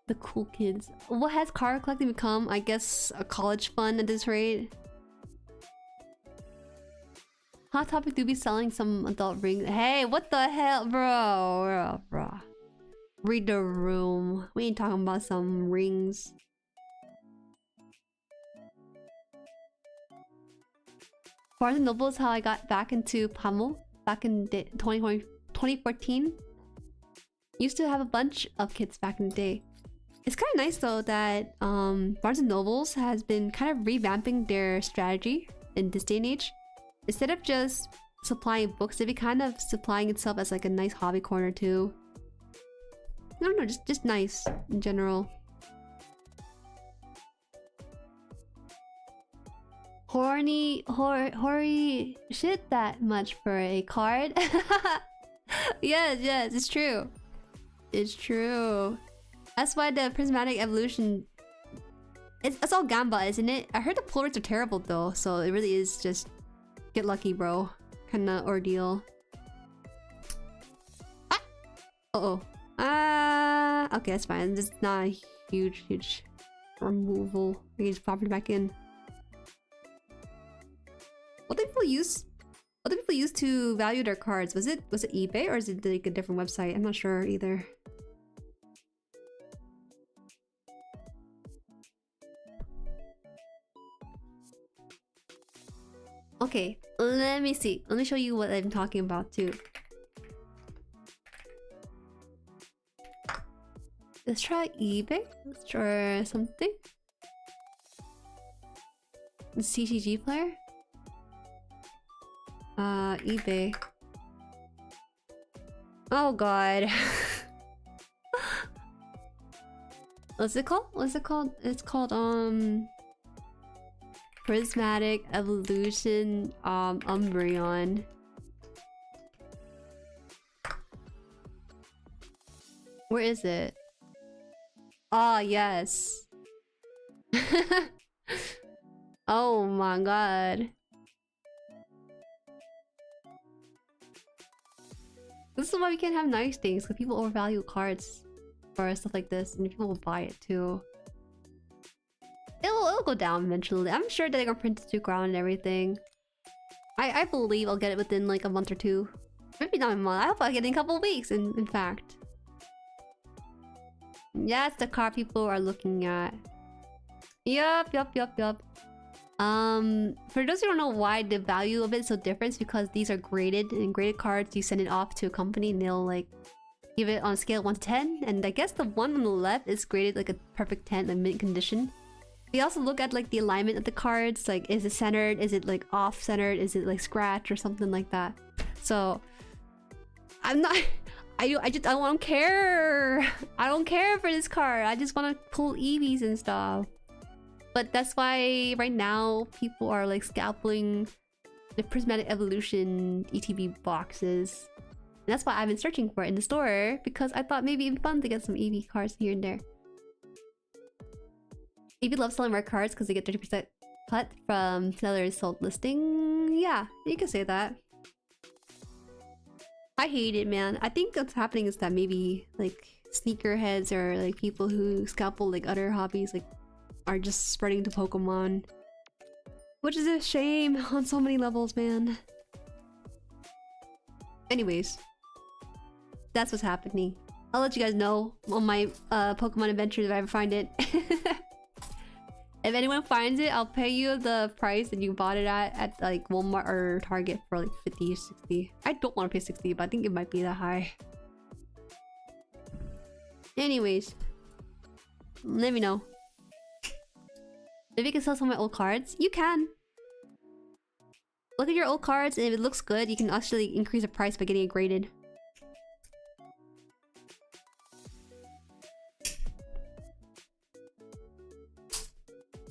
The cool kids. What has card collecting become? I guess a college fund at this rate. Hot Topic do be selling some adult rings. Hey, what the hell, bro? Read the room. We ain't talking about some rings. Barnes & Noble is how I got back into Pummel back in 2014. Used to have a bunch of kits back in the day. It's kind of nice though that Barnes & Nobles has been kind of revamping their strategy in this day and age. Instead of just supplying books, they've been kind of supplying itself as like a nice hobby corner too. I don't know, just nice in general. Hoary shit that much for a card. yes, it's true. It's true. That's why the Prismatic Evolution... It's all Gamba, isn't it? I heard the pull rates are terrible though, so it really is just... Get lucky, bro. Kinda ordeal. Ah! Uh-oh. Okay, that's fine. It's not a huge removal. I can just pop it back in. people use? What do people use to value their cards? Was it eBay or is it like a different website? I'm not sure either. Okay, let me see. Let me show you what I'm talking about too. Let's try eBay. Let's try something. The CCG player. eBay. Oh god. What's it called? What's it called? It's called Prismatic Evolution Umbreon. Where is it? Ah, yes. Oh my god. This is why we can't have nice things, because people overvalue cards or stuff like this, and people will buy it too. It'll go down eventually. I'm sure that they're gonna print it to ground and everything. I believe I'll get it within like a month or two. Maybe not a month. I hope I'll get it in a couple of weeks, in fact. Yeah, it's the card people are looking at. Yup. For those who don't know why the value of it is so different, it's because these are graded, and graded cards, you send it off to a company and they'll like give it on a scale of 1 to 10. And I guess the one on the left is graded like a perfect 10, like mint condition. They also look at like the alignment of the cards, like is it centered, is it like off centered, is it like scratch or something like that. So I'm not I don't care. I don't care for this card. I just want to pull EVs and stuff. But that's why right now people are like scalping the Prismatic Evolution ETB boxes. And that's why I've been searching for it in the store, because I thought maybe it'd be fun to get some EV cards here and there. EV loves selling rare cards because they get 30% cut from sellers sold listing. Yeah, you can say that. I hate it, man. I think what's happening is that maybe like sneakerheads or like people who scalpel like other hobbies like are just spreading to Pokemon, which is a shame on so many levels, man. Anyways, that's what's happening. I'll let you guys know on my Pokemon adventures if I ever find it. If anyone finds it, I'll pay you the price that you bought it at like Walmart or Target for like 50 or 60. I don't want to pay 60, but I think it might be that high. Anyways, let me know. If you can sell some of my old cards, you can. Look at your old cards, and if it looks good, you can actually increase the price by getting it graded.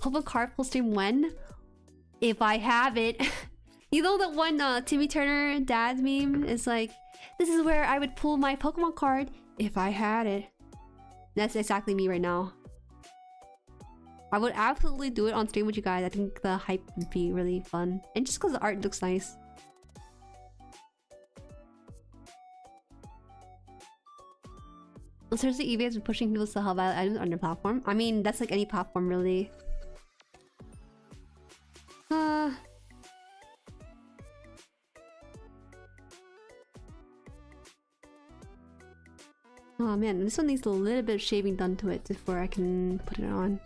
Hope a card pull stream when? If I have it. You know that one Timmy Turner dad meme is like, this is where I would pull my Pokemon card if I had it. That's exactly me right now. I would absolutely do it on stream with you guys. I think the hype would be really fun. And just because the art looks nice. Well, seriously, eBay has been pushing people to sell valid items on their platform. I mean, that's like any platform, really. Oh man, this one needs a little bit of shaving done to it before I can put it on.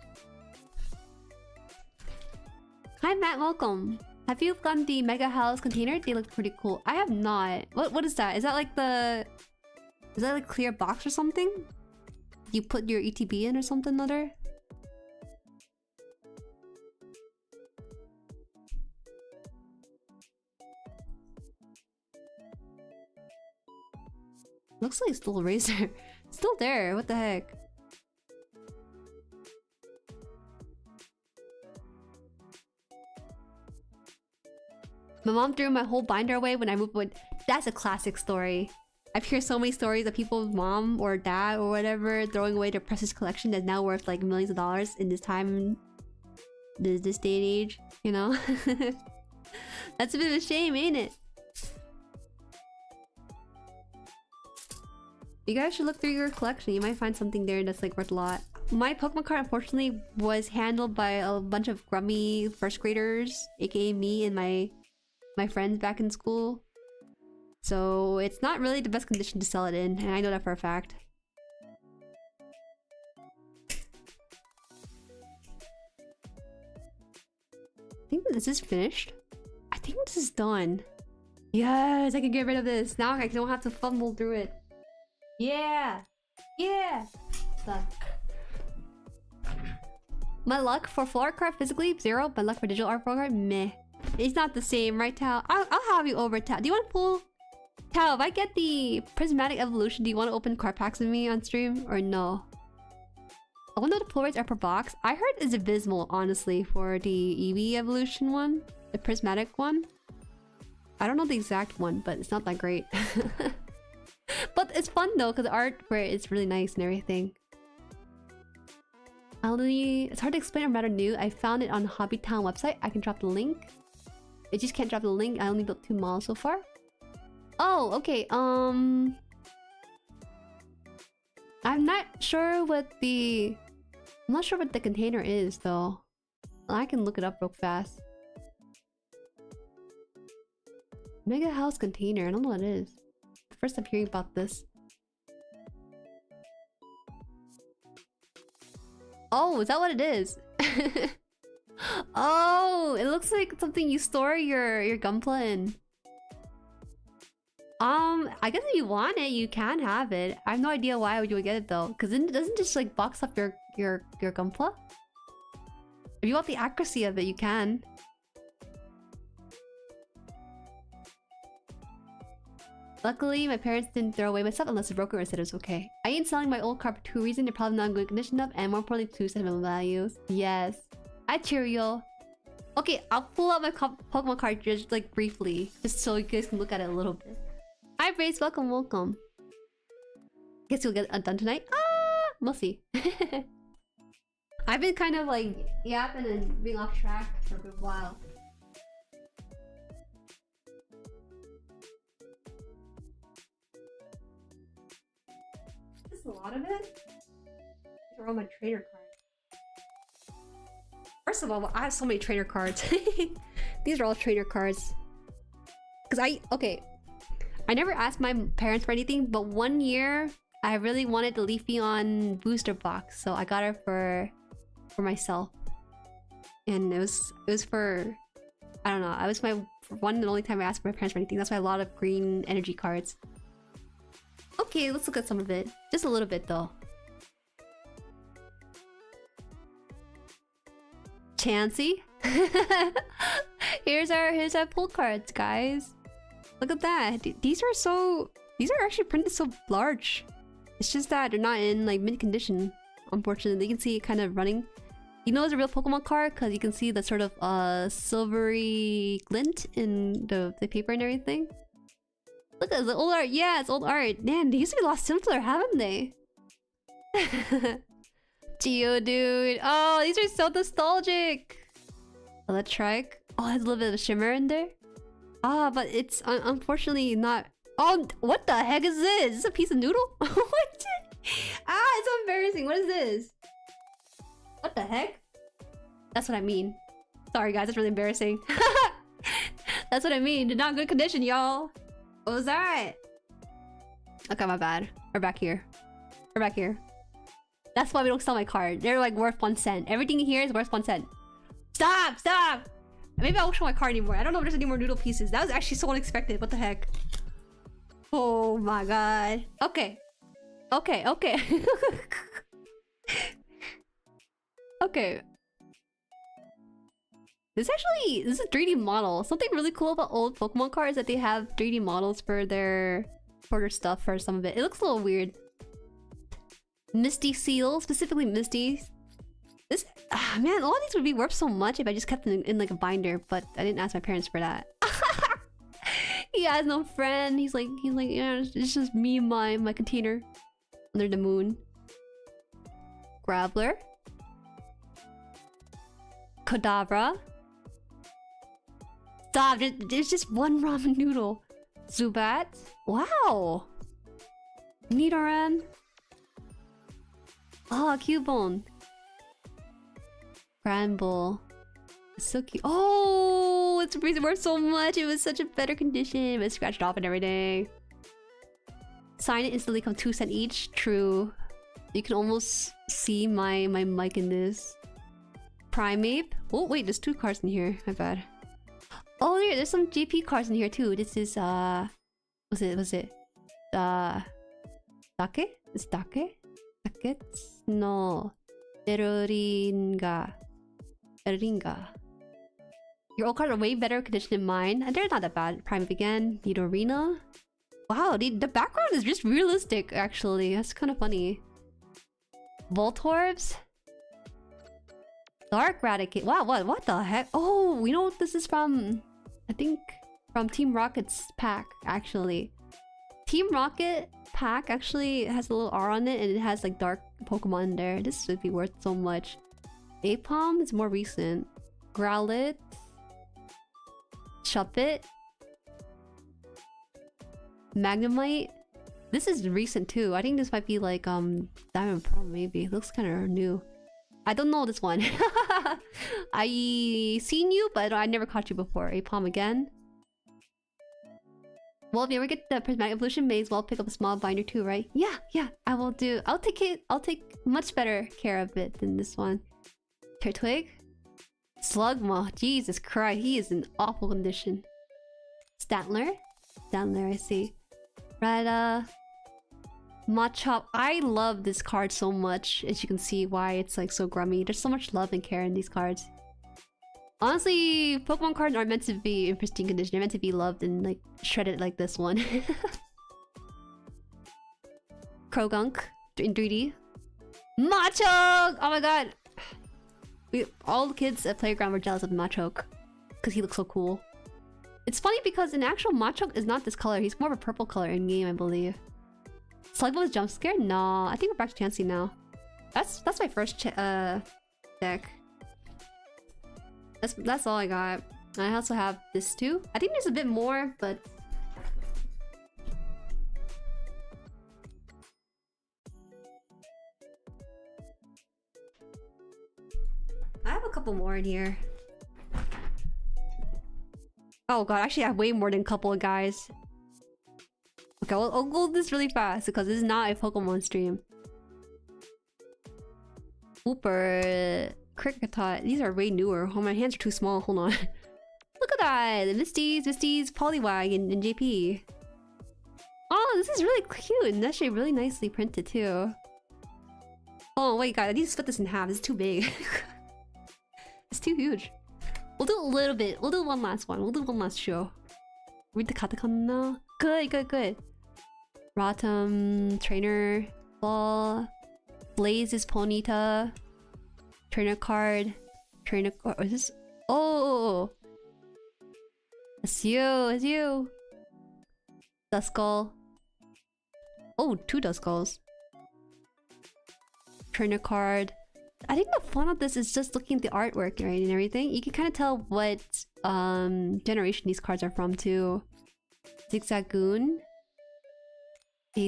Hi Matt, welcome. Have you gotten the Mega House container? They look pretty cool. I have not. What is that? Is that like the... Is that like clear box or something? You put your ETB in or something other? Looks like still a razor. Still there, what the heck? My mom threw my whole binder away when I moved with... That's a classic story. I've heard so many stories of people's mom or dad or whatever throwing away their precious collection that's now worth like millions of dollars in this time... This day and age, you know? That's a bit of a shame, ain't it? You guys should look through your collection. You might find something there that's like worth a lot. My Pokemon card unfortunately was handled by a bunch of grubby first graders, aka me and my my friends back in school. So it's not really the best condition to sell it in, and I know that for a fact. I think this is finished. I think this is done. Yes, I can get rid of this. Now I don't have to fumble through it. Yeah! Yeah! Suck. My luck for floor card physically, 0. My luck for digital art card, meh. It's not the same, right, Tao? I'll have you over, Tao. Do you want to pull? Tao, if I get the prismatic evolution, do you want to open card packs with me on stream? Or no? I wonder what the pull rates are per box. I heard it's abysmal, honestly, for the EV evolution one. The prismatic one. I don't know the exact one, but it's not that great. But it's fun though, because the art for it is really nice and everything. It's hard to explain or matter new. I found it on Hobbytown website. I can drop the link. I just can't drop the link. I only built 2 models so far. Oh, okay. I'm not sure what the... I'm not sure what the container is though. I can look it up real fast. Mega house container. I don't know what it is. First I'm hearing about this. Oh, is that what it is? Oh, it looks like something you store your Gunpla in. I guess if you want it, you can have it. I have no idea why you would get it though, because it doesn't just like box up your Gunpla. If you want the accuracy of it, you can. Luckily, my parents didn't throw away my stuff unless the broker said it was okay. I ain't selling my old car for 2 reasons. They're probably not in good condition enough, and more importantly, 2 sentimental values. Yes. Hi, Cheerio. Okay, I'll pull out my Pokemon card just like briefly, just so you guys can look at it a little bit. Hi, Brace. Welcome, welcome. Guess you'll get it done tonight? Ah, we'll see. I've been kind of like yapping and being off track for a good while. A lot of it? These are all my trainer cards. First of all, I have so many trainer cards. These are all trainer cards. Because I never asked my parents for anything, but one year I really wanted the Leafeon booster box, so I got it for myself. And it was for, I don't know, it was my one and only time I asked my parents for anything. That's why a lot of green energy cards. Okay, let's look at some of it. Just a little bit though. Chansey. Here's our pull cards, guys. Look at that. These are actually printed so large. It's just that they're not in like mint condition. Unfortunately, you can see it kind of running. You know it's a real Pokemon card because you can see the sort of silvery glint in the paper and everything. Look at the old art. Yeah, it's old art. Man, they used to be a lot simpler, haven't they? Geodude. Oh, these are so nostalgic. Electrike. Oh, it has a little bit of a shimmer in there. Ah, but it's unfortunately not. Oh, what the heck is this? Is this a piece of noodle? What? Ah, it's so embarrassing. What is this? What the heck? That's what I mean. Sorry, guys. That's really embarrassing. That's what I mean. They're not in good condition, y'all. What was that? Okay, my bad. We're back here. We're back here. That's why we don't sell my card. They're like worth 1 cent. Everything here is worth 1 cent. Stop! Stop! Maybe I won't show my card anymore. I don't know if there's any more noodle pieces. That was actually so unexpected. What the heck? Oh my god. Okay. Okay, okay. Okay. This is a 3D model. Something really cool about old Pokemon cards is that they have 3D models for their stuff for some of it. It looks a little weird. Misty Seal, specifically Misty. This man, all of these would be worth so much if I just kept them in like a binder, but I didn't ask my parents for that. He has no friend. He's like, yeah, it's just me and my container under the moon. Graveler. Kadabra. Stop, there's just one ramen noodle. Zubat. Wow. Nidoran. Oh, Cubone. Granbull. So cute. Oh, no, it's worth so much. It was such a better condition. It was scratched off and everything. Sign it instantly come 2 cents each. True. You can almost see my mic in this. Primate. Oh wait, there's 2 cards in here. My bad. Oh, there's some GP cards in here too. This is what's it? Dake? It's Dake? Dake? No. Beruringa. Your old cards are way better condition than mine. And they're not that bad. Primate again. Need Arena. Wow, the background is just realistic actually. That's kind of funny. Voltorbs. Dark Radicate. Wow, what the heck? Oh, you know what this is from? I think from Team Rocket's pack, actually. Team Rocket pack actually has a little R on it and it has like dark Pokemon in there. This would be worth so much. Apom is more recent. Growlithe. Shuppet. Magnemite. This is recent too. I think this might be like Diamond Pearl maybe. It looks kind of new. I don't know this one. I seen you, but I never caught you before. Apom again. Well, if you ever get the Prismatic Evolution, may as well pick up a small binder too, right? Yeah, I will do. I'll take much better care of it than this one. Turtwig. Slugma. Jesus Christ, he is in awful condition. Statler, I see. Rada. Machop. I love this card so much. As you can see why it's like so grummy. There's so much love and care in these cards. Honestly, Pokemon cards aren't meant to be in pristine condition. They're meant to be loved and like shredded like this one. Krogunk in 3D. Machoke! Oh my god! All the kids at Playground were jealous of Machoke. Because he looks so cool. It's funny because an actual Machoke is not this color. He's more of a purple color in game, I believe. Slugma was jump scared? No, I think we're back to Chansey now. That's my first deck. That's all I got. I also have this too. I think there's a bit more, but I have a couple more in here. Oh god, actually I have way more than a couple of guys. Okay, I'll go this really fast because this is not a Pokemon stream. Wooper, Kricketot. These are way newer. Oh, my hands are too small. Hold on. Look at that! The Misties, Poliwag, and JP. Oh, this is really cute and actually really nicely printed too. Oh wait, guys, I need to split this in half. This is too big. It's too huge. We'll do a little bit. We'll do one last one. We'll do one last show. Read the katakana now. Good. Rotom, Trainer, Ball, Blaze is Ponyta, Trainer card, is this? Oh! It's you! Duskull. Oh, 2 Duskulls. Trainer card. I think the fun of this is just looking at the artwork, right, and everything. You can kind of tell what generation these cards are from too. Zigzagoon.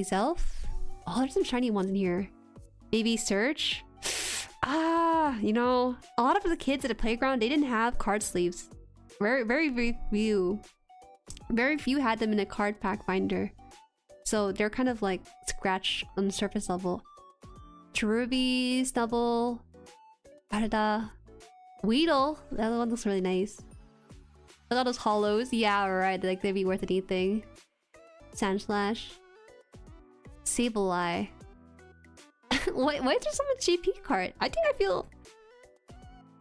Elf. Oh, there's some shiny ones in here. Baby Search. You know, a lot of the kids at the playground, they didn't have card sleeves. Very few. Very few had them in a card pack binder. So they're kind of like scratched on the surface level. Cherubi, Snubble, Barada, Weedle. That one looks really nice. Look at all those hollows. Yeah, right. Like they'd be worth anything. Sandslash. Sableye. Why is there so much GP card? I feel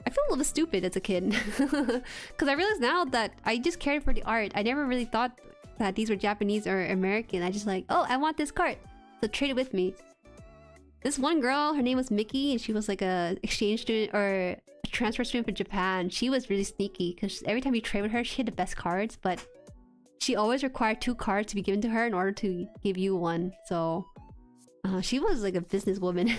a little stupid as a kid. Because I realize now that I just cared for the art. I never really thought that these were Japanese or American. I just like, oh, I want this card. So trade it with me. This one girl, her name was Mickey, and she was like a exchange student or a transfer student from Japan. She was really sneaky because every time you trade with her, she had the best cards, but she always required 2 cards to be given to her in order to give you one. So she was like a businesswoman.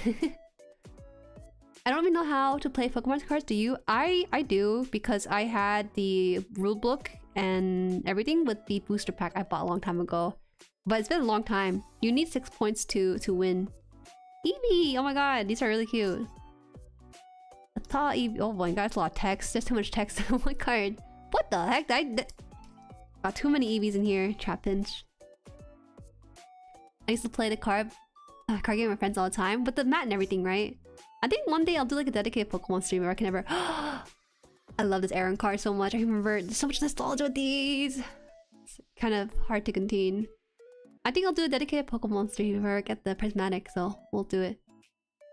I don't even know how to play Pokemon cards. Do you? I do because I had the rulebook and everything with the booster pack I bought a long time ago. But it's been a long time. You need 6 points to win. Eevee! Oh my god, these are really cute. I thought Eevee. Oh my god, that's a lot of text. There's too much text on one card. What the heck? Got too many EVs in here. Trap pinch. I used to play the card game with my friends all the time, but the mat and everything, right? I think one day I'll do like a dedicated Pokemon stream where I can never. I love this Aaron card so much. I remember there's so much nostalgia with these. It's kind of hard to contain. I think I'll do a dedicated Pokemon stream where I get the prismatic, so we'll do it.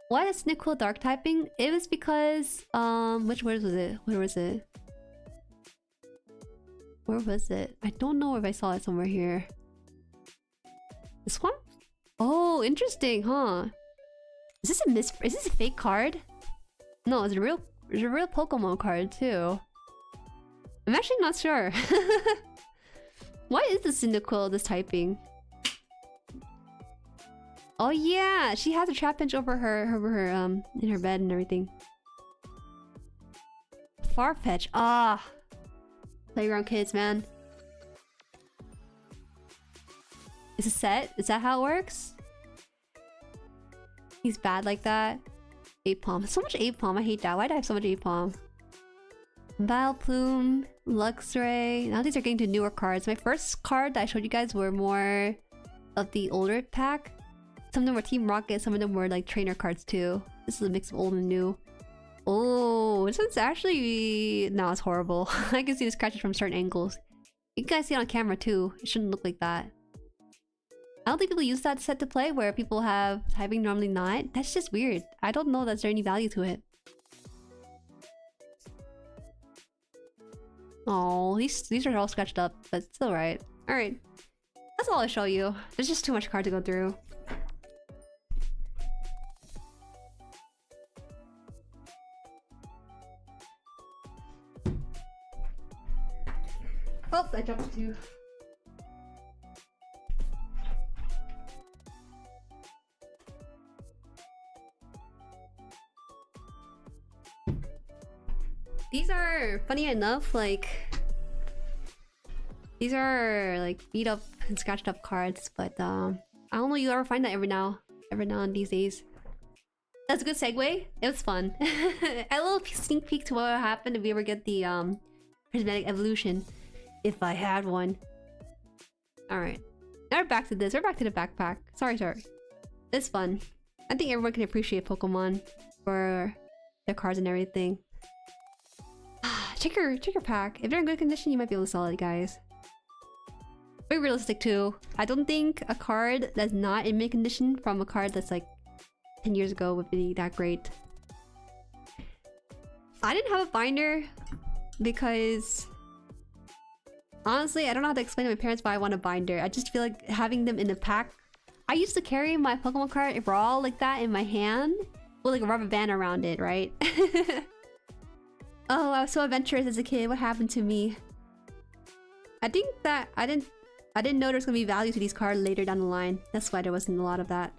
Why is Cyndaquil dark typing? It was because which word was it? Where was it? Where was it? I don't know if I saw it somewhere here. This one? Oh, interesting, huh? Is this a fake card? No, it's a real Pokemon card too. I'm actually not sure. Why is the Cyndaquil this typing? Oh yeah, she has a trap pinch over her in her bed and everything. Farfetch. Ah. Playground kids, man. Is it set? Is that how it works? He's bad like that. Apom. So much Apom. I hate that. Why do I have so much Apom? Vileplume, Luxray. Now these are getting to newer cards. My first card that I showed you guys were more of the older pack. Some of them were Team Rocket, some of them were like trainer cards too. This is a mix of old and new. Oh, this one's actually... No, it's horrible. I can see the scratches from certain angles. You guys see it on camera too. It shouldn't look like that. I don't think people use that set to play where people have typing normally not. That's just weird. I don't know that there's any value to it. Oh, these are all scratched up, but it's alright. Alright. That's all I'll show you. There's just too much card to go through. Oh, I dropped two. These are, funny enough, like... These are, like, beat up and scratched up cards, but, I don't know you ever find that every now and these days. That's a good segue. It was fun. A little sneak peek to what would happen if we ever get the, prismatic evolution. If I had one. Alright. Now we're back to this. We're back to the backpack. Sorry. It's fun. I think everyone can appreciate Pokemon for their cards and everything. Check your pack. If they're in good condition, you might be able to sell it, guys. Very realistic too. I don't think a card that's not in mint condition from a card that's like 10 years ago would be that great. I didn't have a binder because honestly, I don't know how to explain to my parents why I want a binder. I just feel like having them in a pack. I used to carry my Pokemon card raw like that in my hand with like a rubber band around it, right? Oh, I was so adventurous as a kid. What happened to me? I think that I didn't know there was gonna be value to these cards later down the line. That's why there wasn't a lot of that.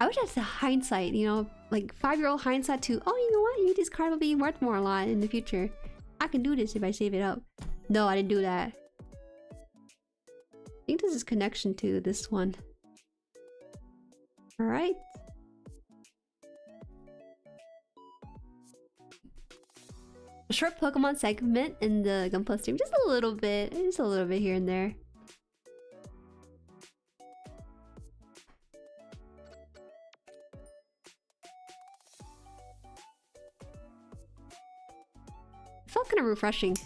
I wish I had the hindsight, you know, like 5-year-old hindsight to, oh, you know what? Maybe this card will be worth more a lot in the future. I can do this if I save it up. No, I didn't do that. I think this is connection to this one. Alright. A short Pokemon segment in the GUNPLA stream. Just a little bit here and there. It felt kind of refreshing.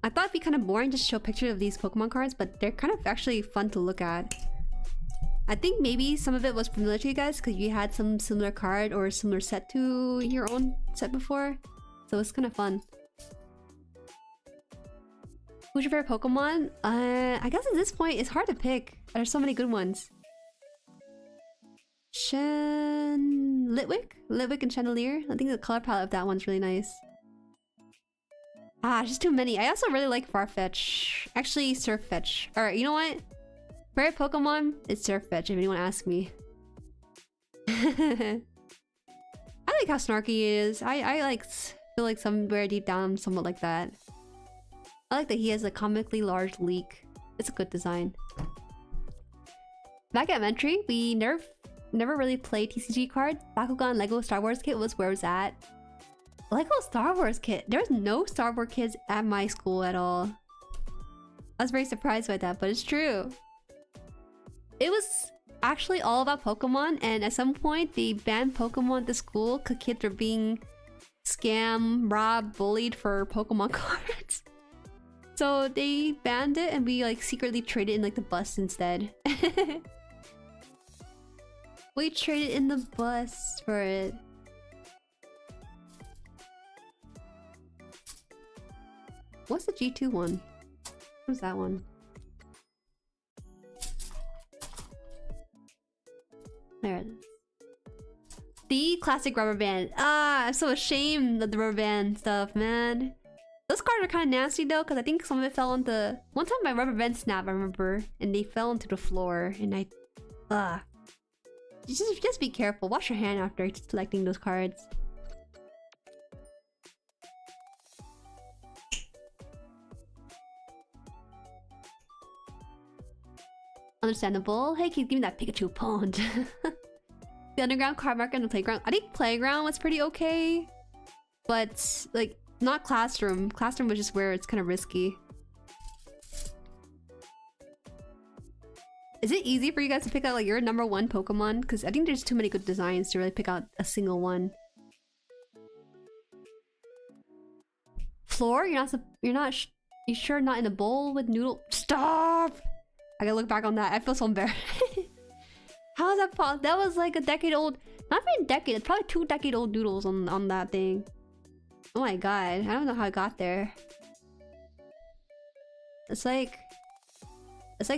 I thought it'd be kind of boring just to show pictures of these Pokemon cards, but they're kind of actually fun to look at. I think maybe some of it was familiar to you guys because you had some similar card or similar set to your own set before. So it's kind of fun. Who's your favorite Pokemon? I guess at this point it's hard to pick. There's so many good ones. Litwick and Chandelier. I think the color palette of that one's really nice. Ah, just too many. I also really like Farfetch. Actually, Surfetch. Alright, you know what? Favorite Pokemon? It's Surfetch, if anyone asks me. I like how snarky he is. I like feel like somewhere deep down I'm somewhat like that. I like that he has a comically large leak. It's a good design. Back at Elementary, we never really played TCG card. Bakugan Lego Star Wars kit was where it was at. Lego Star Wars kit. There's no Star Wars kids at my school at all. I was very surprised by that, but it's true. It was actually all about Pokemon, and at some point they banned Pokemon at the school because kids were being scammed, robbed, bullied for Pokemon cards. So they banned it, and we like secretly traded in like the bus instead. We traded in the bus for it. What's the G2 one? What's that one? There it is. The classic rubber band. Ah, I'm so ashamed of the rubber band stuff, man. Those cards are kind of nasty though, because I think some of it fell onto... One time my rubber band snapped, I remember, and they fell onto the floor, and I... Just be careful. Wash your hand after collecting those cards. Understandable. Hey kids, give me that Pikachu pond. The underground card market on the playground. I think playground was pretty okay. But, like, not classroom. Classroom was just where it's kind of risky. Is it easy for you guys to pick out, like, your #1 Pokemon? Because I think there's too many good designs to really pick out a single one. Floor? You sure not in a bowl with noodle? Stop! I gotta look back on that. I feel so embarrassed. How is that possible? That was like a decade old. Not even a decade. It's probably 2 decade old noodles on that thing. Oh my god. I don't know how I got there. It's like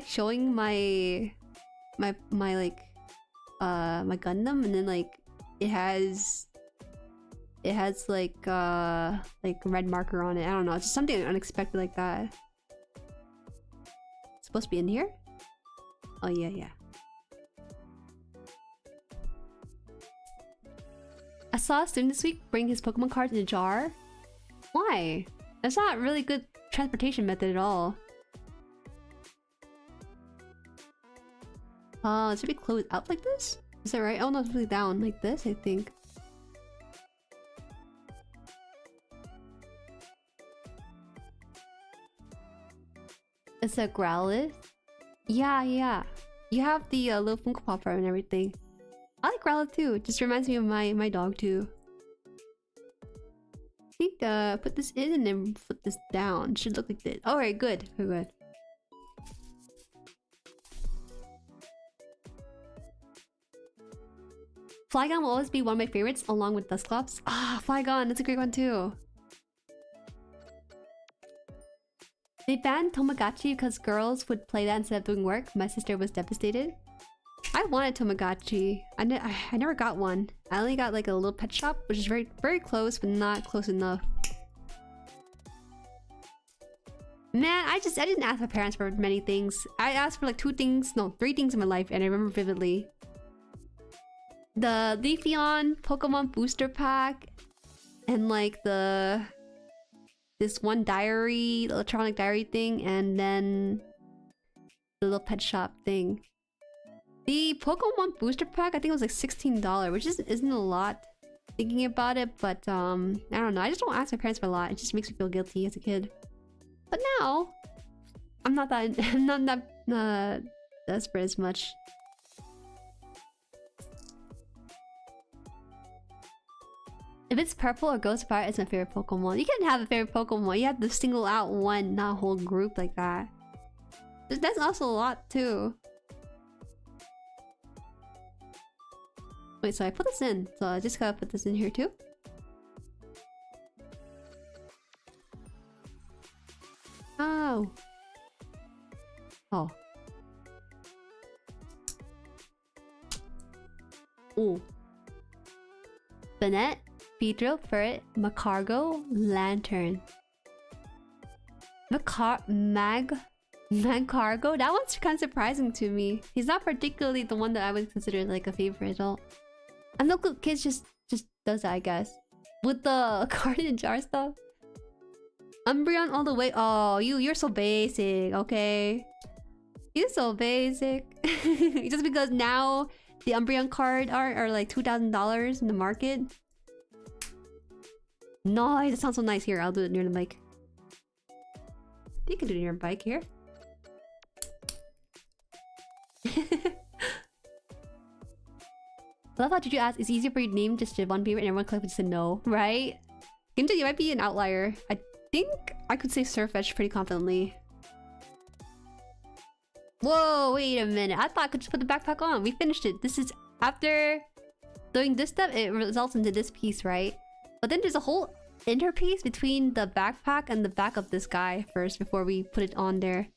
showing my like my Gundam, and then like it has like red marker on it. I don't know. It's just something unexpected like that. It's supposed to be in here? Oh yeah. I saw a student this week bring his Pokemon cards in a jar. Why? That's not really good transportation method at all. It should be closed out like this? Is that right? Oh no, it's really down like this, I think. It's a Growlithe? Yeah. You have the little Funko Pop art and everything. I like Growlithe too. It just reminds me of my dog too. I think put this in and then flip this down. Should look like this. Alright, good. Good. Flygon will always be one of my favorites, along with Dusclops. Ah, Flygon, that's a great one too. They banned Tamagotchi because girls would play that instead of doing work. My sister was devastated. I wanted Tamagotchi. I never got one. I only got like a little pet shop, which is very, very close, but not close enough. Man, I didn't ask my parents for many things. I asked for like 3 things in my life, and I remember vividly. The Leafeon Pokemon Booster Pack, and like this one diary, electronic diary thing, and then the little pet shop thing. The Pokemon Booster Pack, I think it was like $16, which isn't a lot thinking about it, but I don't know. I just don't ask my parents for a lot. It just makes me feel guilty as a kid. But now, I'm not that desperate as much. If it's purple or Ghost Fire, it's my favorite Pokemon. You can't have a favorite Pokemon. You have to single out one, not a whole group like that. That's also a lot too. Wait, so I put this in. So I just gotta put this in here too. Oh. Oh. Ooh. Banette, Beedrill, Ferret, Macargo, Lantern. Magcargo? That one's kind of surprising to me. He's not particularly the one that I would consider like a favorite adult. And no good kids just does that, I guess. With the card in jar stuff. Umbreon all the way. Oh, you're so basic, okay? You're so basic. Just because now the Umbreon card are like $2,000 in the market. Nice, that sounds so nice. Here, I'll do it near the mic. You can do it near your bike here. I love how did you ask, it's easier for you to name just one favorite and everyone collectively said no, right? Ginja, you might be an outlier. I think I could say Surf Edge pretty confidently. Whoa, wait a minute. I thought I could just put the backpack on. We finished it. This is after doing this step, it results into this piece, right? But then there's a whole interpiece between the backpack and the back of this guy first before we put it on there.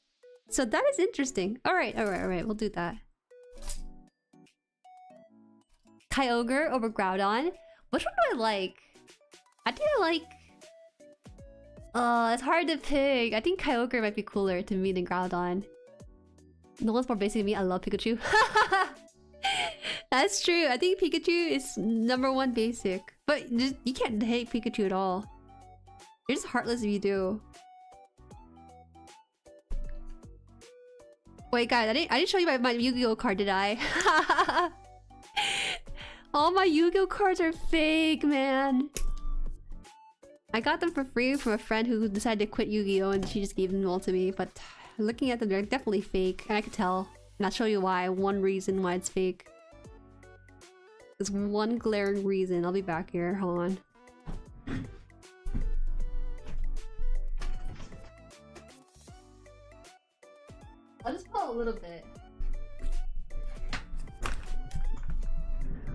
So that is interesting. Alright, we'll do that. Kyogre over Groudon. Which one do I like? I think I like... it's hard to pick. I think Kyogre might be cooler to me than Groudon. No one's more basic than me. I love Pikachu. That's true. I think Pikachu is #1 basic. But just, you can't hate Pikachu at all. You're just heartless if you do. Wait, guys, I didn't show you my Yu-Gi-Oh card, did I? All my Yu-Gi-Oh cards are fake, man. I got them for free from a friend who decided to quit Yu-Gi-Oh and she just gave them all to me. But looking at them, they're definitely fake, and I could tell. And I'll show you why. One reason why it's fake. There's one glaring reason. I'll be back here. Hold on. I'll just pull a little bit.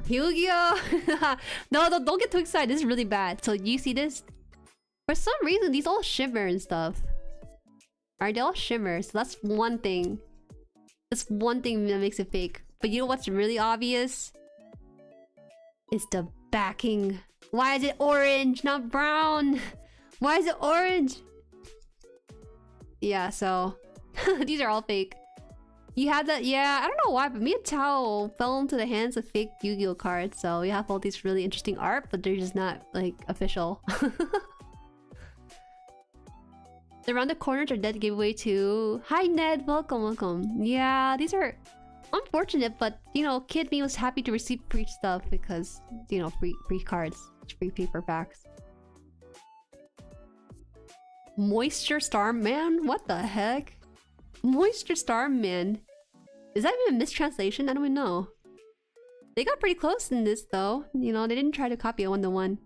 Yu-Gi-Oh! No, don't get too excited. This is really bad. So you see this? For some reason, these all shimmer and stuff. Alright, they all shimmer. So that's one thing. That's one thing that makes it fake. But you know what's really obvious? It's the backing. Why is it orange, not brown? Why is it orange? Yeah, so... these are all fake. You have that, yeah, I don't know why, but me and Tao fell into the hands of fake Yu-Gi-Oh cards, so we have all these really interesting art, but they're just not, like, official. The round the corners are dead giveaway too. Hi Ned, welcome. Yeah, these are unfortunate, but, you know, Kid Me was happy to receive free stuff because, you know, free cards, free paper packs. Moisture Starman? What the heck? Moisture Starman. Is that even a mistranslation? I don't even know. They got pretty close in this though. You know, they didn't try to copy it one-to-one.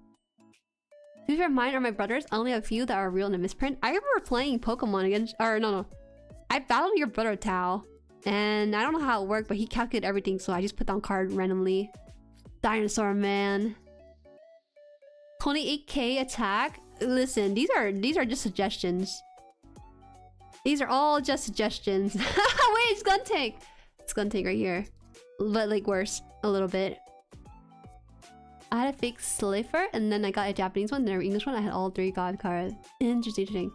These are mine or my brothers. I only have a few that are real and a misprint. I remember playing Pokemon against... Or no. I battled your brother Tao. And I don't know how it worked, but he calculated everything, so I just put down card randomly. Dinosaur Man. 28k attack. Listen, these are just suggestions. These are all just suggestions. Wait, it's Guntank! It's Guntank right here. But like worse. A little bit. I had a fake Slifer, and then I got a Japanese one, then an English one. I had all 3 god cards. Interesting.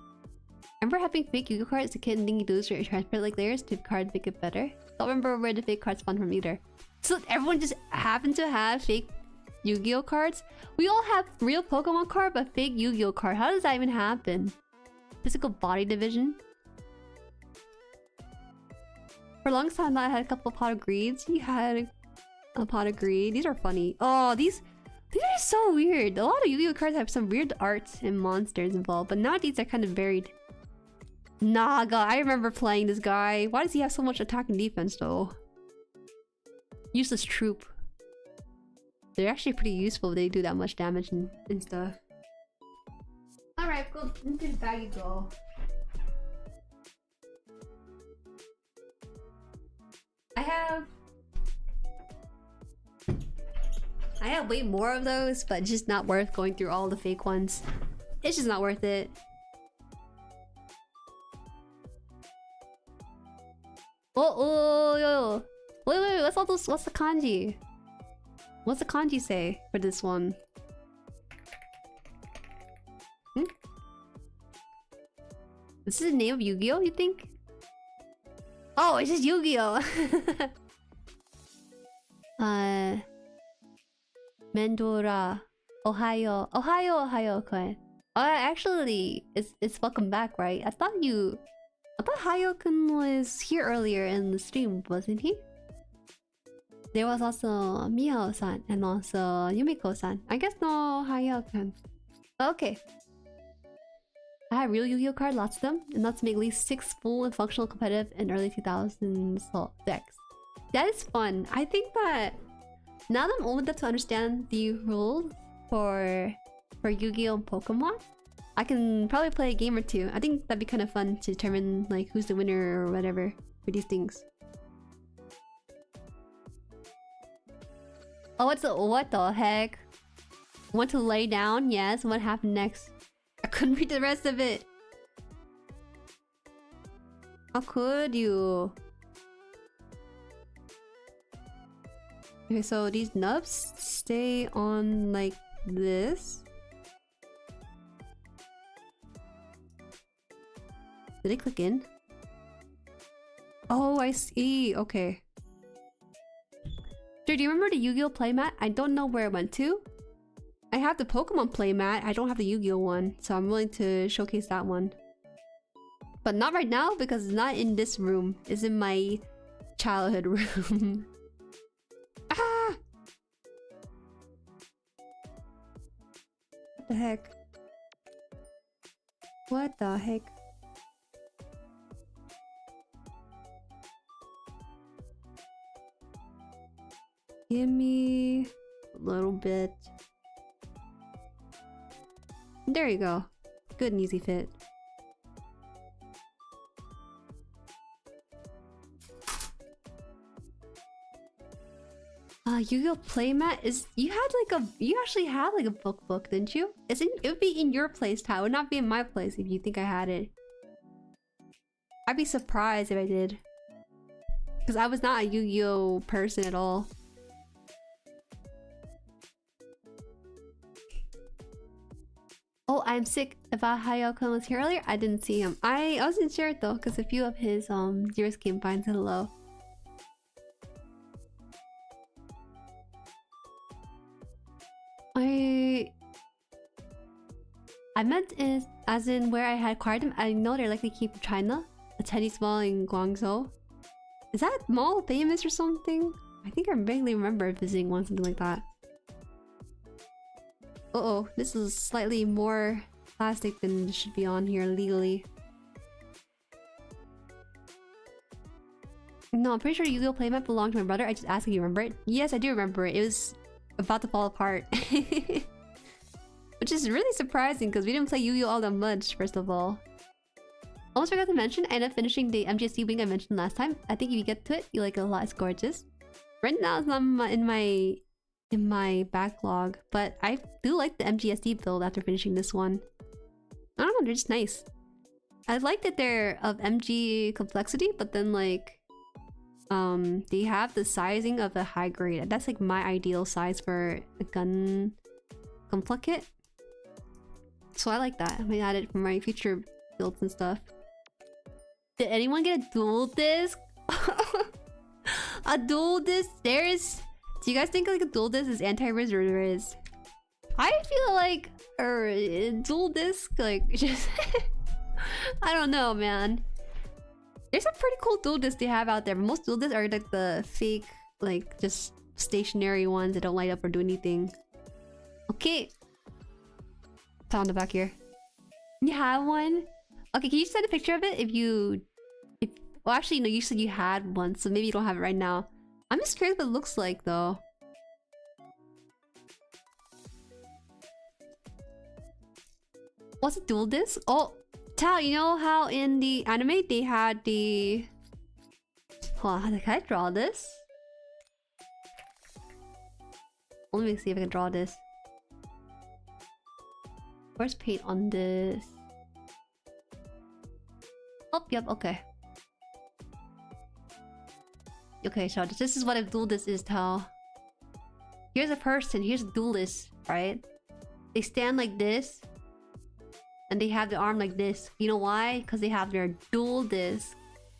I remember having fake Yu-Gi-Oh cards as a kid and thinking those were transparent like layers to cards make it better. Don't remember where the fake cards spawned from either. So everyone just happened to have fake Yu-Gi-Oh cards? We all have real Pokemon card, but fake Yu-Gi-Oh card. How does that even happen? Physical body division? For a long time, I had a couple of pot of greeds. You had a pot of greed. These are funny. Oh, these are so weird. A lot of Yu-Gi-Oh cards have some weird arts and monsters involved, but now these are kind of varied. Naga, I remember playing this guy. Why does he have so much attack and defense though? Useless troop. They're actually pretty useful if they do that much damage and stuff. Alright, go into the bag you go. I have way more of those, but it's just not worth going through all the fake ones. It's just not worth it. Oh, wait, what's all those? What's the kanji? What's the kanji say for this one? This is the name of Yu-Gi-Oh, you think? Oh, it's just Yu-Gi-Oh! Mendora. Ohio. Ohio, okay. Oh, actually, it's welcome back, right? I thought Hayo-kun was here earlier in the stream, wasn't he? There was also Miao-san and also Yumiko-san. I guess no Hayo-kun. Okay. I have real Yu-Gi-Oh card, lots of them, enough to make at least 6 full and functional competitive in early 2000s decks. That is fun. I think that now that I'm old enough to understand the rules for Yu-Gi-Oh and Pokemon, I can probably play a game or two. I think that'd be kind of fun to determine like who's the winner or whatever for these things. Oh, what the heck? Want to lay down? Yes. What happened next? I couldn't read the rest of it. How could you? Okay, so these nubs stay on like this. Did they click in? Oh, I see. Okay. Dude, do you remember the Yu-Gi-Oh playmat? I don't know where it went to. I have the Pokemon playmat. I don't have the Yu-Gi-Oh one, so I'm willing to showcase that one. But not right now because it's not in this room. It's in my childhood room. Ah! What the heck? What the heck? Give me a little bit. There you go. Good and easy fit. Yu-Gi-Oh playmat is you actually had like a book, didn't you? It would be in your place, Ty. It would not be in my place if you think I had it. I'd be surprised if I did. Because I was not a Yu-Gi-Oh person at all. Oh, I'm sick. About Hayao-kun was here earlier. I didn't see him. I wasn't sure though, because a few of his viewers came by and said hello. I meant is as in where I had acquired them. I know they're likely came from China, a Chinese mall in Guangzhou. Is that mall famous or something? I think I vaguely remember visiting one, something like that. Uh-oh, this is slightly more plastic than should be on here legally. No, I'm pretty sure the Yu-Gi-Oh playmat belonged to my brother. I just asked if you remember it. Yes, I do remember it. It was about to fall apart. Which is really surprising because we didn't play Yu-Gi-Oh all that much, first of all. Almost forgot to mention, I ended up finishing the MGSD wing I mentioned last time. I think if you get to it, you like it a lot. It's gorgeous. Right now it's not in my backlog, but I do like the MGSD build after finishing this one. I don't know, they're just nice. I like that they're of MG complexity, but then like they have the sizing of a high grade. That's like my ideal size for a GUNPLA kit. So I like that. I might add it for my future builds and stuff. Did anyone get a dual disc? A dual disc? Do you guys think like a dual disc is anti-riz or riz? I feel like dual disc like just I don't know, man. There's some pretty cool dual discs they have out there, but most dual discs are like the fake, like just stationary ones that don't light up or do anything. Okay. Found it back here. You have one? Okay, can you send a picture of it well actually no, you said you had one, so maybe you don't have it right now. I'm just curious what it looks like though. What's a dual disc? Oh, Tao, you know how in the anime they had the... Hold on, can I draw this? Let me see if I can draw this. Where's paint on this? Oh, yep, okay. Okay, so this is what a dual disc is, Tao. Here's a person, here's a dual disc, right? They stand like this. And they have the arm like this. You know why? Because they have their dual disc.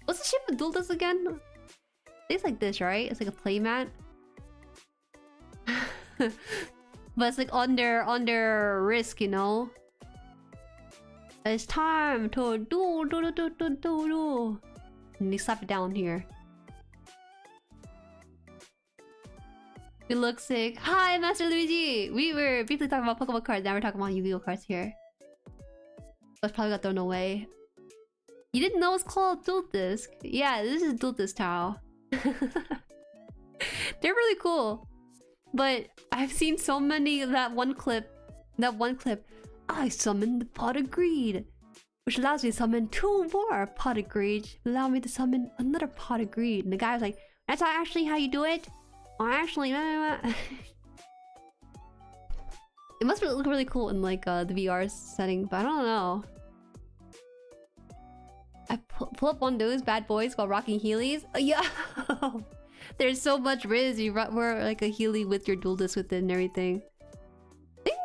What's the shape of dual disc again? It's like this, right? It's like a playmat. But it's like on their wrist, you know? It's time to do. And they slap it down here. You look sick. Hi, Master Luigi! We were briefly talking about Pokemon cards, now we're talking about Yu-Gi-Oh cards here. But probably got thrown away. You didn't know it's called Dual Disc? Yeah, this is Dual Disc Tao. They're really cool. But I've seen so many that one clip. I summoned the Pot of Greed, which allows me to summon 2 more Pot of Greed. Allow me to summon another Pot of Greed. And the guy was like, "That's not actually how you do it. Oh, actually, it must look really cool in like the VR setting, but I don't know." I pull up one of those bad boys while rocking Heelys. Yeah, there's so much Riz. You wear like a Heely with your dual disc with it and everything. I think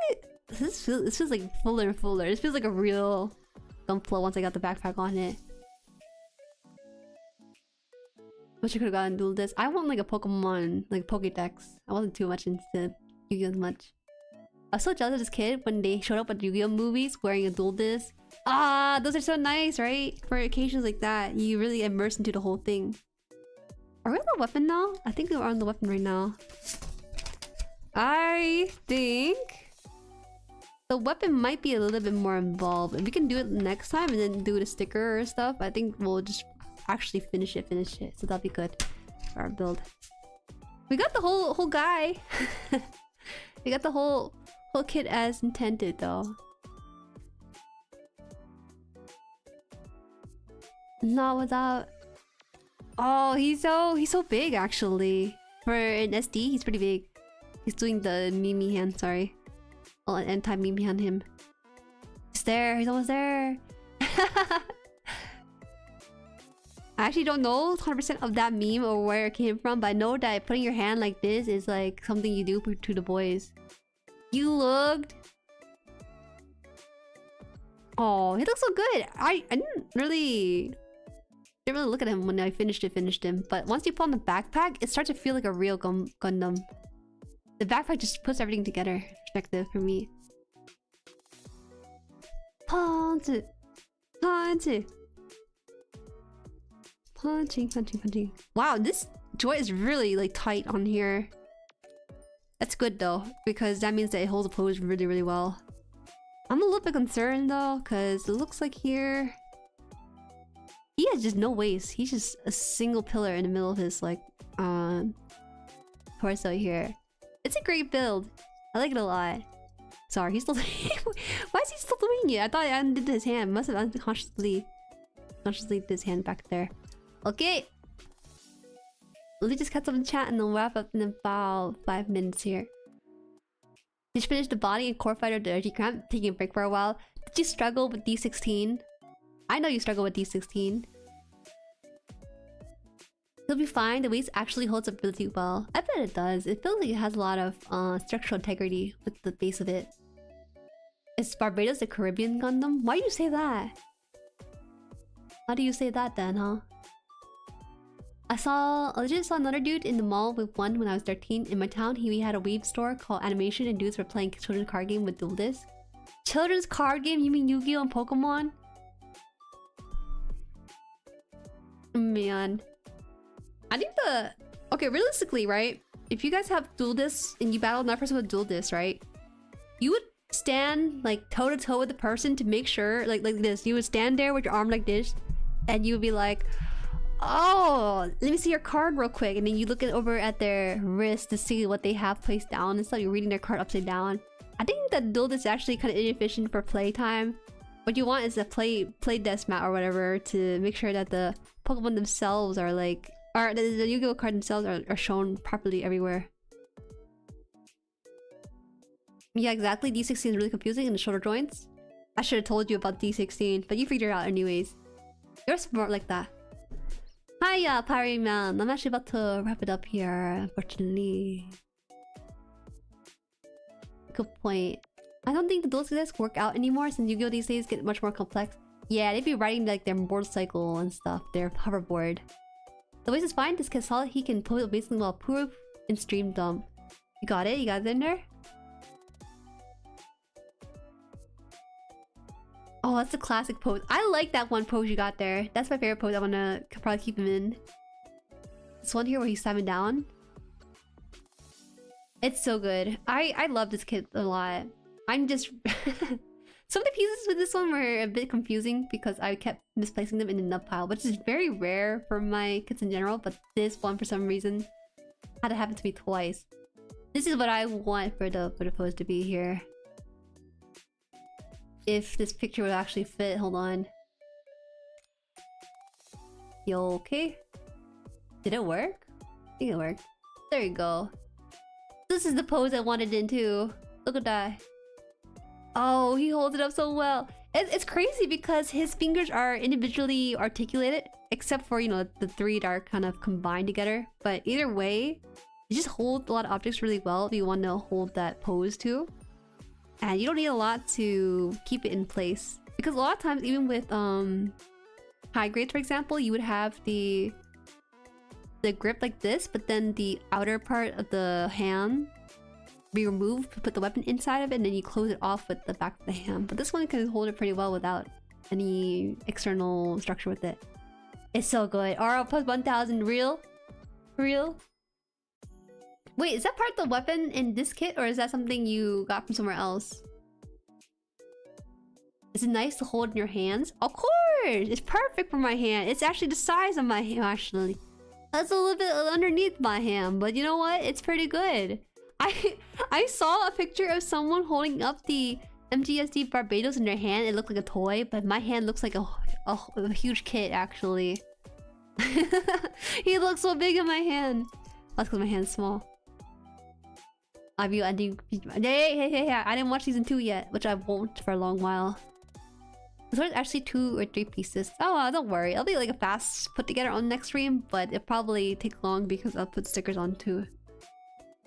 this feels like fuller and fuller. This feels like a real Gunpla once I got the backpack on it. Wish I could have gotten dual disc. I want like a Pokemon, like Pokédex. I wasn't too much into Yu-Gi-Oh much. I was so jealous of this kid when they showed up at Yu-Gi-Oh movies wearing a dual disc. Ah, those are so nice, right? For occasions like that, you really immerse into the whole thing. Are we on the weapon now? I think we're on the weapon right now. I think the weapon might be a little bit more involved. If we can do it next time and then do the sticker or stuff, I think we'll just actually finish it. So that'll be good for our build. We got the whole guy. We got the whole kit as intended though. Not without. Oh, he's so big actually. For an SD, he's pretty big. He's doing the Mimi hand, sorry. Oh, an anti-Mimi hand him. He's there, he's almost there. I actually don't know 100% of that meme or where it came from, but I know that putting your hand like this is like something you do to the boys. You looked. Oh, he looks so good. I didn't really look at him when I finished him. But once you put on the backpack, it starts to feel like a real Gundam. The backpack just puts everything together. Perspective for me. Punch. Punching. Wow, this joint is really like tight on here. That's good though, because that means that it holds the pose really well. I'm a little bit concerned though, because it looks like here he has just no waist. He's just a single pillar in the middle of his like torso here. It's a great build. I like it a lot. Sorry, he's still why is he still doing it? I thought I undid his hand. Must have unconsciously did his hand back there. Okay. Let me just cut some chat and then wrap up in about 5 minutes here. Did you finish the body and core fighter dirty cramp? Taking a break for a while. Did you struggle with D16? I know you struggle with D16. It'll be fine. The waist actually holds up really well. I bet it does. It feels like it has a lot of structural integrity with the base of it. Is Barbatos the Caribbean Gundam? Why do you say that? How do you say that then, huh? I legit saw another dude in the mall with one when I was 13. In my town, we had a weeb store called Animation and dudes were playing children's card game with dual disc. Children's card game? You mean Yu-Gi-Oh and Pokemon? Man. I think okay, realistically, right? If you guys have dual discs and you battle another person with dual discs, right? You would stand like toe to toe with the person to make sure, like this. You would stand there with your arm like this, and you would be like, "Oh, let me see your card real quick," and then you look over at their wrist to see what they have placed down instead of you reading their card upside down. I think that dual disc is actually kind of inefficient for playtime. What you want is a play desk mat or whatever to make sure that the Pokemon themselves are like, or the Yu-Gi-Oh card themselves are shown properly everywhere. Yeah, exactly. D16 is really confusing in the shoulder joints. I should have told you about D16, but you figured it out anyways. You're smart like that. Hiya, Pirate Man. I'm actually about to wrap it up here, unfortunately. Good point. I don't think the dual discs work out anymore since Yu-Gi-Oh these days get much more complex. Yeah, they'd be riding like their motorcycle and stuff, their hoverboard. The waist is fine. This kid's solid. He can pull it basically while proof and stream dump. You got it? You got it in there? Oh, that's a classic pose. I like that one pose you got there. That's my favorite pose. I wanna probably keep him in. This one here where he's slamming down. It's so good. I love this kit a lot. I'm just some of the pieces with this one were a bit confusing because I kept misplacing them in the nub pile, which is very rare for my kits in general, but this one for some reason had to happen to me twice. This is what I want for the pose to be here. If this picture would actually fit, hold on. You okay? Did it work? I think it worked. There you go. This is the pose I wanted in too. Look at that. Oh, he holds it up so well. It's crazy because his fingers are individually articulated, except for, you know, the three that are kind of combined together. But either way, you just hold a lot of objects really well if you want to hold that pose too. And you don't need a lot to keep it in place. Because a lot of times, even with high grades, for example, you would have the grip like this, but then the outer part of the hand be removed to put the weapon inside of it, and then you close it off with the back of the hand. But this one can hold it pretty well without any external structure with it. It's so good. RL plus 1000, real? Real? Wait, is that part of the weapon in this kit, or is that something you got from somewhere else? Is it nice to hold in your hands? Of course! It's perfect for my hand. It's actually the size of my hand, actually. That's a little bit underneath my hand, but you know what? It's pretty good. I saw a picture of someone holding up the MGSD Barbatos in their hand. It looked like a toy, but my hand looks like a huge kit, actually. He looks so big in my hand. That's because my hand's small. Hey, I didn't watch season 2 yet, which I won't for a long while. There's actually 2 or 3 pieces. Oh, don't worry. It'll be like a fast put together on next stream, but it'll probably take long because I'll put stickers on too.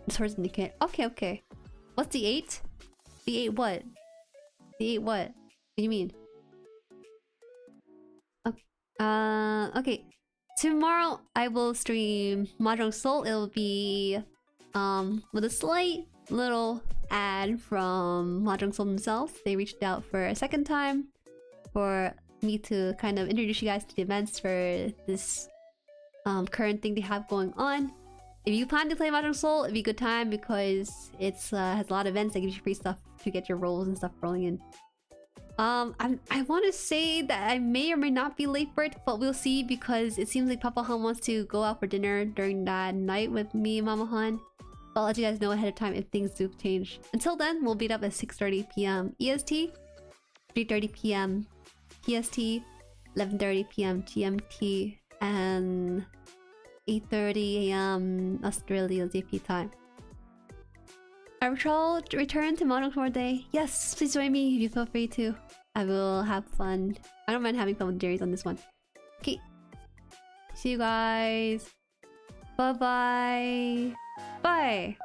The swords in the kit. Okay, okay. What's the 8? The 8 what? The 8 what? What do you mean? Okay. Tomorrow I will stream Mahjong Soul. It'll be with a slight little ad from Mahjong Soul themselves. They reached out for a second time for me to kind of introduce you guys to the events for this current thing they have going on. If you plan to play Mahjong Soul, it'd be a good time because it's has a lot of events that gives you free stuff to get your rolls and stuff rolling in. I want to say that I may or may not be late for it, but we'll see because it seems like Papa Han wants to go out for dinner during that night with me and Mama Han. I'll let you guys know ahead of time if things do change. Until then, we'll meet up at 6:30 p.m. EST, 3:30 p.m. PST, 11:30 p.m. GMT, and 8:30 a.m. Australia JP time. I will return to Mahjong for a day. Yes, please join me if you feel free to. I will have fun. I don't mind having fun with Jueri's on this one. Okay. See you guys. Bye-bye. Bye.